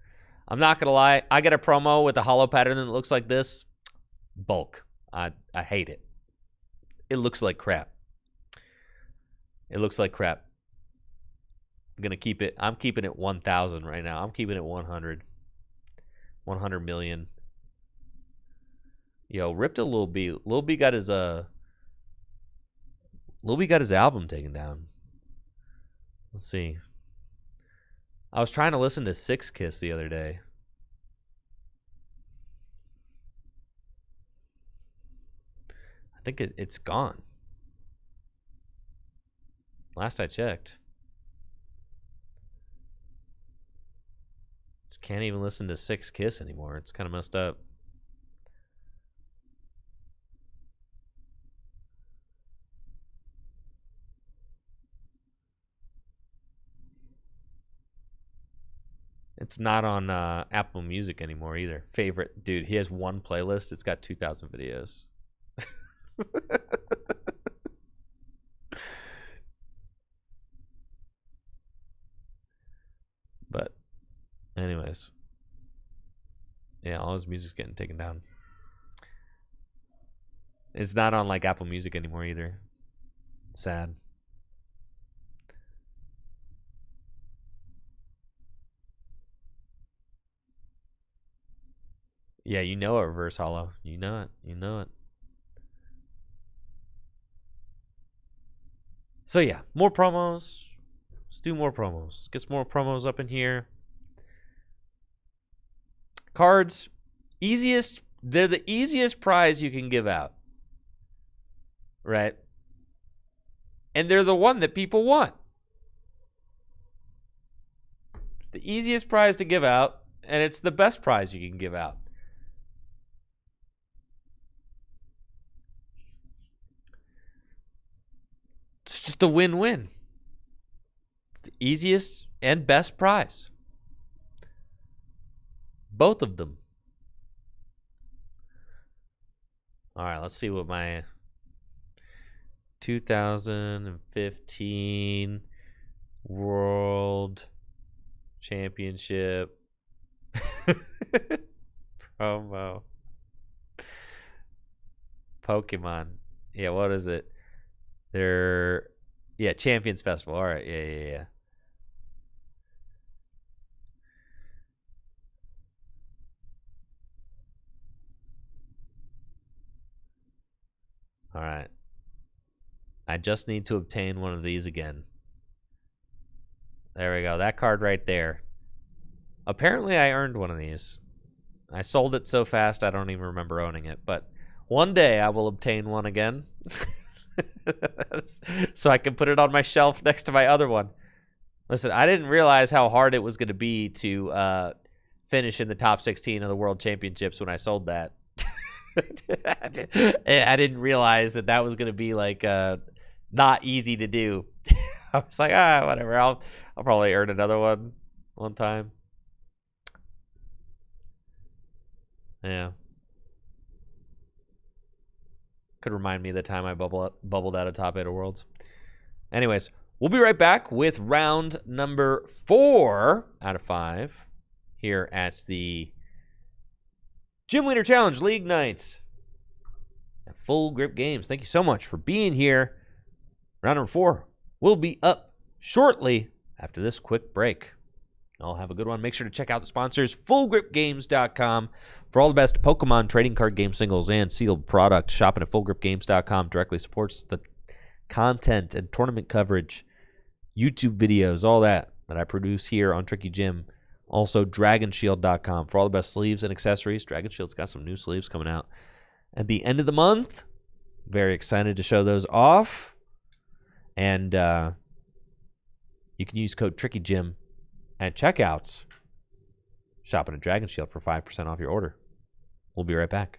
I'm not going to lie. I get a promo with a hollow pattern that looks like this. Bulk. I hate it. It looks like crap. It looks like crap. I'm going to keep it. I'm keeping it 1,000 right now. I'm keeping it 100. 100 million. Yo, ripped a Lil B. Lil B got his album taken down. Let's see. I was trying to listen to Six Kiss the other day. I think it's gone. Last I checked. Just can't even listen to Six Kiss anymore. It's kind of messed up. It's not on Apple Music anymore either. Favorite. Dude, he has one playlist. It's got 2,000 videos. But anyways. Yeah, all his music's getting taken down. It's not on like Apple Music anymore either. Sad. Yeah, you know it, Reverse Hollow. You know it. You know it. So yeah, more promos. Let's do more promos. Get some more promos up in here. Cards, easiest. They're the easiest prize you can give out. Right? And they're the one that people want. It's the easiest prize to give out, and it's the best prize you can give out. It's just a win-win. It's the easiest and best prize. Both of them. All right, let's see what my 2015 World Championship promo. Pokemon. Yeah, what is it? Yeah, Champions Festival. All right, yeah. All right. I just need to obtain one of these again. There we go. That card right there. Apparently, I earned one of these. I sold it so fast, I don't even remember owning it. But one day, I will obtain one again. So I can put it on my shelf next to my other one. Listen, I didn't realize how hard it was going to be to finish in the top 16 of the World Championships when I sold that. I didn't realize that was going to be like not easy to do. I was like, whatever. I'll probably earn another one time. Yeah. Could remind me of the time I bubbled out of top 8 of Worlds. Anyways, we'll be right back with round number 4 out of 5 here at the Gym Leader Challenge League Nights at Full Grip Games. Thank you so much for being here. Round number 4 will be up shortly after this quick break. I'll have a good one. Make sure to check out the sponsors, FullGripGames.com, for all the best Pokemon trading card game singles and sealed product. Shopping at FullGripGames.com directly supports the content and tournament coverage, YouTube videos, all that I produce here on Tricky Jim. Also, DragonShield.com for all the best sleeves and accessories. Dragon Shield's got some new sleeves coming out at the end of the month. Very excited to show those off. And you can use code TrickyJim at checkouts. Shopping at Dragon Shield for 5% off your order. We'll be right back.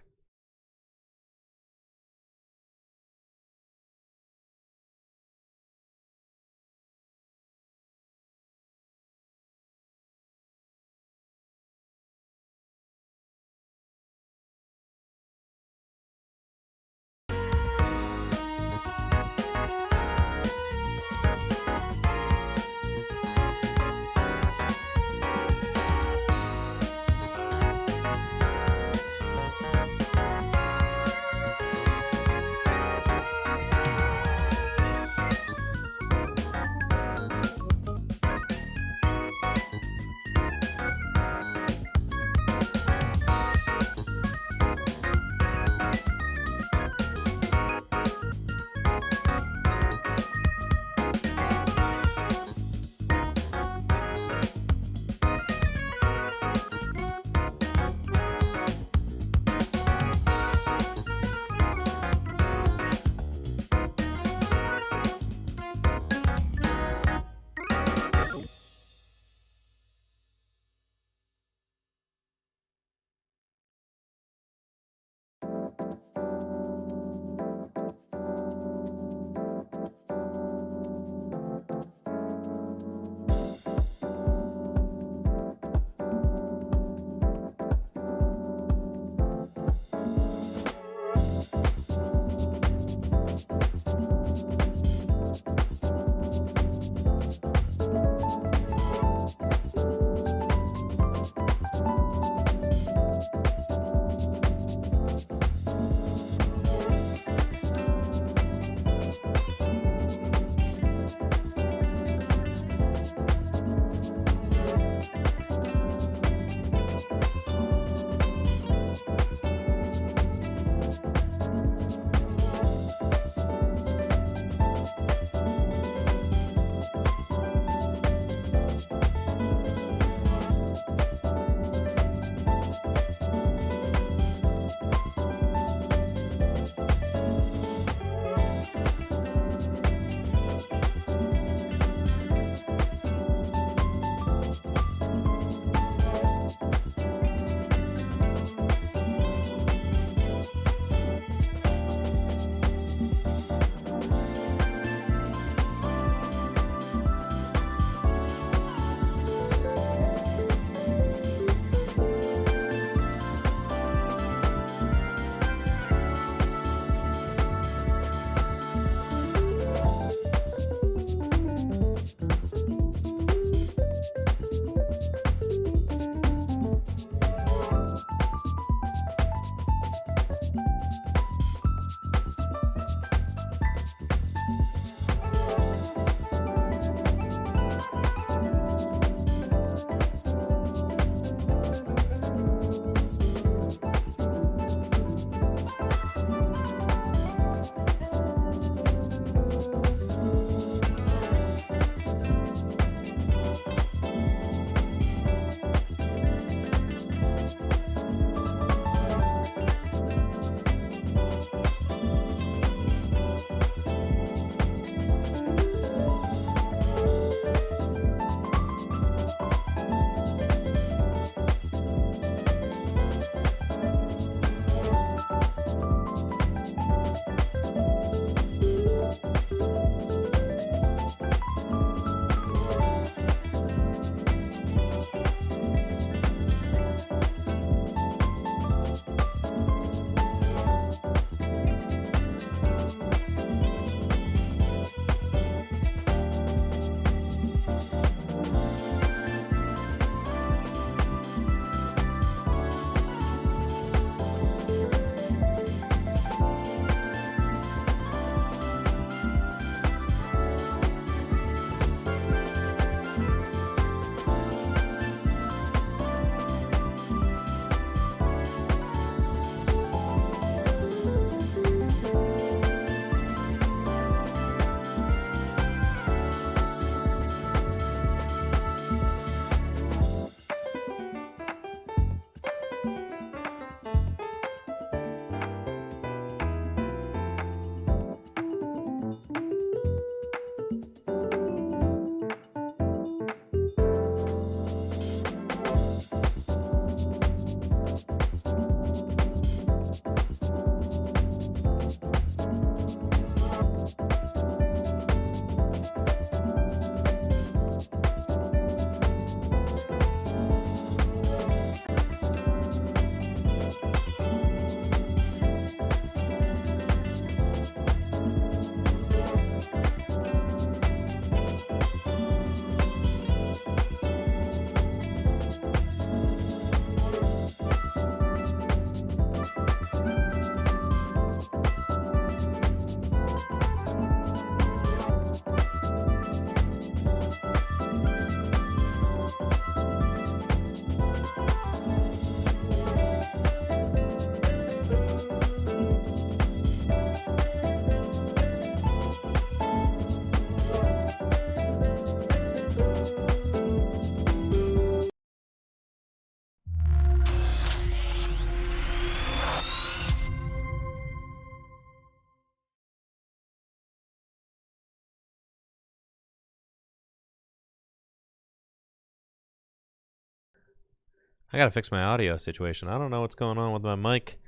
I gotta fix my audio situation. I don't know what's going on with my mic.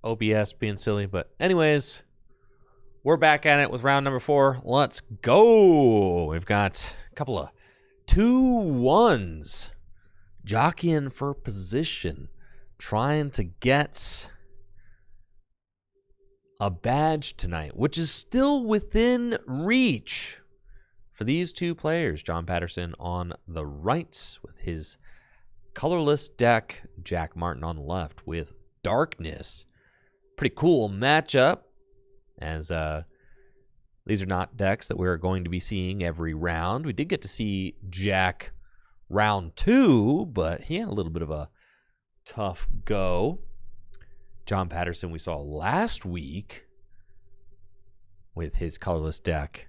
OBS being silly, but anyways, we're back at it with round number 4. Let's go. We've got a couple of 2-1s jockeying for position, trying to get a badge tonight, which is still within reach for these two players. John Patterson on the right with his colorless deck, Jack Martin on the left with darkness. Pretty cool matchup, as these are not decks that we're going to be seeing every round. We did get to see Jack round 2, but he had a little bit of a tough go. John Patterson we saw last week with his colorless deck.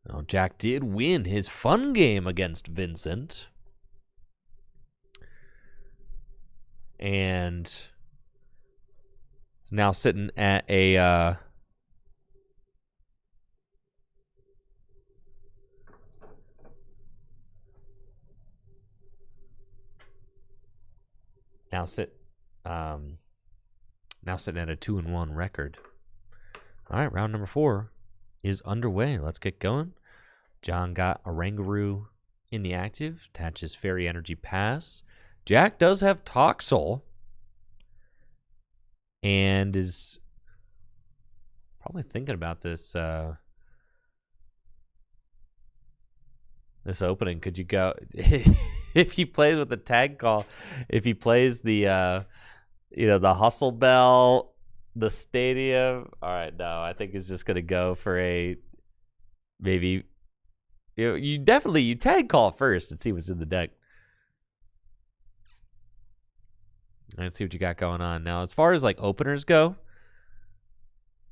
Now, Jack did win his fun game against Vincent. And is now sitting at a now sitting at a 2-1 record. All right, round number 4 is underway. Let's get going. John got a Rangaroo in the active, attaches Fairy Energy Pass. Jack does have Toxel and is probably thinking about this this opening. Could you go if he plays with the tag call, if he plays the the Hustle Bell, the Stadium. All right, no, I think he's just gonna go for a maybe. You tag call first and see what's in the deck. Let's see what you got going on now. As far as like openers go,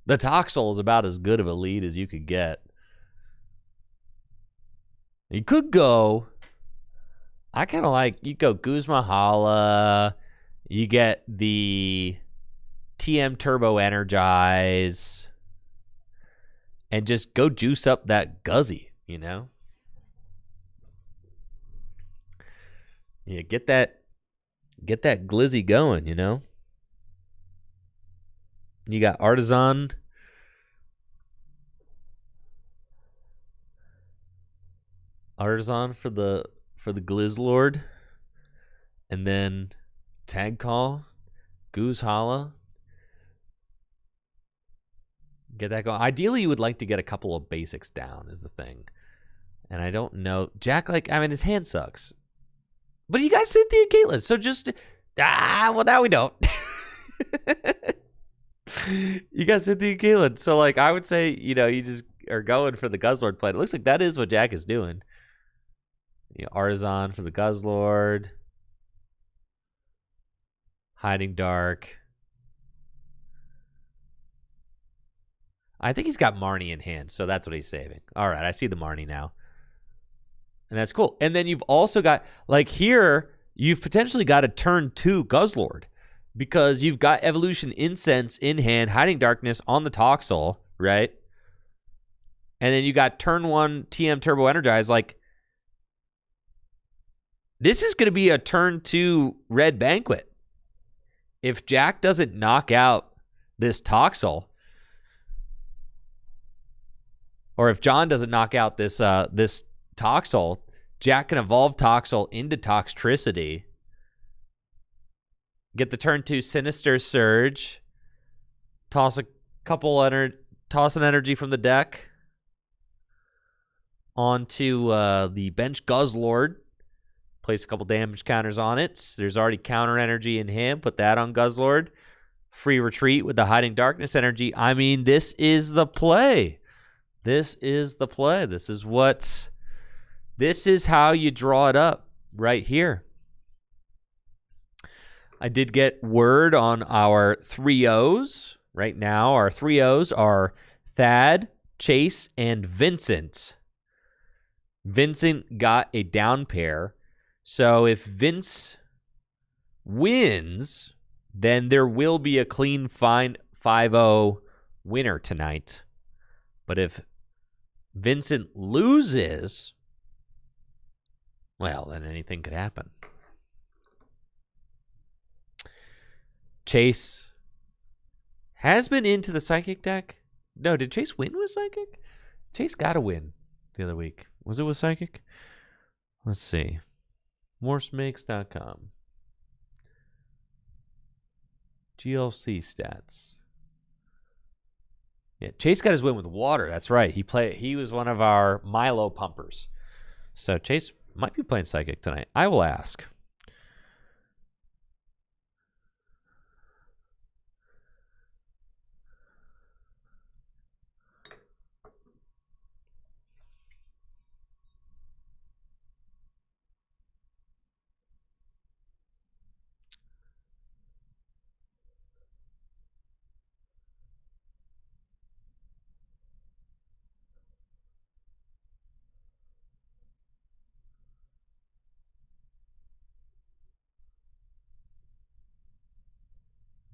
the Toxel is about as good of a lead as you could get. You could go. I kind of like you go Guzma Hala. You get the TM Turbo Energize, and just go juice up that Guzzy. Yeah, get that glizzy going, You got Artisan. For the Glizzlord. And then Tag Call, Goose Hala. Get that going. Ideally, you would like to get a couple of basics down is the thing. And I don't know. Jack, his hand sucks. But you got Cynthia and Caitlin, so just... well, now we don't. You got Cynthia and Caitlin, so, I would say, you just are going for the Guzzlord play. It looks like that is what Jack is doing. Artisan for the Guzzlord. Hiding Dark. I think he's got Marnie in hand, so that's what he's saving. All right, I see the Marnie now. And that's cool. And then you've also got, here, you've potentially got a turn 2 Guzzlord because you've got Evolution Incense in hand, Hiding Darkness on the Toxel, right? And then you got turn 1 TM Turbo Energize. This is going to be a turn 2 Red Banquet. If Jack doesn't knock out this Toxel, or if John doesn't knock out this this Toxel, Jack can evolve Toxel into Toxtricity. Get the turn 2 Sinister Surge. Toss an energy from the deck onto the bench Guzzlord. Place a couple damage counters on it. There's already counter energy in him. Put that on Guzzlord. Free retreat with the Hiding Darkness energy. This is the play. This is the play. This is how you draw it up right here. I did get word on our 3-0s. Right now, our 3-0s are Thad, Chase, and Vincent. Vincent got a down pair. So if Vince wins, then there will be a clean 5-0 winner tonight. But if Vincent loses, Well, then anything could happen. Chase has been into the Psychic deck. No, did Chase win with Psychic? Chase got a win the other week. Was it with Psychic? Let's see. Morsemakes.com. GLC stats. Yeah, Chase got his win with water. That's right. He was one of our Milo pumpers. So Chase might be playing Psychic tonight. I will ask.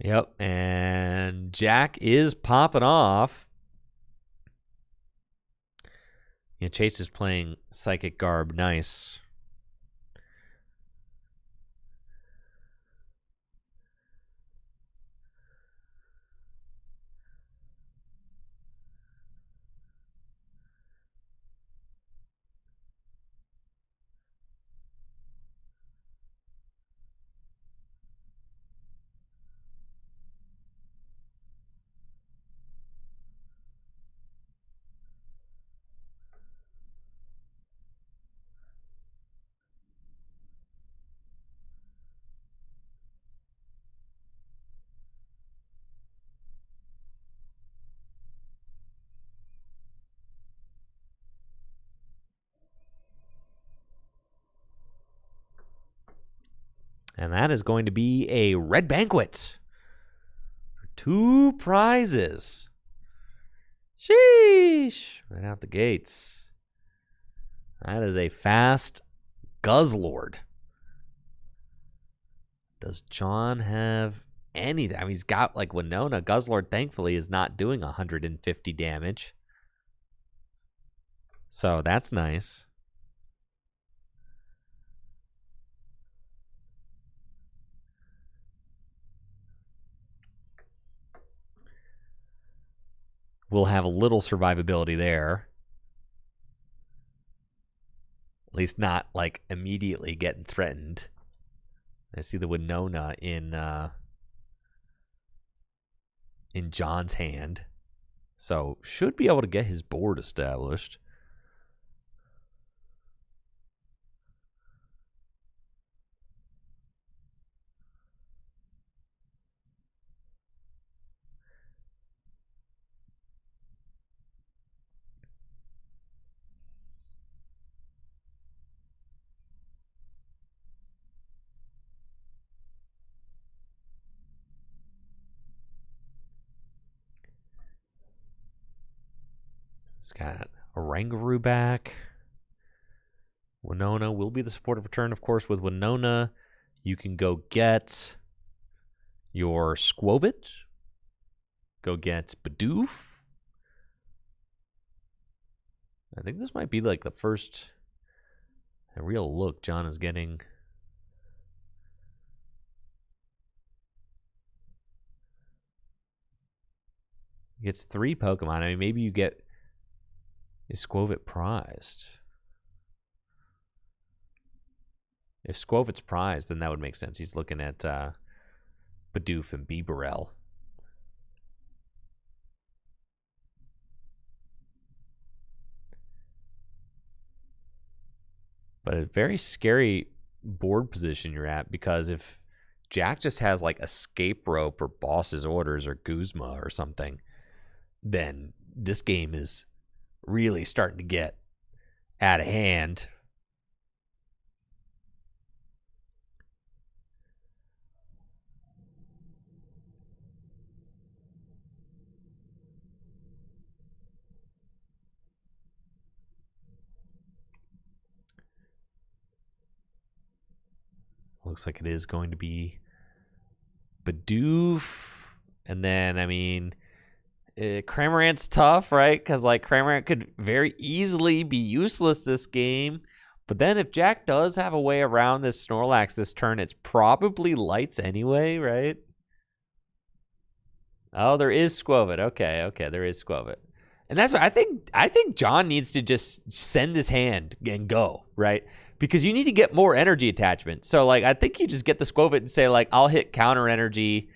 Yep, and Jack is popping off. Yeah, Chase is playing Psychic Garb. Nice. And that is going to be a Red Banquet. 2 prizes. Sheesh. Right out the gates. That is a fast Guzzlord. Does John have anything? I mean, he's got like Winona. Guzzlord, thankfully, is not doing 150 damage. So that's nice. We'll have a little survivability there. At least not like immediately getting threatened. I see the Winona in John's hand. So should be able to get his board established. He's got Oranguru back. Winona will be the supportive return, of course. With Winona, you can go get your Squovit. Go get Bidoof. I think this might be like the first real look John is getting. He gets 3 Pokemon. I mean, maybe you get... Is Squovit prized? If Squovit's prized, then that would make sense. He's looking at Bidoof and Bibarel. But a very scary board position you're at, because if Jack just has like Escape Rope or Boss's Orders or Guzma or something, then this game is really starting to get out of hand. Looks like it is going to be Bidoof. And then, I mean, Cramorant's tough, right? Because like Cramorant could very easily be useless this game, But then if Jack does have a way around this Snorlax this turn, it's probably lights anyway, right? Oh, there is Squovit. Okay, there is Squovit. And that's what I think John needs to just send his hand and go, right? Because you need to get more energy attachment. So, like, I think you just get the Squovit and say, like, I'll hit counter energy.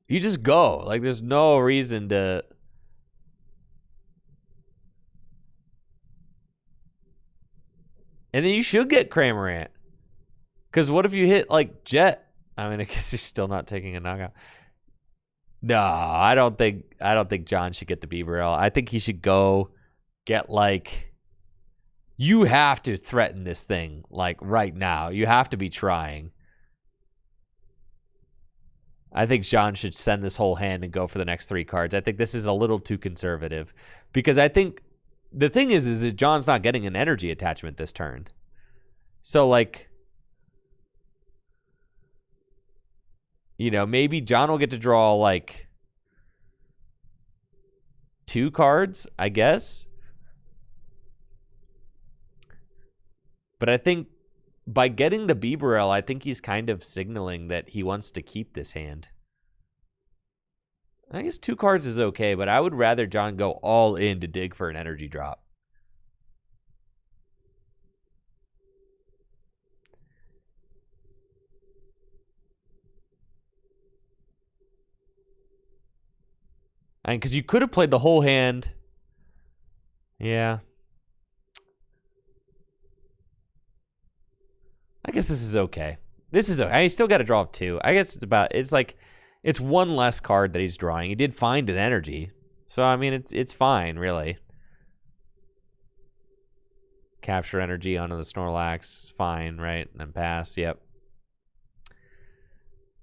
You just go. Like, there's no reason to... And then you should get Cramorant. Because what if you hit, like, Jet? I mean, I guess you're still not taking a knockout. No, I don't think John should get the Beaverell. I think he should go get, like... You have to threaten this thing, like, right now. You have to be trying. I think John should send this whole hand and go for the next 3 cards. I think this is a little too conservative. Because I think... The thing is that John's not getting an energy attachment this turn. So, like... You know, maybe John will get to draw, like... 2 cards, I guess. But I think by getting the Beaverell, I think he's kind of signaling that he wants to keep this hand. I guess 2 cards is okay, but I would rather John go all in to dig for an energy drop. I mean, because you could have played the whole hand. Yeah. I guess this is okay. This is okay. I still got to draw 2. I guess it's 1 less card that he's drawing. He did find an energy. So, I mean, it's fine, really. Capture energy onto the Snorlax. Fine, right? And then pass. Yep.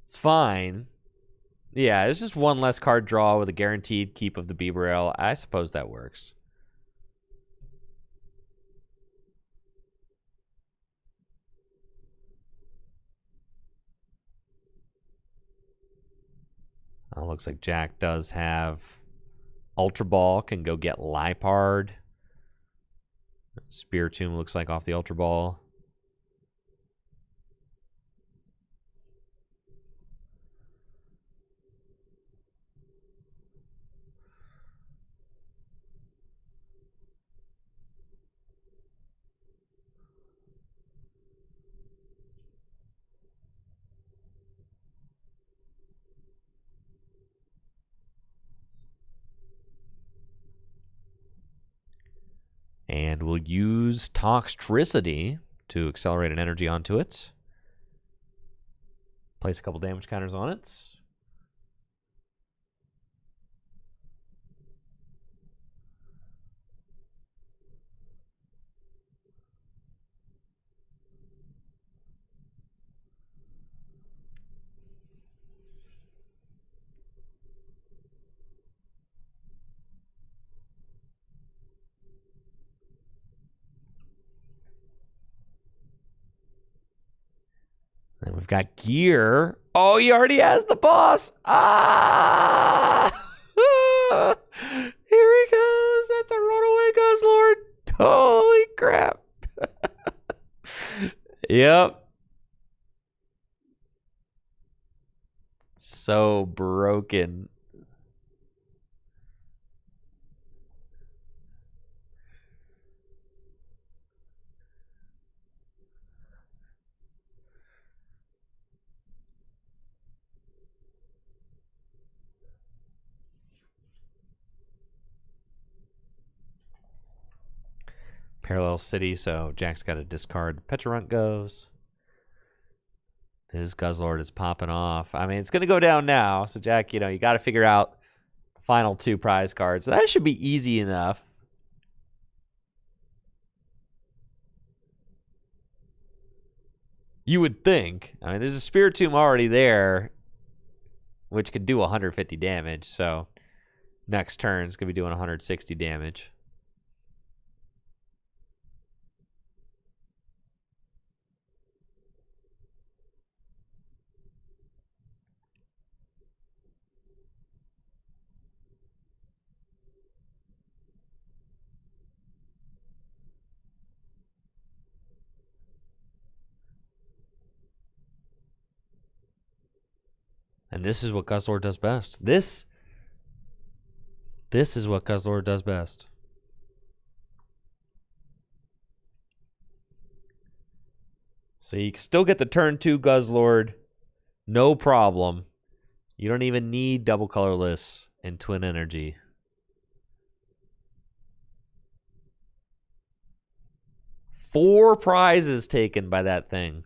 It's fine. Yeah, it's just 1 less card draw with a guaranteed keep of the Beaverell. I suppose that works. Looks like Jack does have Ultra Ball, can go get Lipard. Spiritomb looks like off the Ultra Ball. And we'll use Toxtricity to accelerate an energy onto it. Place a couple damage counters on it. Then we've got Gear. Oh, he already has the boss. Ah! Here he goes. That's a runaway Guzzlord. Holy crap. Yep. So broken. Parallel City, so Jack's got to discard. Pecharunt goes. His Guzzlord is popping off. I mean, it's going to go down now. So, Jack, you know, you got to figure out the final 2 prize cards. That should be easy enough. You would think. I mean, there's a Spiritomb already there, which could do 150 damage. So, next turn is going to be doing 160 damage. And this is what Guzzlord does best. This is what Guzzlord does best. So you can still get the turn 2 Guzzlord. No problem. You don't even need double colorless and twin energy. Four prizes taken by that thing.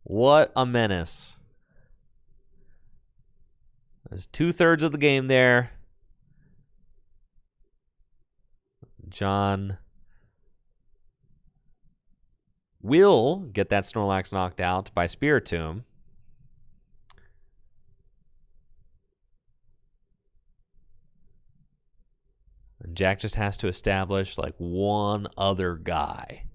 What a menace. There's 2/3 of the game there. John will get that Snorlax knocked out by Spiritomb. And Jack just has to establish like one other guy.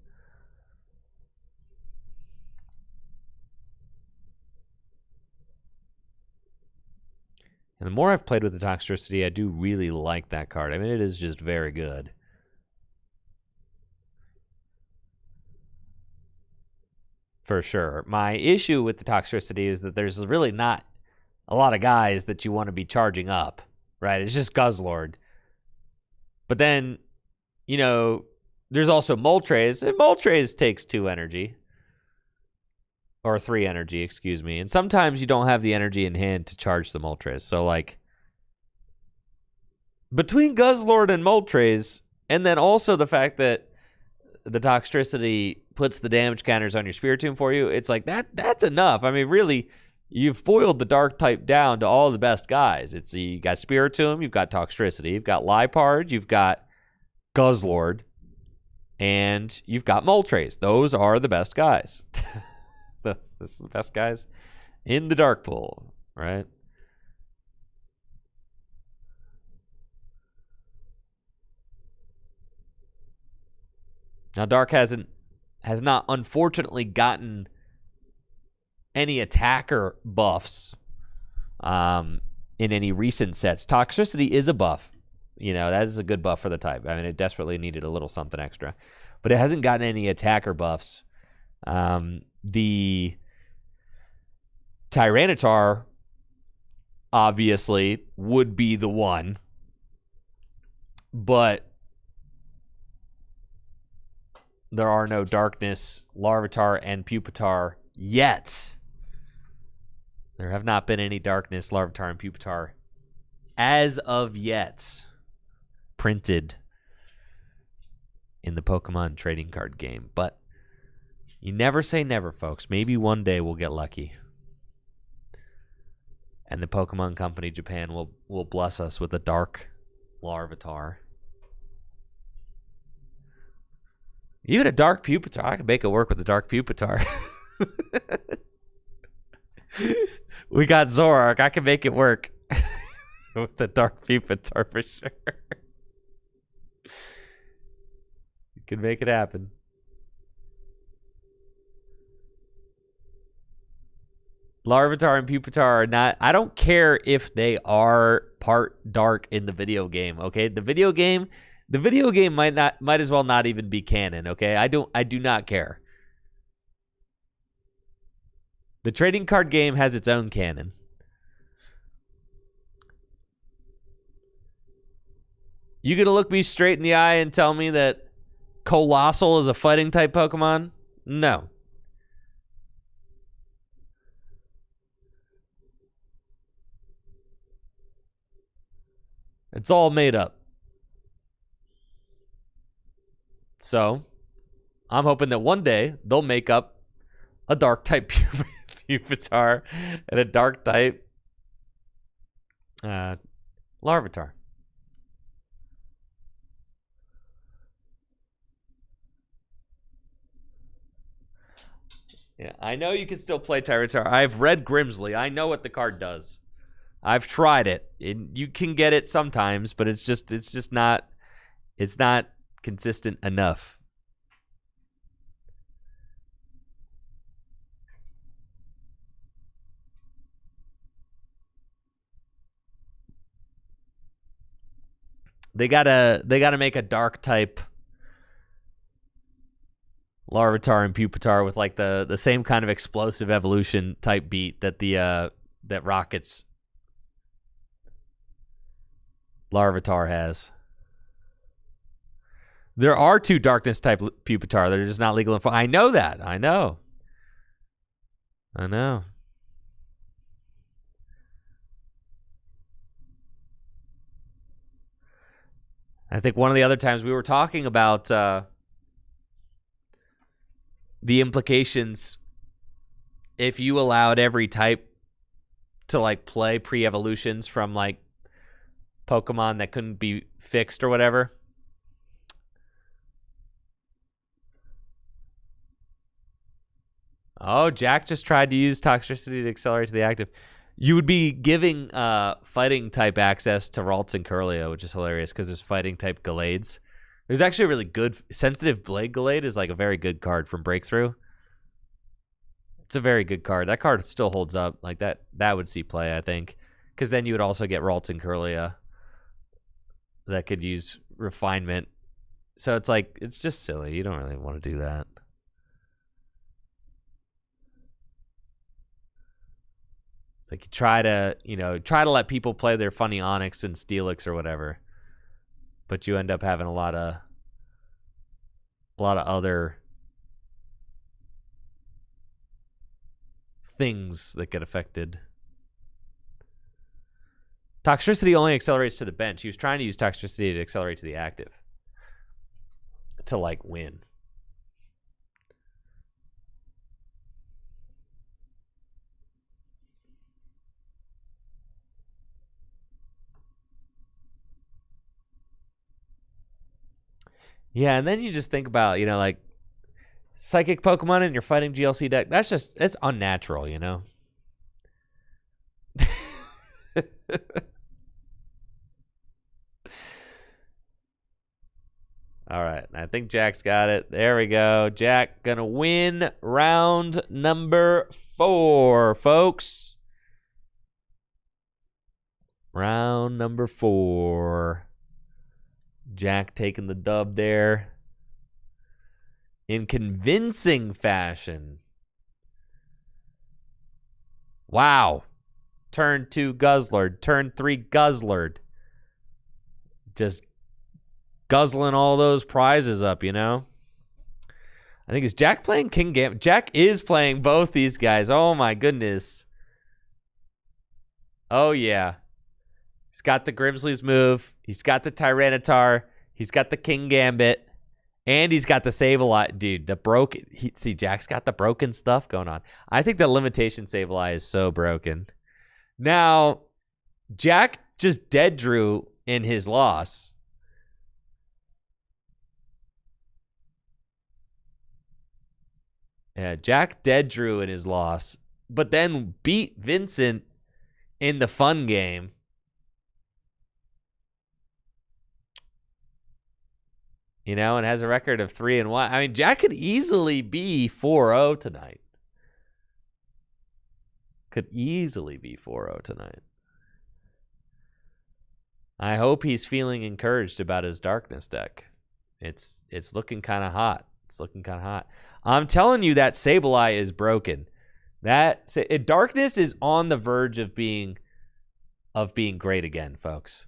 And the more I've played with the Toxtricity, I do really like that card. I mean, it is just very good. For sure. My issue with the Toxtricity is that there's really not a lot of guys that you want to be charging up, right? It's just Guzzlord. But then, you know, there's also Moltres, and Moltres takes 2 energy. Or 3 energy, excuse me. And sometimes you don't have the energy in hand to charge the Moltres. So, like, between Guzzlord and Moltres, and then also the fact that the Toxtricity puts the damage counters on your Spiritomb for you, it's like, that's enough. I mean, really, you've boiled the Dark type down to all the best guys. You got Spiritomb, you've got Toxtricity, you've got Liepard, you've got Guzzlord, and you've got Moltres. Those are the best guys. Those are the best guys in the Dark pool, right? Now, Dark has not unfortunately gotten any attacker buffs in any recent sets. Toxtricity is a buff. You know, that is a good buff for the type. I mean, it desperately needed a little something extra. But it hasn't gotten any attacker buffs. The Tyranitar, obviously, would be the one. But there are no Darkness, Larvitar, and Pupitar yet. There have not been any Darkness, Larvitar, and Pupitar as of yet printed in the Pokemon trading card game. But you never say never, folks. Maybe one day we'll get lucky. And the Pokemon Company Japan will bless us with a Dark Larvitar. Even a Dark Pupitar. I can make it work with a Dark Pupitar. We got Zoroark. I can make it work with the Dark Pupitar for sure. You can make it happen. Larvitar and Pupitar are not... I don't care if they are part dark in the video game, okay? The video game might as well not even be canon, okay? I do not care. The trading card game has its own canon. You gonna look me straight in the eye and tell me that Colossal is a fighting type Pokemon? No. It's all made up. So, I'm hoping that one day they'll make up a dark type Pupitar and a dark type Larvitar. Yeah, I know you can still play Tyranitar. I've read Grimsley. I know what the card does. I've tried it. You can get it sometimes, but it's just not consistent enough. They gotta make a dark type Larvitar and Pupitar with like the same kind of explosive evolution type beat that that Rocket's Larvitar has. There are 2 darkness type Pupitar. They're just not legal in. I know that. I know. I think one of the other times we were talking about the implications if you allowed every type to like play pre-evolutions from like Pokemon that couldn't be fixed or whatever. Oh, Jack just tried to use Toxtricity to accelerate to the active. You would be giving fighting type access to Ralts and Curlia, which is hilarious because there's fighting type Gallades. There's actually a really good sensitive Blade Gallade is like a very good card from Breakthrough. It's a very good card. That card still holds up. Like that would see play, I think. Because then you would also get Ralts and Curlia that could use refinement. So it's like, it's just silly. You don't really want to do that. It's like you try to let people play their funny Onyx and Steelix or whatever. But you end up having a lot of other things that get affected. Toxtricity only accelerates to the bench. He was trying to use Toxtricity to accelerate to the active. To like win. Yeah, and then you just think about, like Psychic Pokemon in your fighting GLC deck. It's unnatural, All right, I think Jack's got it. There we go. Jack gonna win round number 4, folks. Round number 4. Jack taking the dub there in convincing fashion. Wow. Turn 2 Guzzlord. Turn 3 Guzzlord. Just guzzling all those prizes up, I think, is Jack playing King Gambit? Jack is playing both these guys. Oh, my goodness. Oh, yeah. He's got the Grimsley's move. He's got the Tyranitar. He's got the King Gambit. And he's got the Sableye. Dude, see, Jack's got the broken stuff going on. I think the Limitation Sableye is so broken. Now, Jack just dead drew in his loss. Yeah, Jack dead drew in his loss, but then beat Vincent in the fun game. And has a record of 3-1. I mean, Jack could easily be 4-0 tonight. Could easily be 4-0 tonight. I hope he's feeling encouraged about his Darkness deck. It's looking kind of hot. I'm telling you that Sableye is broken. Darkness is on the verge of being great again, folks.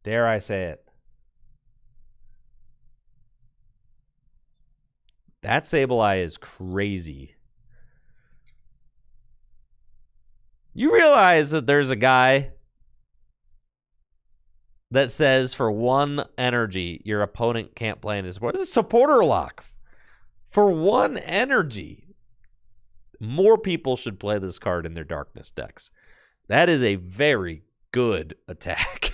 Dare I say it? That Sableye is crazy. You realize that there's a guy that says for 1 energy, your opponent can't play in his board. It's a supporter lock. For 1 energy, more people should play this card in their Darkness decks. That is a very good attack.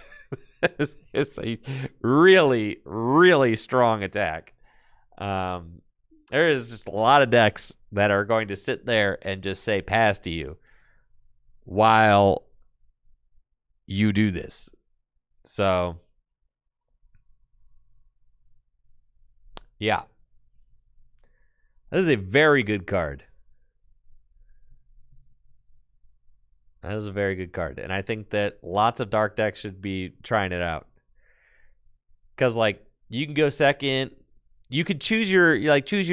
It's a really, really strong attack. There is just a lot of decks that are going to sit there and just say pass to you while you do this. So, yeah. That is a very good card. That is a very good card. And I think that lots of dark decks should be trying it out. Because, you can go second. You could choose your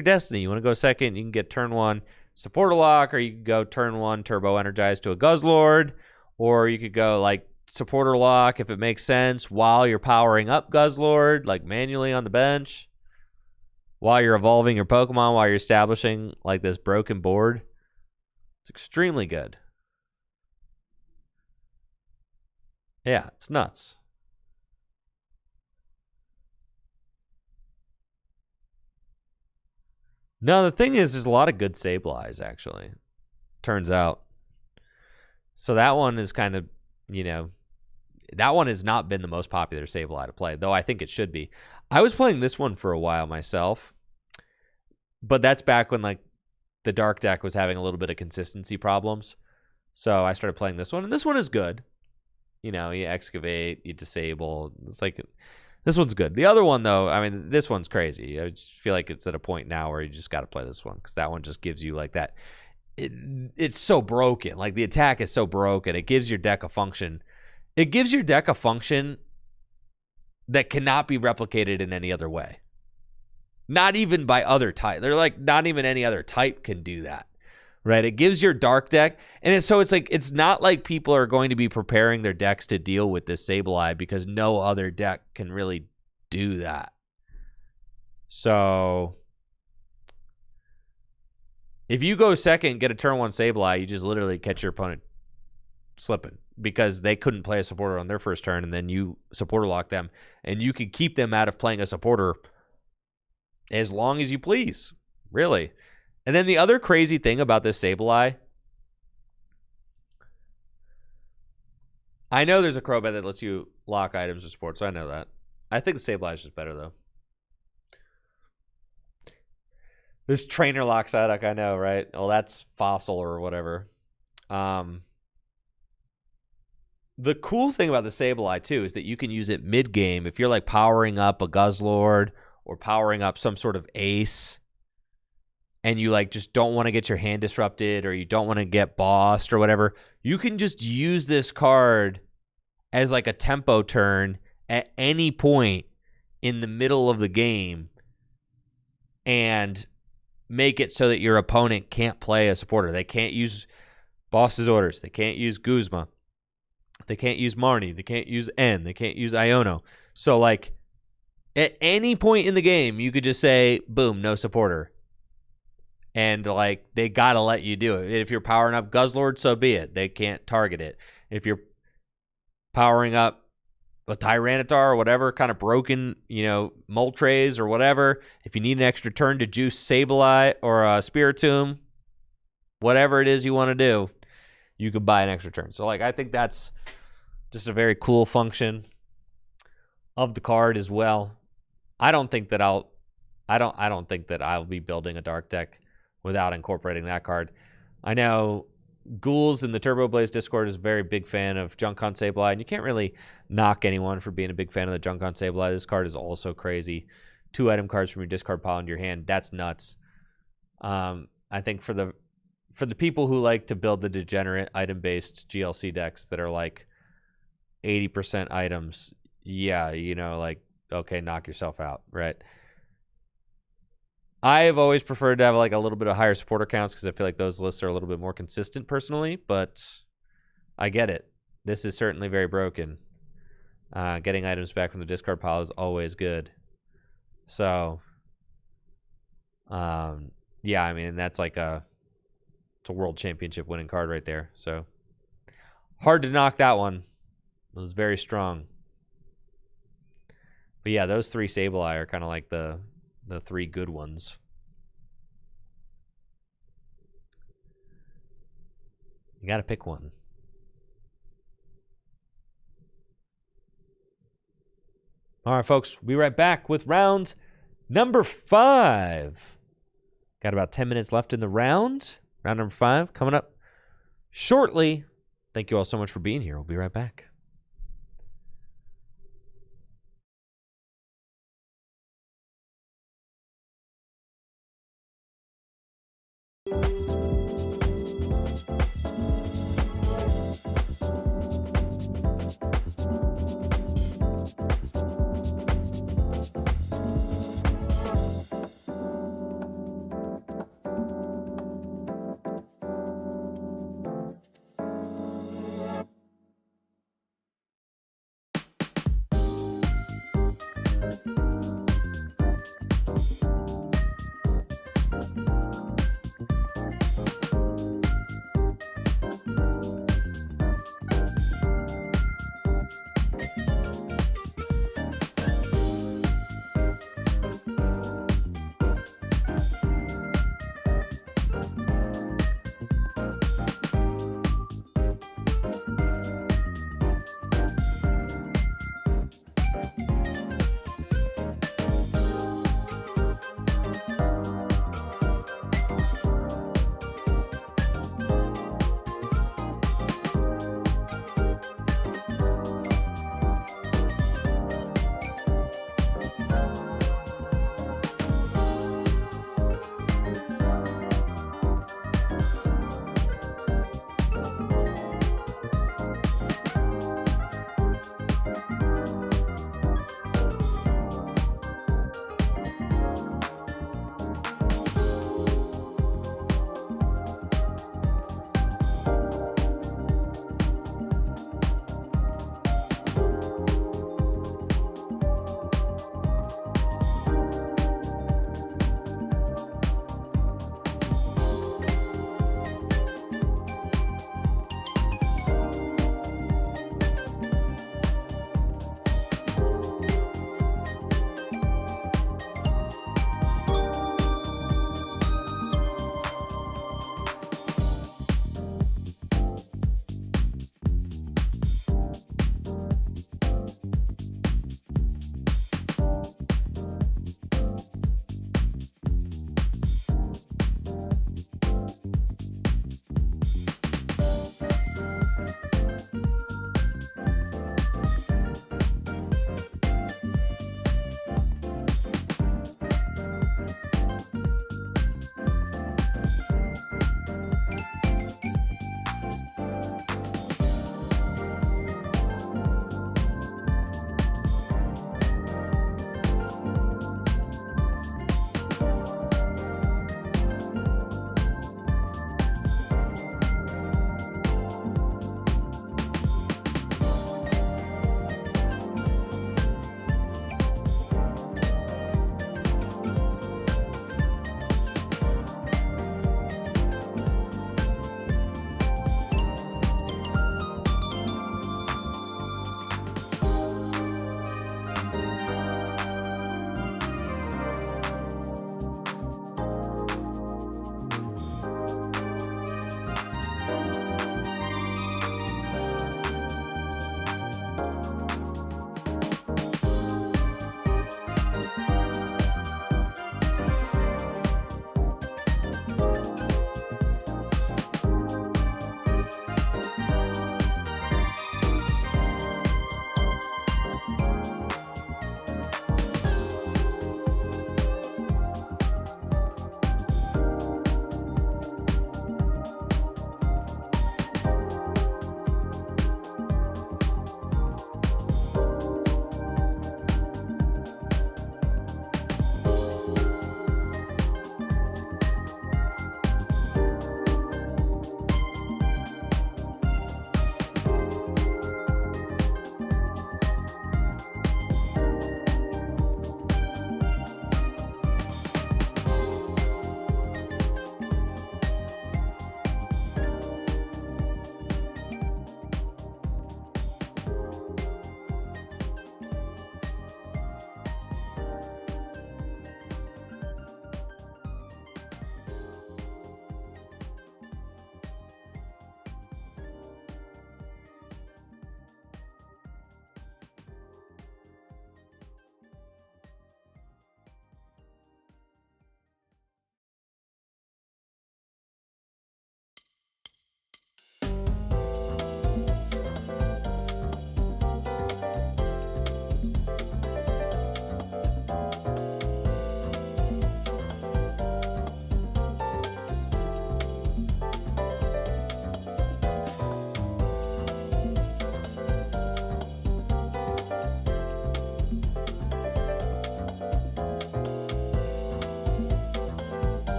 destiny. You want to go second, you can get turn 1. supporter lock, or you could go turn 1 turbo energize to a Guzzlord, or you could go like supporter lock if it makes sense while you're powering up Guzzlord, like manually on the bench, while you're evolving your Pokemon, while you're establishing like this broken board. It's extremely good. Yeah, it's nuts. No, the thing is, there's a lot of good Sableyes, actually. Turns out. So that one is kind of, that one has not been the most popular Sableye to play, though I think it should be. I was playing this one for a while myself, but that's back when, like, the Dark deck was having a little bit of consistency problems. So I started playing this one, and this one is good. You excavate, you disable. It's like, this one's good. The other one, though, I mean, this one's crazy. I just feel like it's at a point now where you just got to play this one, because that one just gives you, like, that. It's so broken. Like, the attack is so broken. It gives your deck a function. It gives your deck a function that cannot be replicated in any other way. Not even by other type. They're like, not even any other type can do that. Right? It gives your Dark deck, and it's like, it's not like people are going to be preparing their decks to deal with this Sableye, because no other deck can really do that. So if you go second, get a turn 1 Sableye, you just literally catch your opponent slipping, because they couldn't play a supporter on their first turn, and then you supporter lock them, and you can keep them out of playing a supporter as long as you please, really. And then the other crazy thing about this Sableye, I know there's a Crobat that lets you lock items with support, so I know that. I think the Sableye is just better, though. This trainer lock Psyduck, I know, right? Oh, that's Fossil or whatever. The cool thing about the Sableye, too, is that you can use it mid-game. If you're, like, powering up a Guzzlord or powering up some sort of ace, and you, like, just don't want to get your hand disrupted, or you don't want to get bossed or whatever, you can just use this card as, like, a tempo turn at any point in the middle of the game and make it so that your opponent can't play a supporter. They can't use Boss's Orders. They can't use Guzma. They can't use Marnie. They can't use N. They can't use Iono. So, like, at any point in the game, you could just say, boom, no supporter. And, like, they got to let you do it. If you're powering up Guzzlord, so be it. They can't target it. If you're powering up a Tyranitar or whatever, kind of broken, Moltres or whatever, if you need an extra turn to juice Sableye or a Spiritomb, whatever it is you want to do, you could buy an extra turn. So, like, I think that's just a very cool function of the card as well. I don't think that I'll be building a Dark deck without incorporating that card. I know Ghouls in the Turbo Blaze Discord is a very big fan of Junkon Sableye, and you can't really knock anyone for being a big fan of the Junkon Sableye. This card is also crazy. 2 item cards from your discard pile into your hand. That's nuts. I think for the people who like to build the degenerate item-based GLC decks that are like 80% items, yeah, like, okay, knock yourself out, right? I have always preferred to have like a little bit of higher supporter counts, because I feel like those lists are a little bit more consistent personally, but I get it. This is certainly very broken. Getting items back from the discard pile is always good. So, yeah, I mean, that's like it's a world championship winning card right there. So hard to knock that one. It was very strong. But yeah, those 3 Sableye are kind of like the 3 good ones. You got to pick one. All right, folks, we'll be right back with round number 5. Got about 10 minutes left in the round. Round number 5 coming up shortly. Thank you all so much for being here. We'll be right back.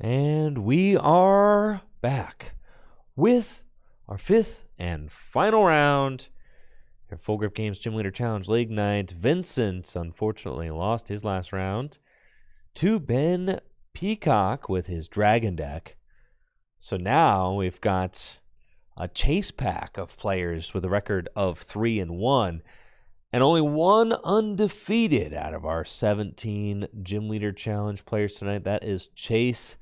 And we are back with our fifth and final round. Your Full Grip Games Gym Leader Challenge League Night. Vincent unfortunately lost his last round to Ben Peacock with his Dragon deck. So now we've got a chase pack of players with a record of 3-1. And only one undefeated out of our 17 Gym Leader Challenge players tonight. That is Chase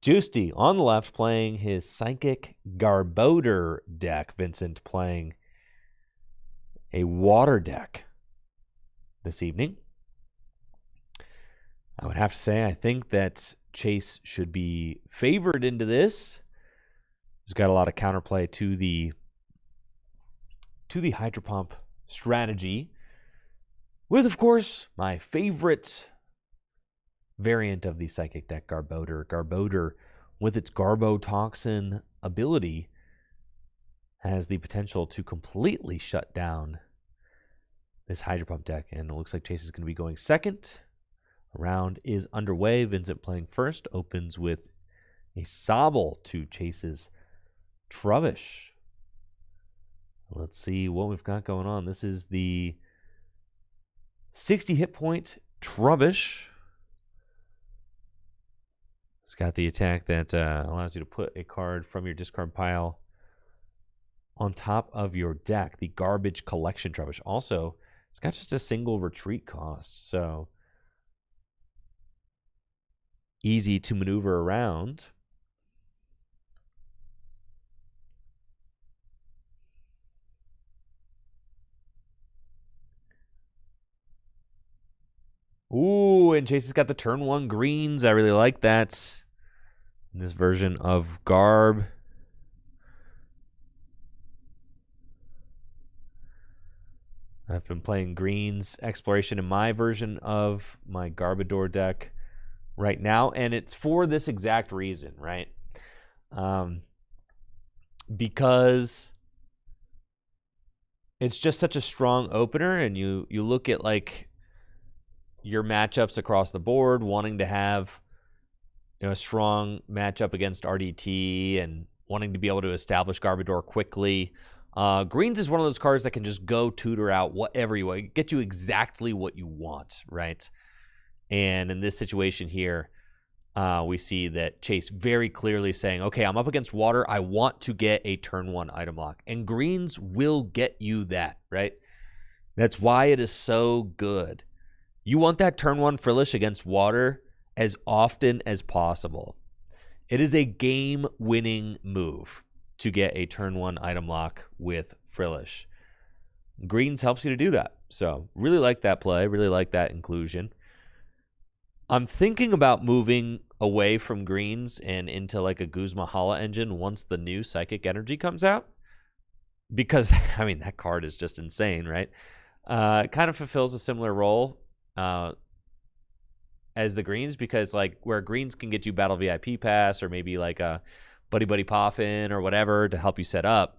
Juicy on the left playing his Psychic Garbodor deck. Vincent playing a water deck this evening. I would have to say I think that Chase should be favored into this. He's got a lot of counterplay to the Hydro Pump strategy, with, of course, my favorite variant of the Psychic deck, Garbodor. Garbodor, with its Garbotoxin ability, has the potential to completely shut down this Hydro Pump deck, and it looks like Chase is going to be going second. A round is underway. Vincent playing first, opens with a Sobble to Chase's Trubbish. Let's see what we've got going on. This is the 60 hit point Trubbish. It's got the attack that allows you to put a card from your discard pile on top of your deck. The Garbage Collection Trubbish. Also, it's got just a single retreat cost, so easy to maneuver around. Ooh, and Chase has got the turn 1 greens. I really like that. In this version of Garb. I've been playing greens exploration in my version of my Garbodor deck right now, and it's for this exact reason, right? Because it's just such a strong opener, and you look at like your matchups across the board, wanting to have a strong matchup against RDT and wanting to be able to establish Garbodor quickly. Greens is one of those cards that can just go tutor out whatever you want, get you exactly what you want, right? And in this situation here, we see that Chase very clearly saying, okay, I'm up against water. I want to get a turn 1 item lock. And greens will get you that, right? That's why it is so good. You want that turn 1 Frillish against water as often as possible. It is a game-winning move to get a turn 1 item lock with Frillish. Greens helps you to do that. So really like that play. Really like that inclusion. I'm thinking about moving away from greens and into like a Guzma Hala engine once the new Psychic Energy comes out. Because, I mean, that card is just insane, right? It kind of fulfills a similar role as the greens, because like where greens can get you Battle VIP Pass or maybe like a Buddy Buddy Poffin or whatever to help you set up,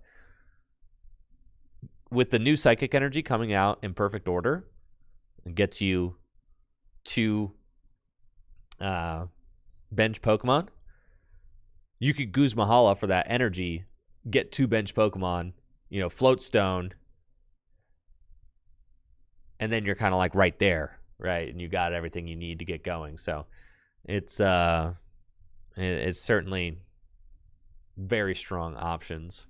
with the new Psychic Energy coming out in perfect order, it gets you to bench Pokemon. You could Guzma Hala for that energy, get 2 bench Pokemon, Float Stone, and then you're kind of like right there, right? And you got everything you need to get going. So it's certainly very strong options.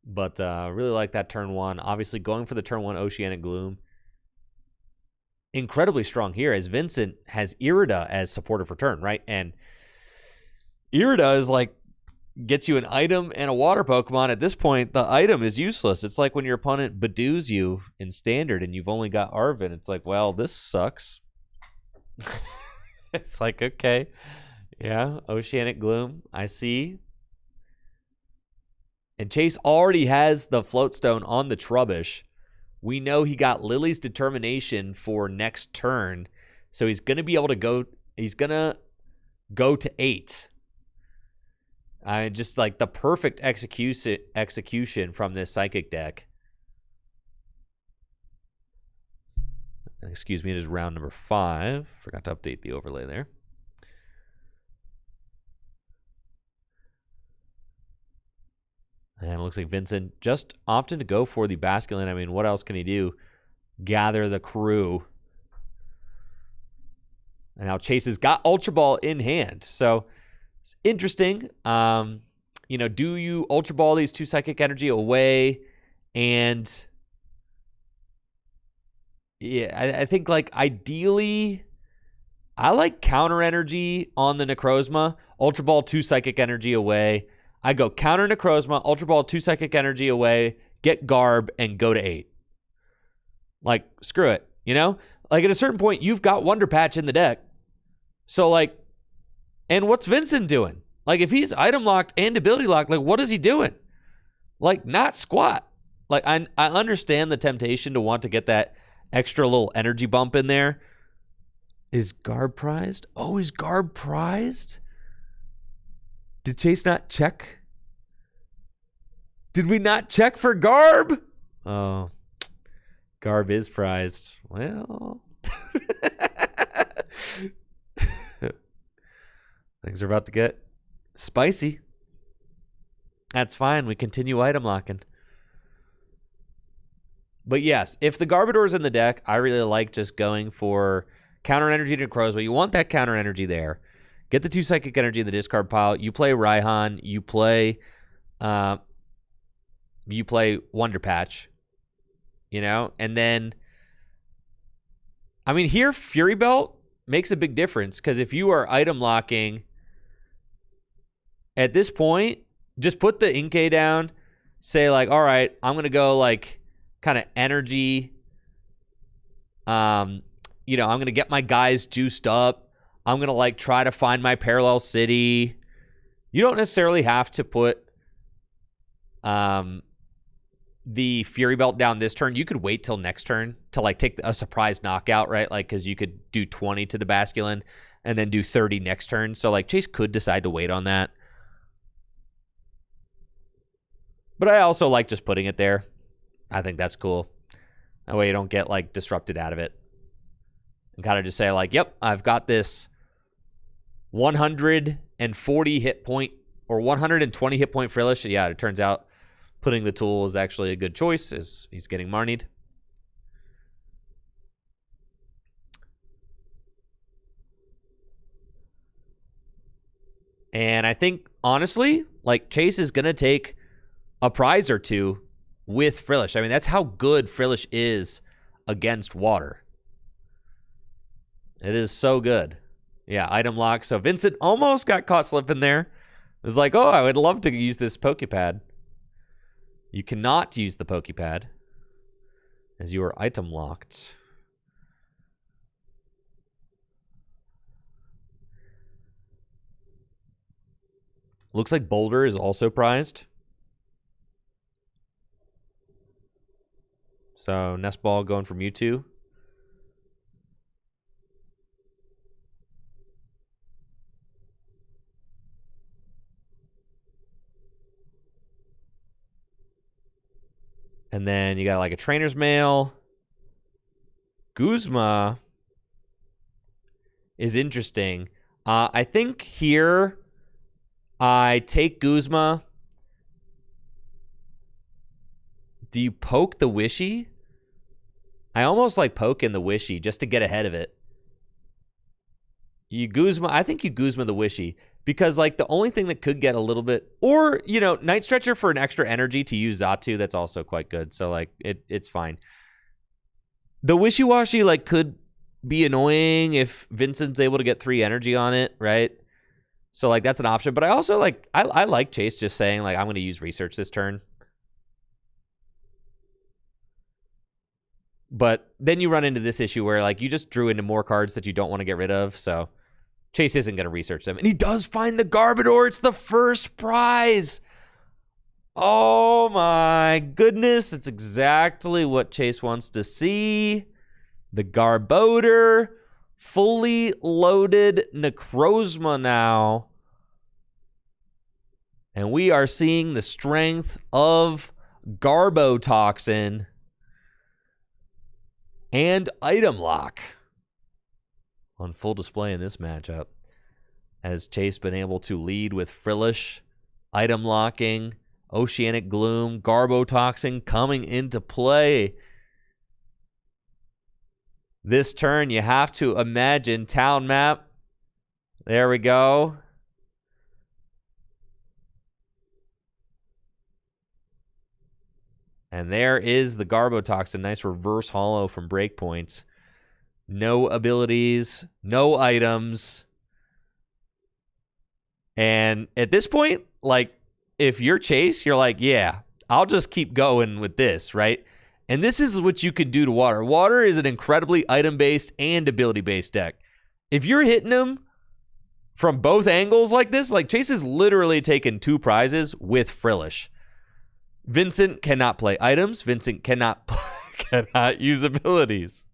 But really like that turn 1. Obviously going for the turn 1 Oceanic Gloom. Incredibly strong here, as Vincent has Irida as supporter for turn, right? And Irida is like, gets you an item and a water Pokemon. At this point, the item is useless. It's like when your opponent Badoos you in Standard and you've only got Arvin. It's like, well, this sucks. It's like, okay. Yeah, Oceanic Gloom. I see. And Chase already has the Float Stone on the Trubbish. We know he got Lily's Determination for next turn. So he's going to be able to go. He's going to go to 8. Just like the perfect execution from this Psychic deck. Excuse me, it is round number 5. Forgot to update the overlay there. And it looks like Vincent just opted to go for the Basculin. I mean, what else can he do? Gather the crew. And now Chase has got Ultra Ball in hand. So it's interesting. You know, do you Ultra Ball these 2 Psychic Energy away? And yeah, I think like ideally, I like counter energy on the Necrozma. Ultra Ball 2 Psychic Energy away. I go counter Necrozma, Ultra Ball 2 Psychic Energy away, get Garb, and go to 8. Like, screw it, you know? Like, at a certain point, you've got Wonder Patch in the deck. So, like, and what's Vincent doing? Like, if he's item locked and ability locked, like, what is he doing? Like, not squat. Like, I understand the temptation to want to get that extra little energy bump in there. Is Garb prized? Oh, is Garb prized? Did Chase not check? Did we not check for Garb? Oh, Garb is prized. Well, things are about to get spicy. That's fine. We continue item locking. But yes, if the Garbodor is in the deck, I really like just going for counter energy to Necrozma. You want that counter energy there. Get the 2 Psychic Energy in the discard pile. You play Raihan. You play Wonder Patch. You know? And then, I mean, here, Fury Belt makes a big difference. Because if you are item locking, at this point, just put the Inkay down. Say, like, all right, I'm going to go, like, kind of energy. You know, I'm going to get my guys juiced up. I'm going to, like, try to find my parallel city. You don't necessarily have to put the Fury Belt down this turn. You could wait till next turn to, like, take a surprise knockout, right? Like, because you could do 20 to the Basculin and then do 30 next turn. So, like, Chase could decide to wait on that. But I also like just putting it there. I think that's cool. That way you don't get, like, disrupted out of it. And kind of just say, like, yep, I've got this 140 hit point or 120 hit point Frillish. Yeah, it turns out putting the tool is actually a good choice as he's getting Marnied. And I think, honestly, like, Chase is going to take a prize or two with Frillish. I mean, that's how good Frillish is against water. It is so good. Yeah, item lock. So Vincent almost got caught slipping there. It was like, oh, I would love to use this Pokepad. You cannot use the Pokepad as you are item locked. Looks like Boulder is also prized. So Nest Ball going for Mewtwo. And then you got like a Trainer's Mail. Guzma is interesting. I think here I take Guzma. Do you poke the Wishy? I almost like poking the Wishy just to get ahead of it. I think you Guzma the Wishy. Because, like, the only thing that could get a little bit... Or, you know, Night Stretcher for an extra energy to use Xatu. That's also quite good. So, like, it's fine. The Wishy-Washy, like, could be annoying if Vincent's able to get 3 energy on it, right? So, like, that's an option. But I also, like... I like Chase just saying, like, I'm going to use Research this turn. But then you run into this issue where, like, you just drew into more cards that you don't want to get rid of, so... Chase isn't going to research them. And he does find the Garbodor. It's the first prize. Oh, my goodness. It's exactly what Chase wants to see. The Garbodor. Fully loaded Necrozma now. And we are seeing the strength of Garbotoxin. and item lock on full display in this matchup. As Chase been able to lead with Frillish, item locking, Oceanic Gloom, Garbotoxin coming into play. This turn, you have to imagine town map. There we go. And there is the Garbotoxin. Nice reverse holo from Breakpoints. No abilities, no items. And at this point, like, if you're Chase, you're like, yeah, I'll just keep going with this, right? And this is what you could do to Water. Water is an incredibly item-based and ability-based deck. If you're hitting him from both angles like this, like Chase has literally taken 2 prizes with Frillish. Vincent cannot play items. Vincent cannot use abilities.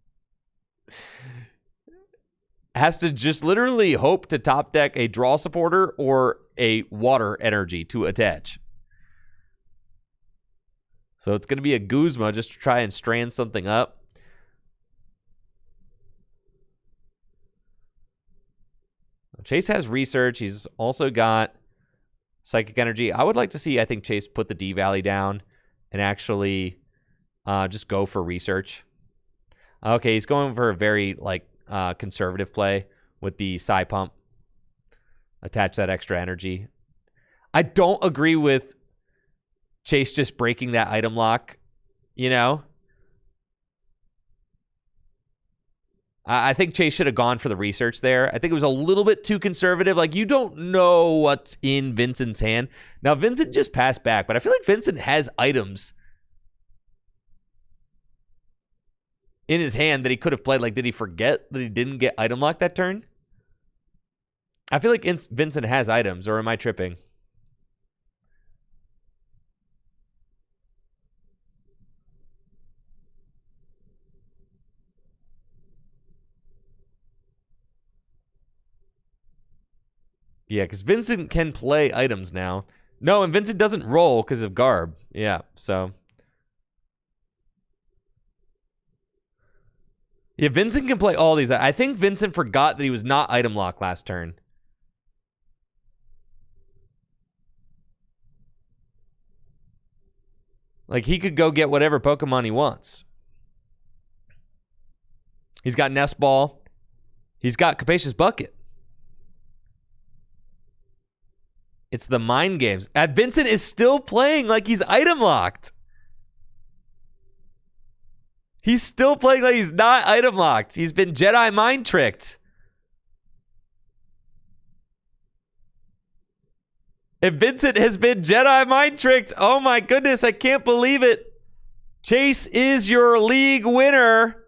Has to just literally hope to top deck a draw supporter or a water energy to attach. So it's going to be a Guzma just to try and strand something up. Chase has research. He's also got psychic energy. I would like to see, I think, Chase put the D Valley down and actually just go for research. Okay, he's going for a very conservative play with the Psy Pump. Attach that extra energy. I don't agree with Chase just breaking that item lock, you know? I think Chase should have gone for the research there. I think it was a little bit too conservative. Like, you don't know what's in Vincent's hand. Now, Vincent just passed back, but I feel like Vincent has items in his hand that he could have played. Like, did he forget that he didn't get item lock that turn? I feel like Vincent has items, or am I tripping? Yeah, because Vincent can play items now. No, and Vincent doesn't roll because of Garb. Yeah, so. Yeah, Vincent can play all these. I think Vincent forgot that he was not item lock last turn. Like, he could go get whatever Pokemon he wants. He's got Nest Ball. He's got Capacious Bucket. It's the mind games. Vincent is still playing like he's item locked. He's still playing like he's not item locked. He's been Jedi mind tricked. And Vincent has been Jedi mind tricked. Oh my goodness, I can't believe it. Chase is your league winner.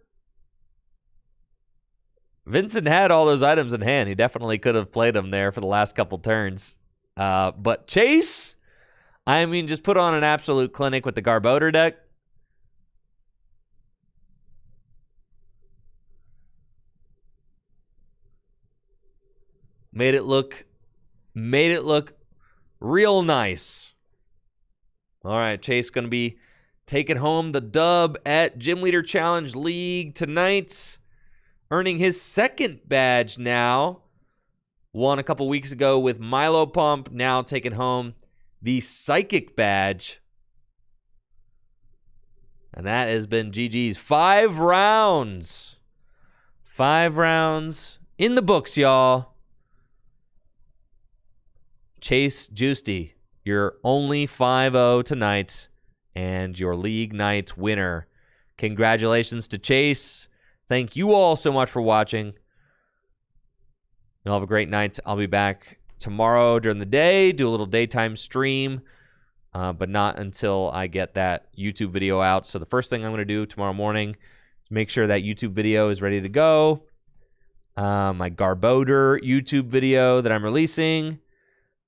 Vincent had all those items in hand. He definitely could have played them there for the last couple turns. But Chase, I mean, just put on an absolute clinic with the Garbodor deck. Made it look real nice. All right, Chase going to be taking home the dub at Gym Leader Challenge League tonight, earning his second badge now. Won a couple weeks ago with Milo Pump, now taking home the Psychic badge. And that has been GG's 5 rounds. 5 rounds in the books, y'all. Chase Juicy, your only 5-0 tonight and your league night winner. Congratulations to Chase. Thank you all so much for watching. You'll have a great night. I'll be back tomorrow during the day, do a little daytime stream, but not until I get that YouTube video out. So the first thing I'm going to do tomorrow morning is make sure that YouTube video is ready to go. My Garbodor YouTube video that I'm releasing.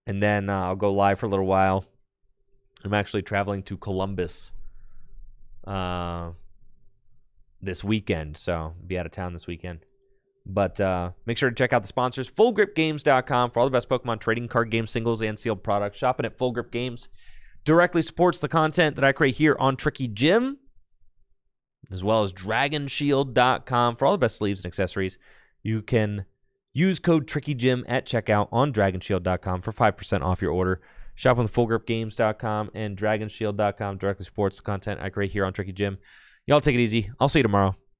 And then I'll go live for a little while. I'm actually traveling to Columbus this weekend. So I'll be out of town this weekend. But make sure to check out the sponsors, FullGripGames.com, for all the best Pokemon trading card game singles and sealed products. Shopping at Full Grip Games directly supports the content that I create here on Tricky Gym. as well as dragonshield.com for all the best sleeves and accessories. You can use code TrickyJim at checkout on dragonshield.com for 5% off your order. Shop on fullgripgames.com and dragonshield.com. Directly supports the content I create here on Tricky Jim. Y'all take it easy. I'll see you tomorrow.